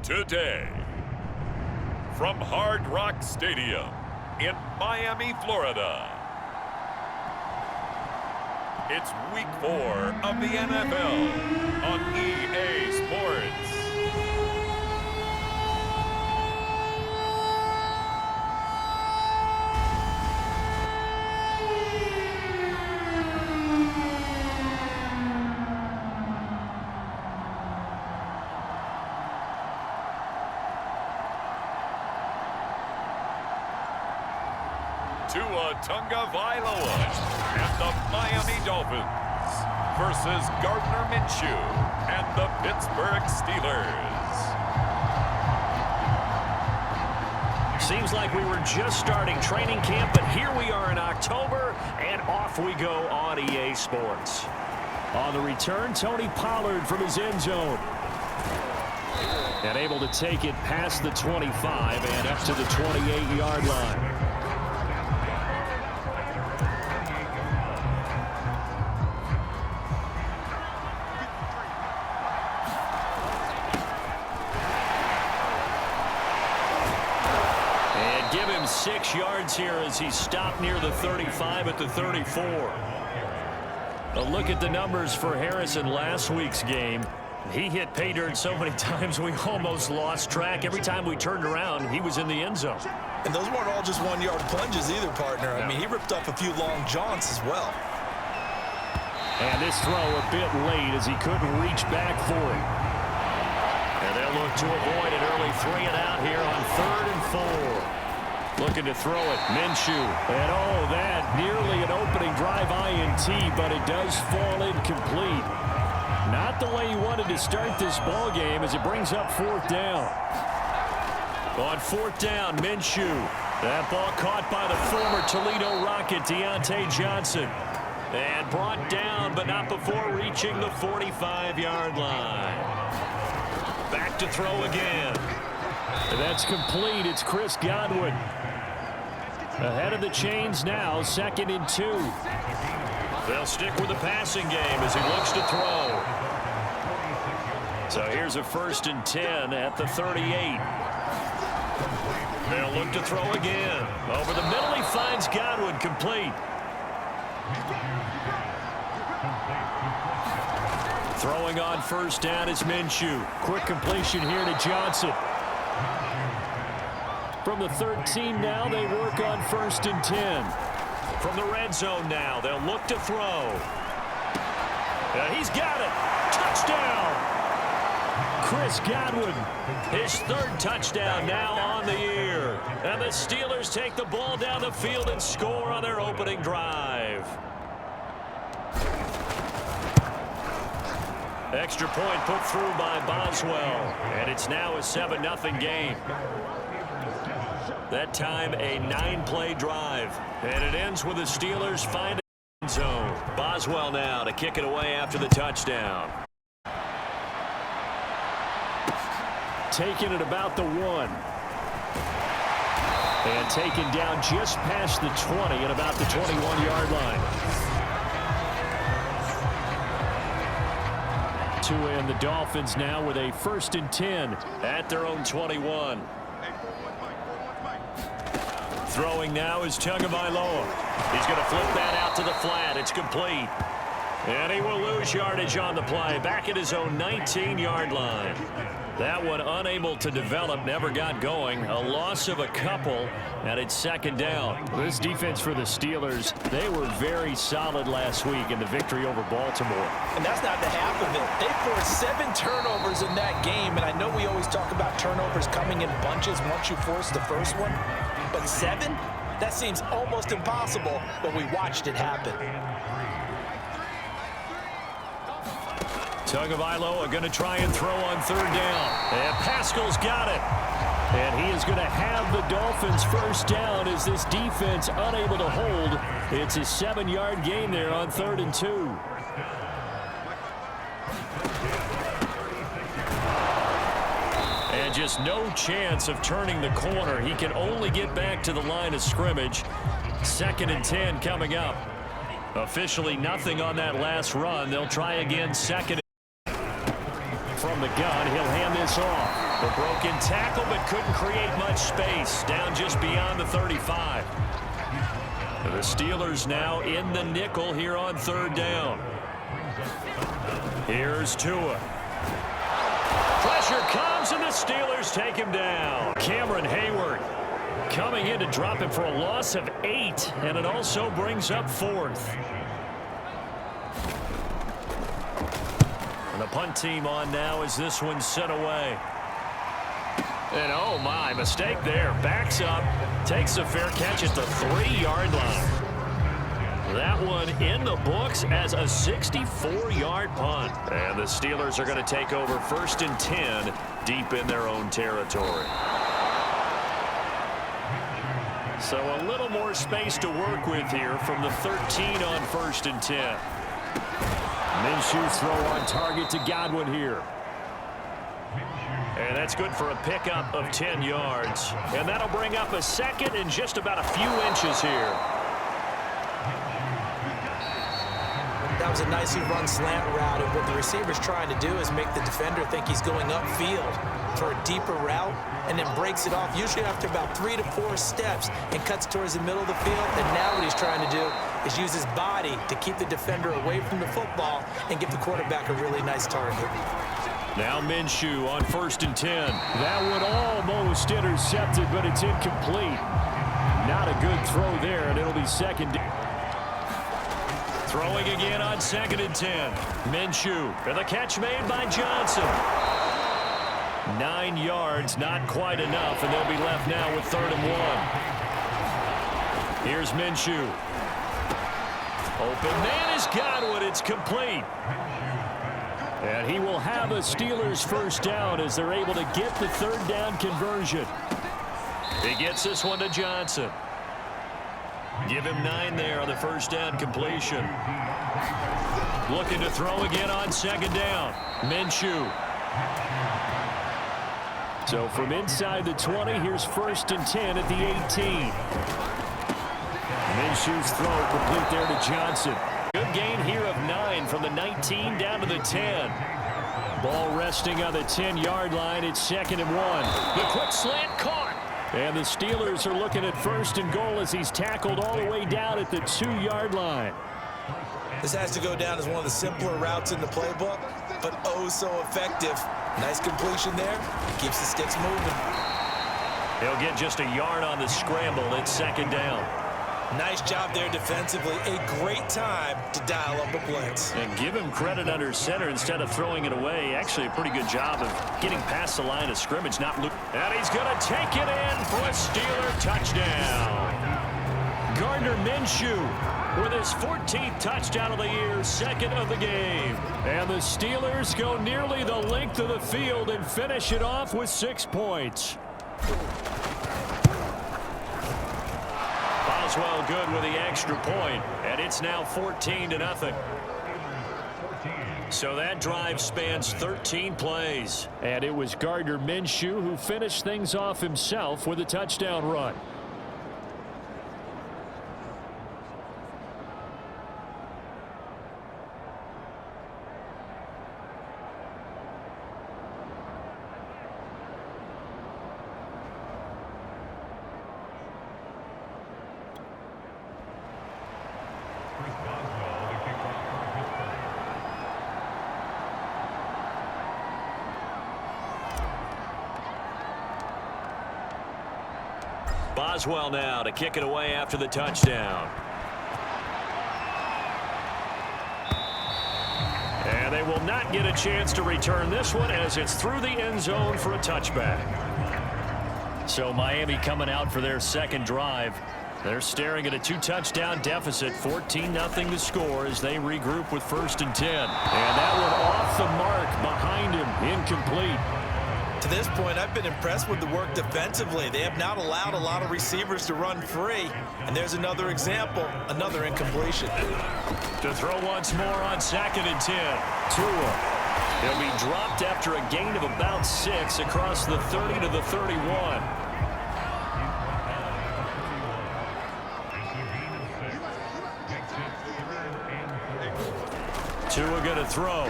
Today, from Hard Rock Stadium in Miami, Florida, it's Week 4 of the NFL on EA Sports. Tua Tagovailoa and the Miami Dolphins versus Gardner Minshew and the Pittsburgh Steelers. Seems like we were just starting training camp, but here we are in October, and off we go on EA Sports. On the return, Tony Pollard from his end zone. And able to take it past the 25 and up to the 28-yard line. Give him 6 yards here as he stopped near the 35 at the 34. A look at the numbers for Harrison last week's game. He hit pay dirt so many times we almost lost track. Every time we turned around, he was in the end zone. And those weren't all just 1-yard plunges either, partner. No. I mean, he ripped off a few long jaunts as well. And this throw a bit late as he couldn't reach back for it. And they'll look to avoid an early 3-and-out here on 3rd and 4. Looking to throw it, Minshew. And oh, that nearly an opening drive INT, but it does fall incomplete. Not the way he wanted to start this ball game as it brings up 4th down. On 4th down, Minshew. That ball caught by the former Toledo Rocket, Deontay Johnson. And brought down, but not before reaching the 45-yard line. Back to throw again. And that's complete. It's Chris Godwin. Ahead of the chains now, 2nd and 2. They'll stick with the passing game as he looks to throw. So here's a 1st and 10 at the 38. They'll look to throw again. Over the middle, he finds Godwin, complete. Throwing on 1st down is Minshew. Quick completion here to Johnson. From the 13 now, they work on 1st and 10. From the red zone now, they'll look to throw. He's got it. Touchdown. Chris Godwin. His 3rd touchdown now on the year. And the Steelers take the ball down the field and score on their opening drive. Extra point put through by Boswell. And it's now a 7-0 game. That time a 9-play drive. And it ends with the Steelers finding the end zone. Boswell now to kick it away after the touchdown. Taken at about the 1. And taken down just past the 20 at about the 21-yard line. Tua and the Dolphins now with a 1st and 10 at their own 21. Throwing now is Tagovailoa. He's going to flip that out to the flat. It's complete. And he will lose yardage on the play. Back at his own 19-yard line. That one unable to develop, never got going. A loss of a couple, and it's 2nd down. This defense for the Steelers, they were very solid last week in the victory over Baltimore. And that's not the half of it. They forced 7 turnovers in that game, and I know we always talk about turnovers coming in bunches once you force the first one. But 7? That seems almost impossible, but we watched it happen. Tagovailoa going to try and throw on 3rd down. And Pascal's got it. And he is going to have the Dolphins 1st down as this defense unable to hold. It's a 7-yard gain there on 3rd and 2. And just no chance of turning the corner. He can only get back to the line of scrimmage. 2nd and 10 coming up. Officially nothing on that last run. They'll try again 2nd. From the gun, he'll hand this off. The broken tackle, but couldn't create much space. Down just beyond the 35. The Steelers now in the nickel here on third down. Here's Tua. Pressure comes, and the Steelers take him down. Cameron Hayward coming in to drop him for a loss of 8, and it also brings up 4th. And the punt team on now as this one's set away. And oh my, mistake there. Backs up, takes a fair catch at the 3-yard line. That one in the books as a 64-yard punt. And the Steelers are going to take over 1st and 10 deep in their own territory. So a little more space to work with here from the 13 on 1st and 10. Minshew's throw on target to Godwin here. And that's good for a pickup of 10 yards. And that'll bring up a 2nd and just about a few inches here. That was a nicely run slant route, and what the receiver's trying to do is make the defender think he's going upfield for a deeper route, and then breaks it off, usually after about 3 to 4 steps, and cuts towards the middle of the field. And now what he's trying to do is use his body to keep the defender away from the football and give the quarterback a really nice target. Now Minshew on 1st and 10. That one almost intercepted, but it's incomplete. Not a good throw there, and it'll be 2nd. Throwing again on 2nd and 10. Minshew, and the catch made by Johnson. 9 yards, not quite enough, and they'll be left now with 3rd and 1. Here's Minshew. Open man is Godwin. It's complete. And he will have a Steelers 1st down as they're able to get the 3rd down conversion. He gets this one to Johnson. Give him 9 there on the 1st down completion. Looking to throw again on 2nd down. Minshew. So from inside the 20, here's 1st and 10 at the 18. Minshew's throw complete there to Johnson. Good gain here of 9 from the 19 down to the 10. Ball resting on the 10-yard line. It's 2nd and 1. The quick slant caught. And the Steelers are looking at 1st and goal as he's tackled all the way down at the 2-yard line. This has to go down as one of the simpler routes in the playbook, but oh so effective. Nice completion there. Keeps the sticks moving. He'll get just a yard on the scramble. It's 2nd down. Nice job there defensively. A great time to dial up a blitz. And give him credit under center instead of throwing it away. Actually a pretty good job of getting past the line of scrimmage. And he's going to take it in for a Steeler touchdown. Gardner Minshew with his 14th touchdown of the year, 2nd of the game. And the Steelers go nearly the length of the field and finish it off with 6 points. Boswell good with the extra point, and it's now 14-0. So that drive spans 13 plays. And it was Gardner Minshew who finished things off himself with a touchdown run. Boswell now to kick it away after the touchdown. And they will not get a chance to return this one as it's through the end zone for a touchback. So Miami coming out for their 2nd drive. They're staring at a 2-touchdown deficit, 14-0 to score as they regroup with 1st and 10. And that one off the mark behind him, incomplete. To this point, I've been impressed with the work defensively. They have not allowed a lot of receivers to run free. And there's another example, another incompletion. To throw once more on 2nd and 10. Tua. He'll be dropped after a gain of about 6 across the 30 to the 31. Tua going to throw.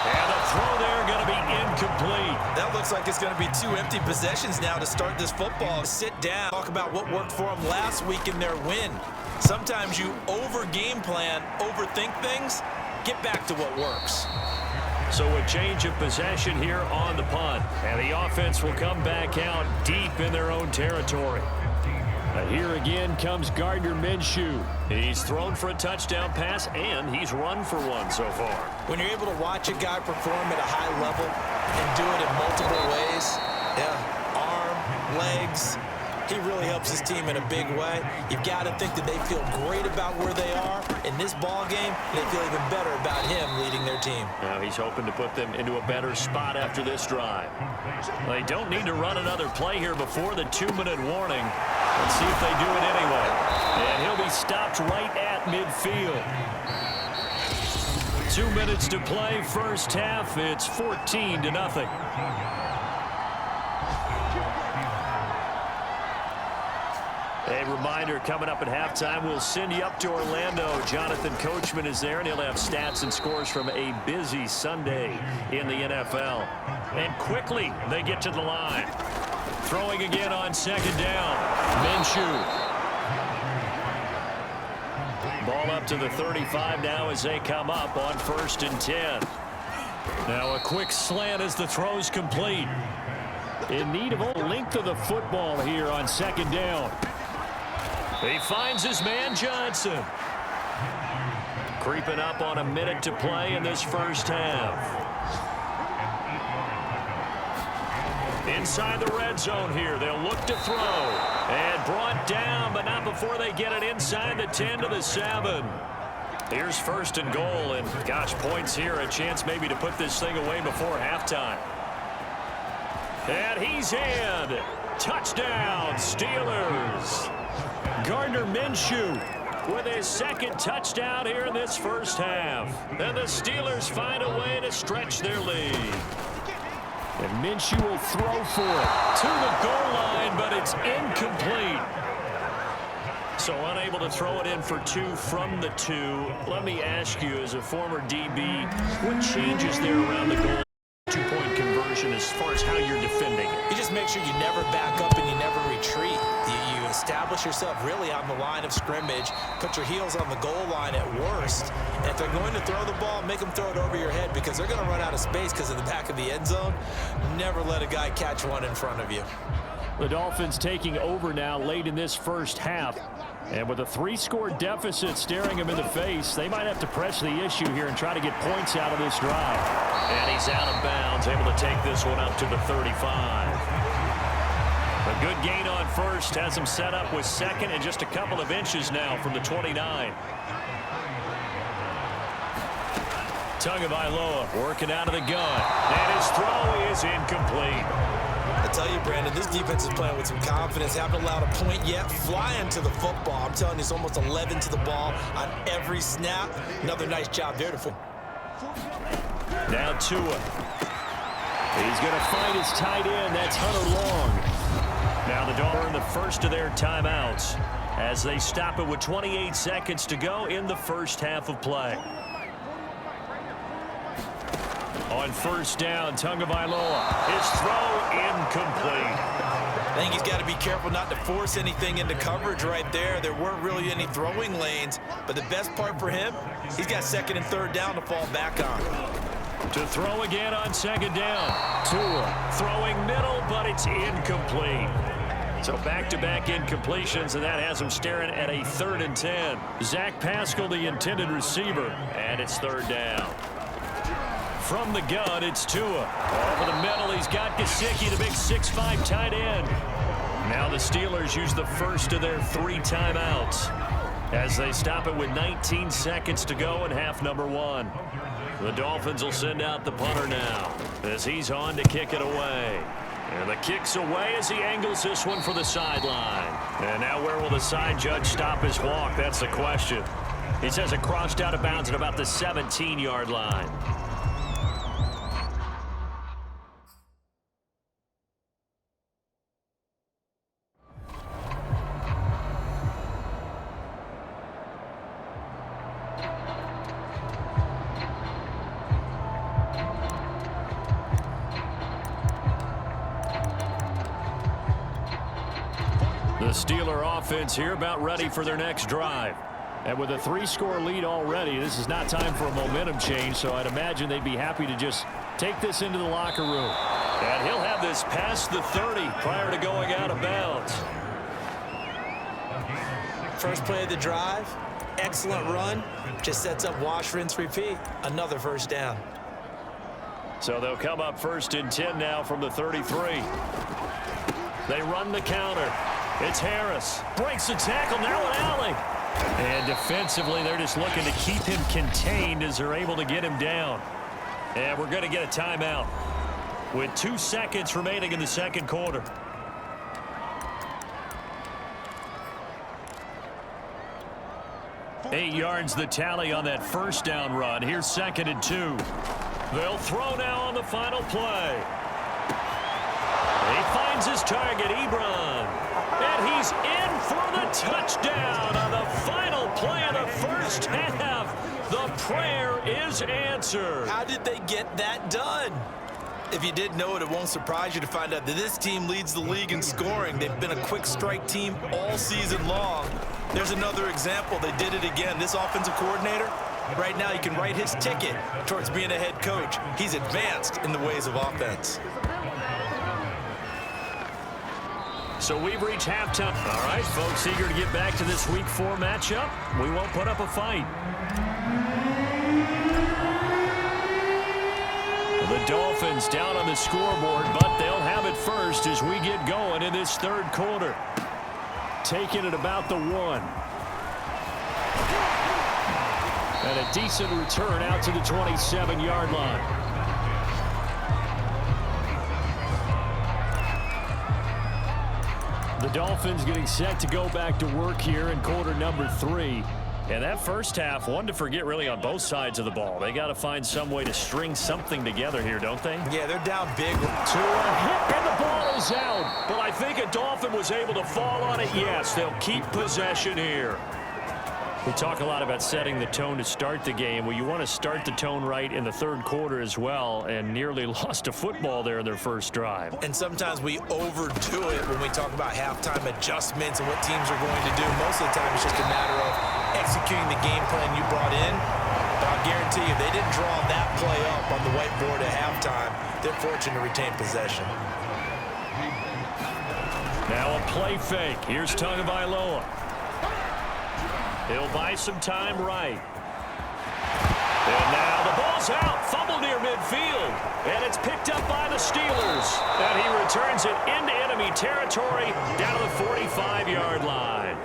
And the throw there going to be incomplete. That looks like it's going to be 2 empty possessions now to start this football. Sit down. Talk about what worked for them last week in their win. Sometimes you over-game plan, overthink things. Get back to what works. So a change of possession here on the punt. And the offense will come back out deep in their own territory. Here again comes Gardner Minshew. He's thrown for a touchdown pass, and he's run for one so far. When you're able to watch a guy perform at a high level and do it in multiple ways, arm, legs, he really helps his team in a big way. You've got to think that they feel great about where they are in this ball game. They feel even better about him leading their team. Now he's hoping to put them into a better spot after this drive. They don't need to run another play here before the 2-minute warning. Let's see if they do it anyway. And he'll be stopped right at midfield. 2 minutes to play, first half. It's 14-0. A reminder, coming up at halftime, we'll send you up to Orlando. Jonathan Coachman is there, and he'll have stats and scores from a busy Sunday in the NFL. And quickly, they get to the line. Throwing again on second down. Minshew. Ball up to the 35 now as they come up on 1st and 10. Now a quick slant as the throw's complete. In need of a length of the football here on second down. He finds his man Johnson. Creeping up on a minute to play in this first half. Inside the red zone here, they'll look to throw. And brought down, but not before they get it inside the 10 to the 7. Here's 1st and goal, and gosh, points here, a chance maybe to put this thing away before halftime. And he's in. Touchdown, Steelers. Gardner Minshew with his 2nd touchdown here in this first half. And the Steelers find a way to stretch their lead. And Minshew will throw for it to the goal line, but it's incomplete. So unable to throw it in for 2 from the 2. Let me ask you, as a former DB, what changes there around the goal? 2-point conversion as far as how you're defending it. You just make sure you never back up and you never retreat. You establish yourself really on the line of scrimmage, put your heels on the goal line at worst, and if they're going to throw the ball, make them throw it over your head because they're going to run out of space because of the back of the end zone. Never let a guy catch one in front of you. The Dolphins taking over now late in this first half. And with a 3-score deficit staring them in the face, they might have to press the issue here and try to get points out of this drive. And he's out of bounds, able to take this one up to the 35. A good gain on 1st, has him set up with 2nd and just a couple of inches now from the 29. Tagovailoa working out of the gun. And his throw is incomplete. I tell you, Brandon, this defense is playing with some confidence. Haven't allowed a point yet. Flying to the football. I'm telling you, it's almost 11 to the ball on every snap. Another nice job there to Now Tua. He's going to find his tight end. That's Hunter Long. Now the Dolphins earn the first of their timeouts as they stop it with 28 seconds to go in the first half of play. On 1st down, Tagovailoa. His throw incomplete. I think he's got to be careful not to force anything into coverage right there. There weren't really any throwing lanes, but the best part for him, he's got 2nd and 3rd down to fall back on. To throw again on 2nd down. Tua throwing middle, but it's incomplete. So back-to-back incompletions, and that has him staring at a 3rd and 10. Zach Pascal, the intended receiver, and it's 3rd down. From the gun, it's Tua. Over the middle, he's got Gesicki, the big 6'5" tight end. Now the Steelers use the first of their 3 timeouts as they stop it with 19 seconds to go in half number 1. The Dolphins will send out the punter now as he's on to kick it away. And the kick's away as he angles this one for the sideline. And now where will the side judge stop his walk? That's the question. He says it crossed out of bounds at about the 17-yard line. The Steeler offense here about ready for their next drive. And with a 3-score lead already, this is not time for a momentum change, so I'd imagine they'd be happy to just take this into the locker room. And he'll have this past the 30 prior to going out of bounds. First play of the drive, excellent run, just sets up wash, rinse, repeat. Another first down. So they'll come up 1st and 10 now from the 33. They run the counter. It's Harris. Breaks the tackle, now an alley. And defensively, they're just looking to keep him contained as they're able to get him down. And we're going to get a timeout with 2 seconds remaining in the second quarter. Eight yards the tally on that first down run. Here's 2nd and 2. They'll throw now on the final play. He finds his target, Ebron. And he's in for the touchdown on the final play of the first half. The prayer is answered. How did they get that done? If you didn't know it, it won't surprise you to find out that this team leads the league in scoring. They've been a quick strike team all season long. There's another example. They did it again. This offensive coordinator, right now, you can write his ticket towards being a head coach. He's advanced in the ways of offense. So we've reached halftime. All right, folks, eager to get back to this Week 4 matchup. We won't put up a fight. The Dolphins down on the scoreboard, but they'll have it first as we get going in this third quarter. Taking it about the 1. And a decent return out to the 27-yard line. The Dolphins getting set to go back to work here in quarter number 3. And that first half, one to forget really on both sides of the ball. They got to find some way to string something together here, don't they? Yeah, they're down big. To a hit, and the ball is out. But I think a Dolphin was able to fall on it. Yes, they'll keep possession here. We talk a lot about setting the tone to start the game. Well, you want to start the tone right in the third quarter as well, and nearly lost a football there in their first drive. And sometimes we overdo it when we talk about halftime adjustments and what teams are going to do. Most of the time, it's just a matter of executing the game plan you brought in. But I'll guarantee you, if they didn't draw that play up on the whiteboard at halftime, they're fortunate to retain possession. Now a play fake. Here's Tagovailoa. He'll buy some time right. And now the ball's out. Fumble near midfield. And it's picked up by the Steelers. And he returns it into enemy territory down to the 45-yard line.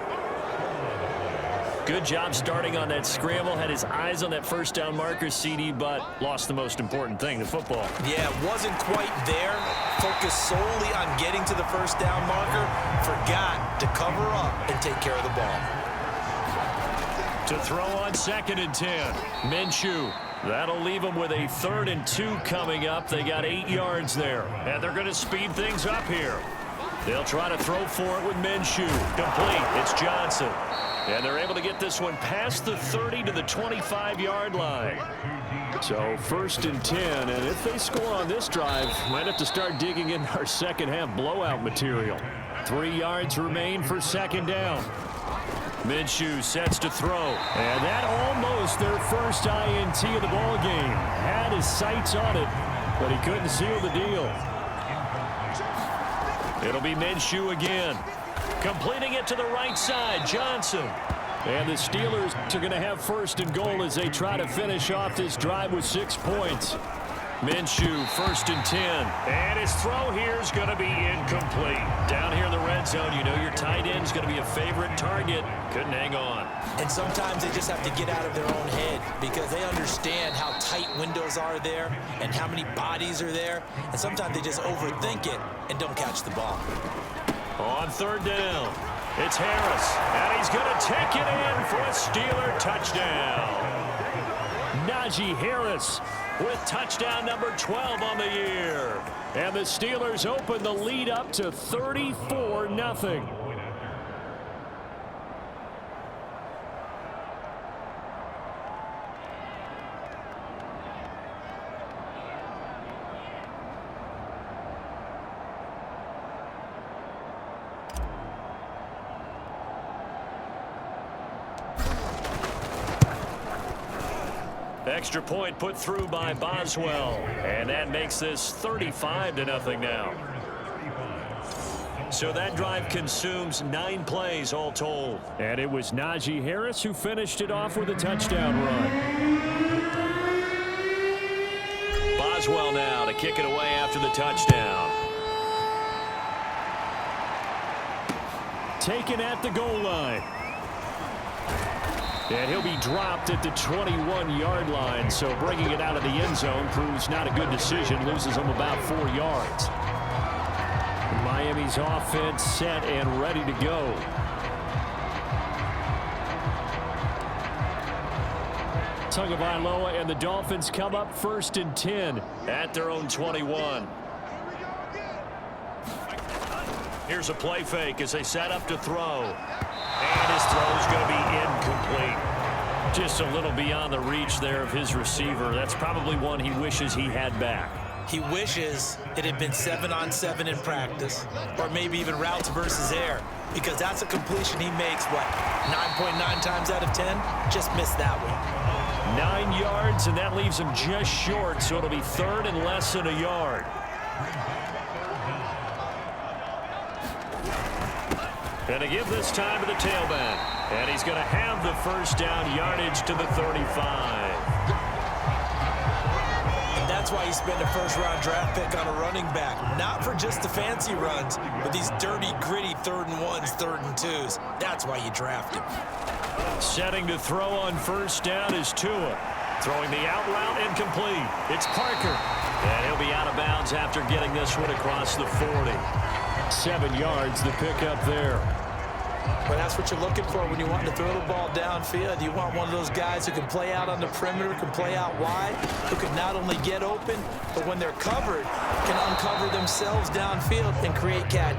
Good job starting on that scramble. Had his eyes on that first down marker, CD, but lost the most important thing, the football. Yeah, wasn't quite there. Focused solely on getting to the first down marker. Forgot to cover up and take care of the ball. To throw on 2nd and 10. Minshew. That'll leave them with a 3rd and 2 coming up. They got 8 yards there. And they're going to speed things up here. They'll try to throw for it with Minshew. Complete. It's Johnson. And they're able to get this one past the 30 to the 25-yard line. So 1st and 10. And if they score on this drive, might have to start digging in our second half blowout material. 3 yards remain for 2nd down. Minshew sets to throw. And that almost their first INT of the ball game. Had his sights on it, but he couldn't seal the deal. It'll be Minshew again. Completing it to the right side, Johnson. And the Steelers are going to have 1st and goal as they try to finish off this drive with 6 points. Minshew, 1st and 10. And his throw here is going to be incomplete. Down here in the red zone, you know your tight end is going to be a favorite target. Couldn't hang on. And sometimes they just have to get out of their own head because they understand how tight windows are there and how many bodies are there. And sometimes they just overthink it and don't catch the ball. On 3rd down, it's Harris. And he's going to take it in for a Steeler touchdown. Najee Harris with touchdown number 12 on the year. And the Steelers open the lead up to 34-0. Extra point put through by Boswell. And that makes this 35-0 now. So that drive consumes 9 plays all told. And it was Najee Harris who finished it off with a touchdown run. Boswell now to kick it away after the touchdown. Taken at the goal line. And he'll be dropped at the 21-yard line. So bringing it out of the end zone proves not a good decision. Loses him about 4 yards. Miami's offense set and ready to go. Tagovailoa and the Dolphins come up 1st and 10 at their own 21. Here's a play fake as they set up to throw. And his throw's going to be incomplete. Just a little beyond the reach there of his receiver. That's probably one he wishes he had back. He wishes it had been 7-on-7 in practice, or maybe even routes versus air, because that's a completion he makes, what, 9.9 times out of 10? Just missed that one. 9 yards, and that leaves him just short, so it'll be 3rd and less than a yard. And to give this time to the tailback. And he's going to have the first down, yardage to the 35. That's why you spend a first-round draft pick on a running back. Not for just the fancy runs, but these dirty, gritty 3rd and 1s, 3rd and 2s. That's why you draft him. Setting to throw on first down is Tua. Throwing the out route incomplete. It's Parker. And he'll be out of bounds after getting this one across the 40. 7 yards, the pickup there. But that's what you're looking for when you want to throw the ball downfield. You want one of those guys who can play out on the perimeter, can play out wide, who can not only get open, but when they're covered, can uncover themselves downfield and create catch.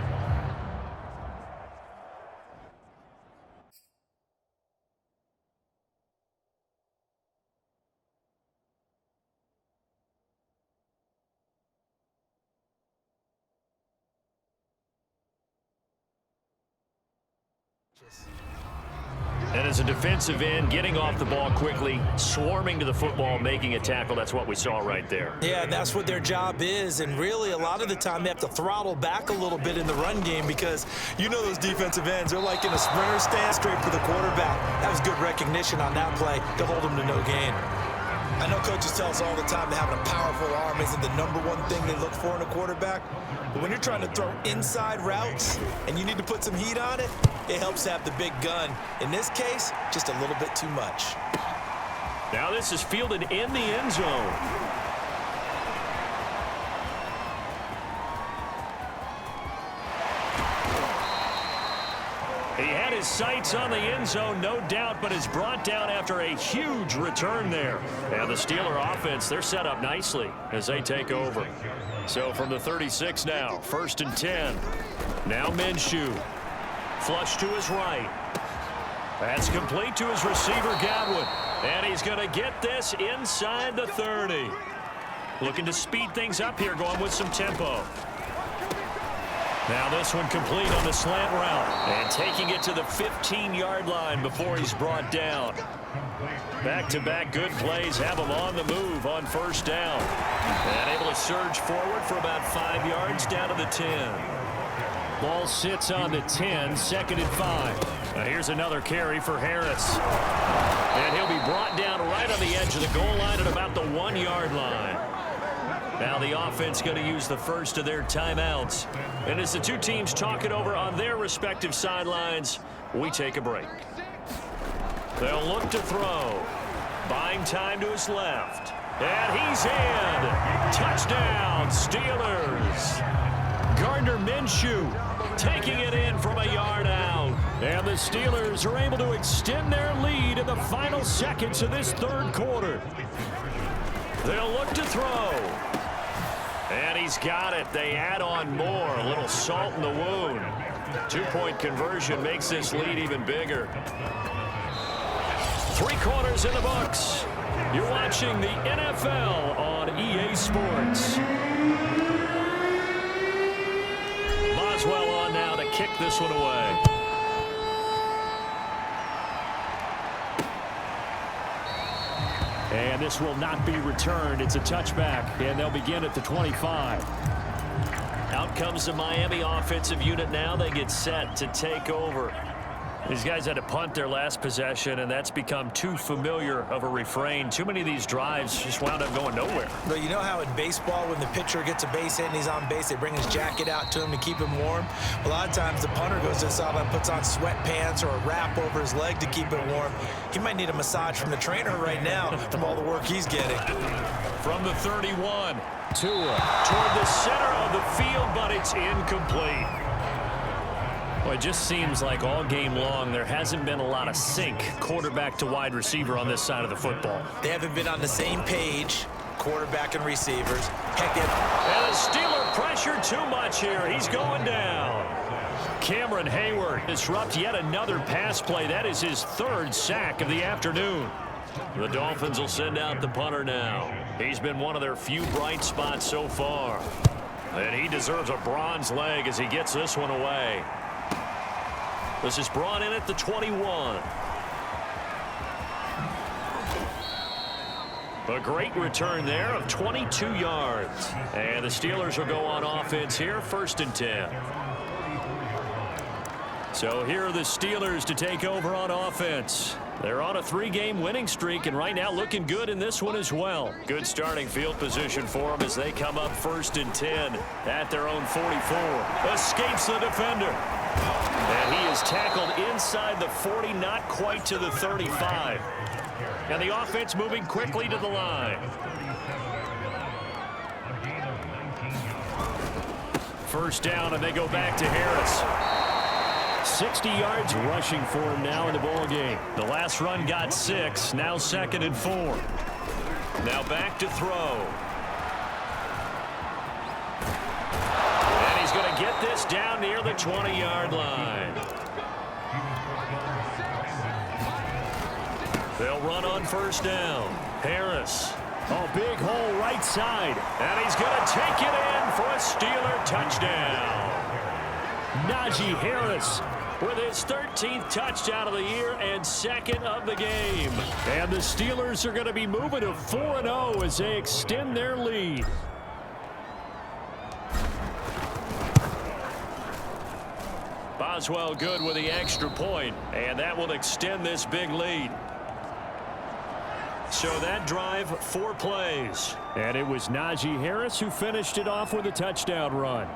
And as a defensive end, getting off the ball quickly, swarming to the football, making a tackle, that's what we saw right there. Yeah, that's what their job is, and really a lot of the time they have to throttle back a little bit in the run game because you know those defensive ends, they're like in a sprinter stance straight for the quarterback. That was good recognition on that play to hold them to no gain. I know coaches tell us all the time that having a powerful arm isn't the #1 thing they look for in a quarterback. But when you're trying to throw inside routes and you need to put some heat on it, it helps to have the big gun. In this case, just a little bit too much. Now this is fielded in the end zone. He had his sights on the end zone, no doubt, but is brought down after a huge return there. And the Steeler offense, they're set up nicely as they take over. So from the 36 now, 1st and 10. Now Minshew. Flush to his right. That's complete to his receiver, Godwin. And he's going to get this inside the 30. Looking to speed things up here, going with some tempo. Now this one complete on the slant route. And taking it to the 15-yard line before he's brought down. Back-to-back good plays have him on the move on first down. And able to surge forward for about 5 yards down to the 10. Ball sits on the 10, 2nd and 5. Now here's another carry for Harris. And he'll be brought down right on the edge of the goal line at about the 1-yard line. Now the offense going to use the first of their timeouts. And as the two teams talk it over on their respective sidelines, we take a break. They'll look to throw. Buying time to his left. And he's in. Touchdown, Steelers. Gardner Minshew taking it in from a yard out. And the Steelers are able to extend their lead in the final seconds of this 3rd quarter. They'll look to throw. And he's got it. They add on more. A little salt in the wound. 2-point conversion makes this lead even bigger. 3 quarters in the books. You're watching the NFL on EA Sports. Boswell on now to kick this one away. And this will not be returned. It's a touchback, and they'll begin at the 25. Out comes the Miami offensive unit now. They get set to take over. These guys had to punt their last possession, and that's become too familiar of a refrain. Too many of these drives just wound up going nowhere. But you know how in baseball, when the pitcher gets a base hit and he's on base, they bring his jacket out to him to keep him warm? A lot of times the punter goes to the sideline, puts on sweatpants or a wrap over his leg to keep it warm. He might need a massage from the trainer right now from all the work he's getting. From the 31, Tua toward the center of the field, but it's incomplete. Well, it just seems like all game long there hasn't been a lot of sync quarterback to wide receiver on this side of the football. They haven't been on the same page, quarterback and receivers. Heck, and the Steeler pressure too much here. He's going down. Cameron Hayward disrupts yet another pass play. That is his third sack of the afternoon. The Dolphins will send out the punter now. He's been one of their few bright spots so far. And he deserves a bronze leg as he gets this one away. This is brought in at the 21. A great return there of 22 yards. And the Steelers will go on offense here, 1st and 10. So here are the Steelers to take over on offense. They're on a 3-game winning streak, and right now looking good in this one as well. Good starting field position for them as they come up 1st and 10 at their own 44. Escapes the defender. And he is tackled inside the 40, not quite to the 35. And the offense moving quickly to the line. First down, and they go back to Harris. 60 yards rushing for him now in the ball game. The last run got 6, now 2nd and 4. Now back to throw. And he's going to get this down near the 20-yard line. They'll run on 1st down. Harris. Oh, big hole right side. And he's going to take it in for a Steeler touchdown. Najee Harris with his 13th touchdown of the year and 2nd of the game. And the Steelers are going to be moving to 4-0 as they extend their lead. Boswell good with the extra point, and that will extend this big lead. So that drive, 4 plays. And it was Najee Harris who finished it off with a touchdown run.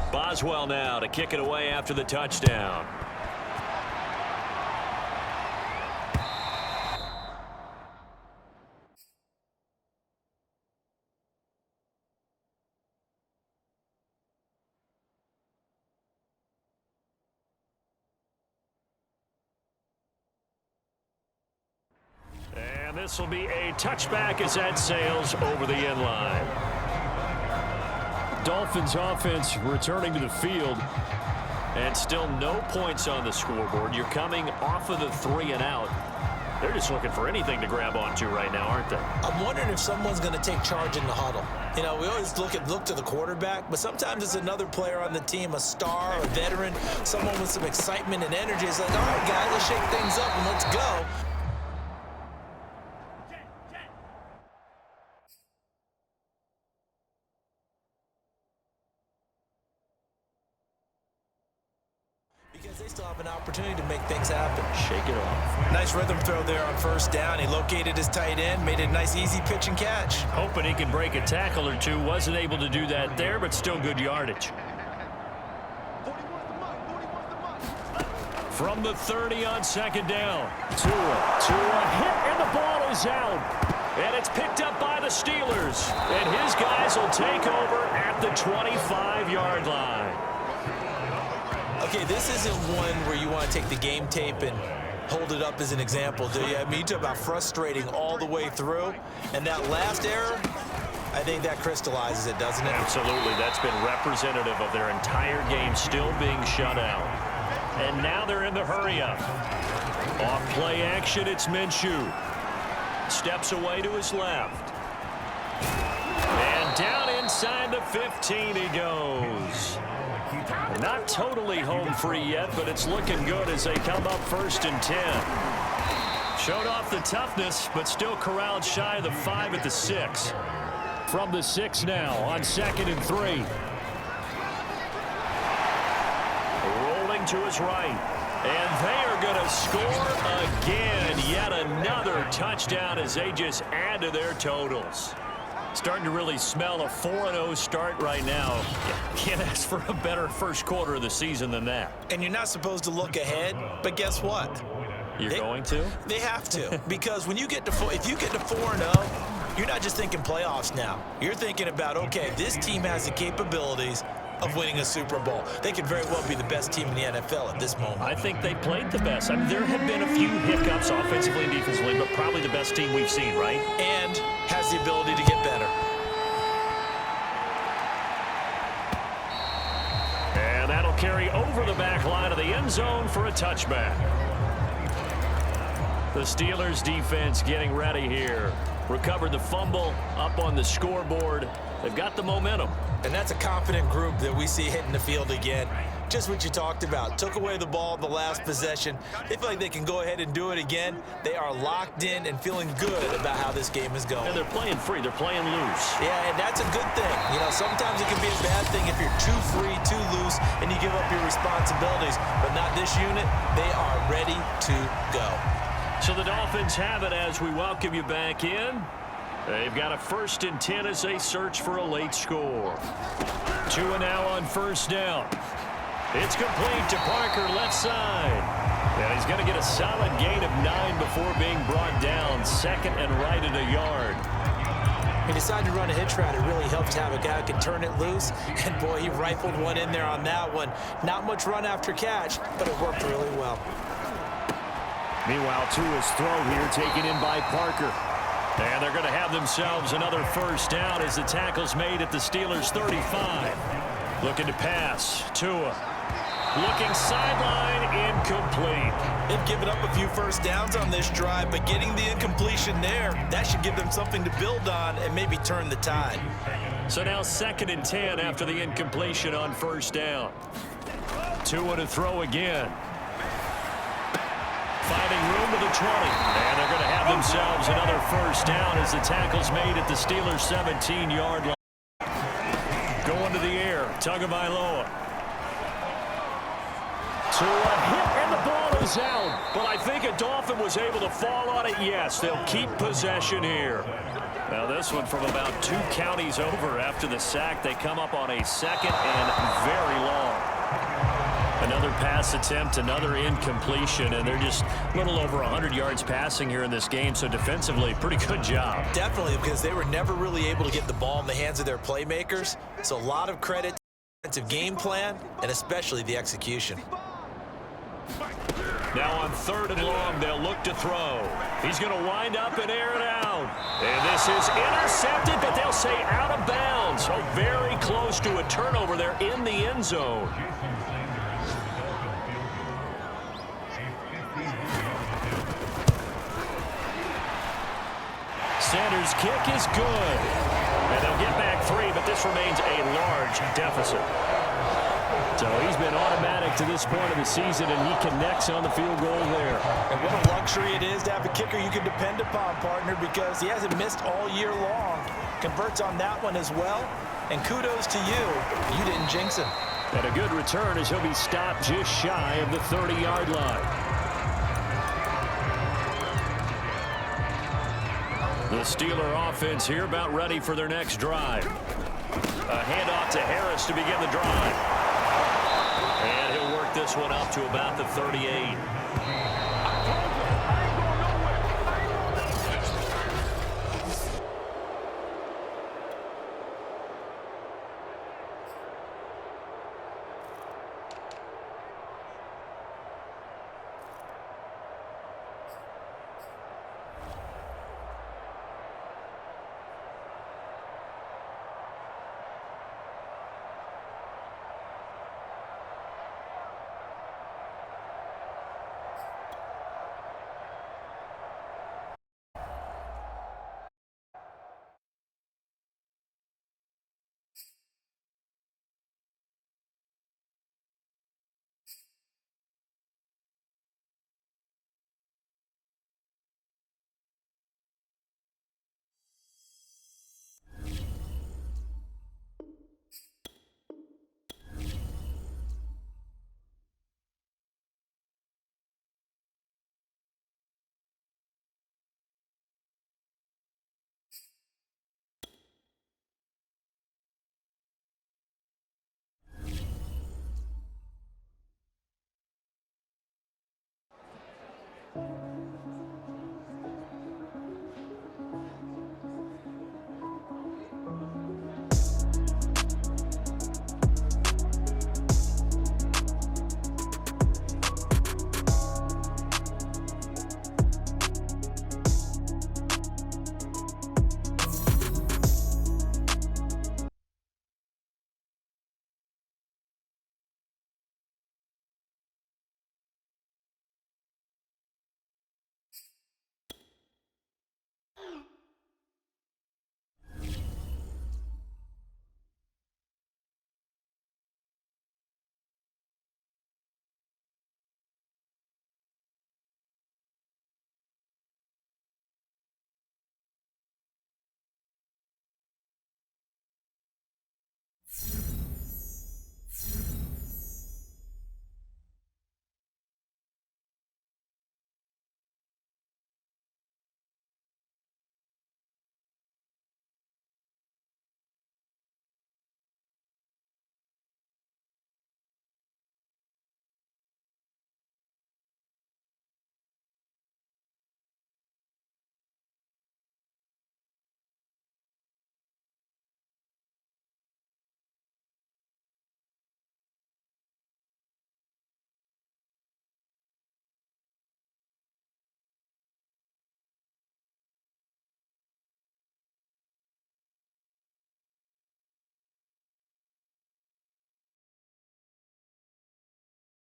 Boswell now to kick it away after the touchdown. And this will be a touchback as that sails over the end line. Dolphins offense returning to the field. And still no points on the scoreboard. You're coming off of the 3 and out. They're just looking for anything to grab onto right now, aren't they? I'm wondering if someone's going to take charge in the huddle. You know, we always look to the quarterback, but sometimes it's another player on the team, a star, a veteran, someone with some excitement and energy. It's like, all right, guys, let's shake things up and let's go. Because they still have an opportunity to make things happen. Shake it off. Nice rhythm throw there on 1st down. He located his tight end, made it a nice, easy pitch and catch. Hoping he can break a tackle or two. Wasn't able to do that there, but still good yardage. From the 30 on 2nd down. Tua hit, and the ball is out. And it's picked up by the Steelers. And his guys will take over at the 25-yard line. Okay, this isn't one where you want to take the game tape and hold it up as an example, do you? I mean, you talk about frustrating all the way through. And that last error, I think that crystallizes it, doesn't it? Absolutely. That's been representative of their entire game still being shut out. And now they're in the hurry-up. Off play action, it's Minshew. Steps away to his left. And down inside the 15 he goes. Not totally home free yet, but it's looking good as they come up 1st and 10. Showed off the toughness, but still corralled shy of the 5 at the 6. From the 6 now on 2nd and 3. Rolling to his right. And they are going to score again. Yet another touchdown as they just add to their totals. Starting to really smell a 4-0 start right now. Can't ask for a better first quarter of the season than that. And you're not supposed to look ahead, but guess what? You're going to? They have to. Because when you get to if you get to 4-0, you're not just thinking playoffs now. You're thinking about, okay, this team has the capabilities of winning a Super Bowl. They could very well be the best team in the NFL at this moment. I think they played the best. I mean, there have been a few hiccups offensively and defensively, but probably the best team we've seen, right? And has the ability to get better. And that'll carry over the back line of the end zone for a touchback. The Steelers defense getting ready here. Recovered the fumble up on the scoreboard. They've got the momentum. And that's a confident group that we see hitting the field again. Just what you talked about. Took away the ball the last possession. They feel like they can go ahead and do it again. They are locked in and feeling good about how this game is going. And they're playing free. They're playing loose. Yeah, and that's a good thing. You know, sometimes it can be a bad thing if you're too free, too loose, and you give up your responsibilities. But not this unit. They are ready to go. So the Dolphins have it as we welcome you back in. They've got a 1st and 10 as they search for a late score. 2 now on 1st down. It's complete to Parker, left side. And he's going to get a solid gain of 9 before being brought down. 2nd and right at a yard. He decided to run a hitch route. It really helps to have a guy who can turn it loose. And, boy, he rifled one in there on that one. Not much run after catch, but it worked really well. Meanwhile, Tua's throw here taken in by Parker. And they're going to have themselves another 1st down as the tackle's made at the Steelers' 35. Looking to pass. Tua. Looking sideline, incomplete. They've given up a few 1st downs on this drive, but getting the incompletion there, that should give them something to build on and maybe turn the tide. So now 2nd and 10 after the incompletion on 1st down. Tua to throw again. Finding room to the 20. And they're going to have themselves another 1st down as the tackle's made at the Steelers' 17-yard line. Going to the air. Tagovailoa. Tua hit and the ball is out. But I think a Dolphin was able to fall on it. Yes, they'll keep possession here. Now this one from about 2 counties over after the sack. They come up on a 2nd and very long. Another pass attempt, another incompletion, and they're just a little over 100 yards passing here in this game, so defensively, pretty good job. Definitely, because they were never really able to get the ball in the hands of their playmakers, so a lot of credit to the defensive game plan, and especially the execution. Now on 3rd and long, they'll look to throw. He's going to wind up and air it out. And this is intercepted, but they'll say out of bounds. So very close to a turnover there in the end zone. Sanders' kick is good. And they'll get back 3, but this remains a large deficit. So he's been automatic to this point of the season, and he connects on the field goal there. And what a luxury it is to have a kicker you can depend upon, partner, because he hasn't missed all year long. Converts on that one as well. And kudos to you. You didn't jinx him. And a good return as he'll be stopped just shy of the 30-yard line. The Steeler offense here about ready for their next drive. A handoff to Harris to begin the drive. And he'll work this one up to about the 38.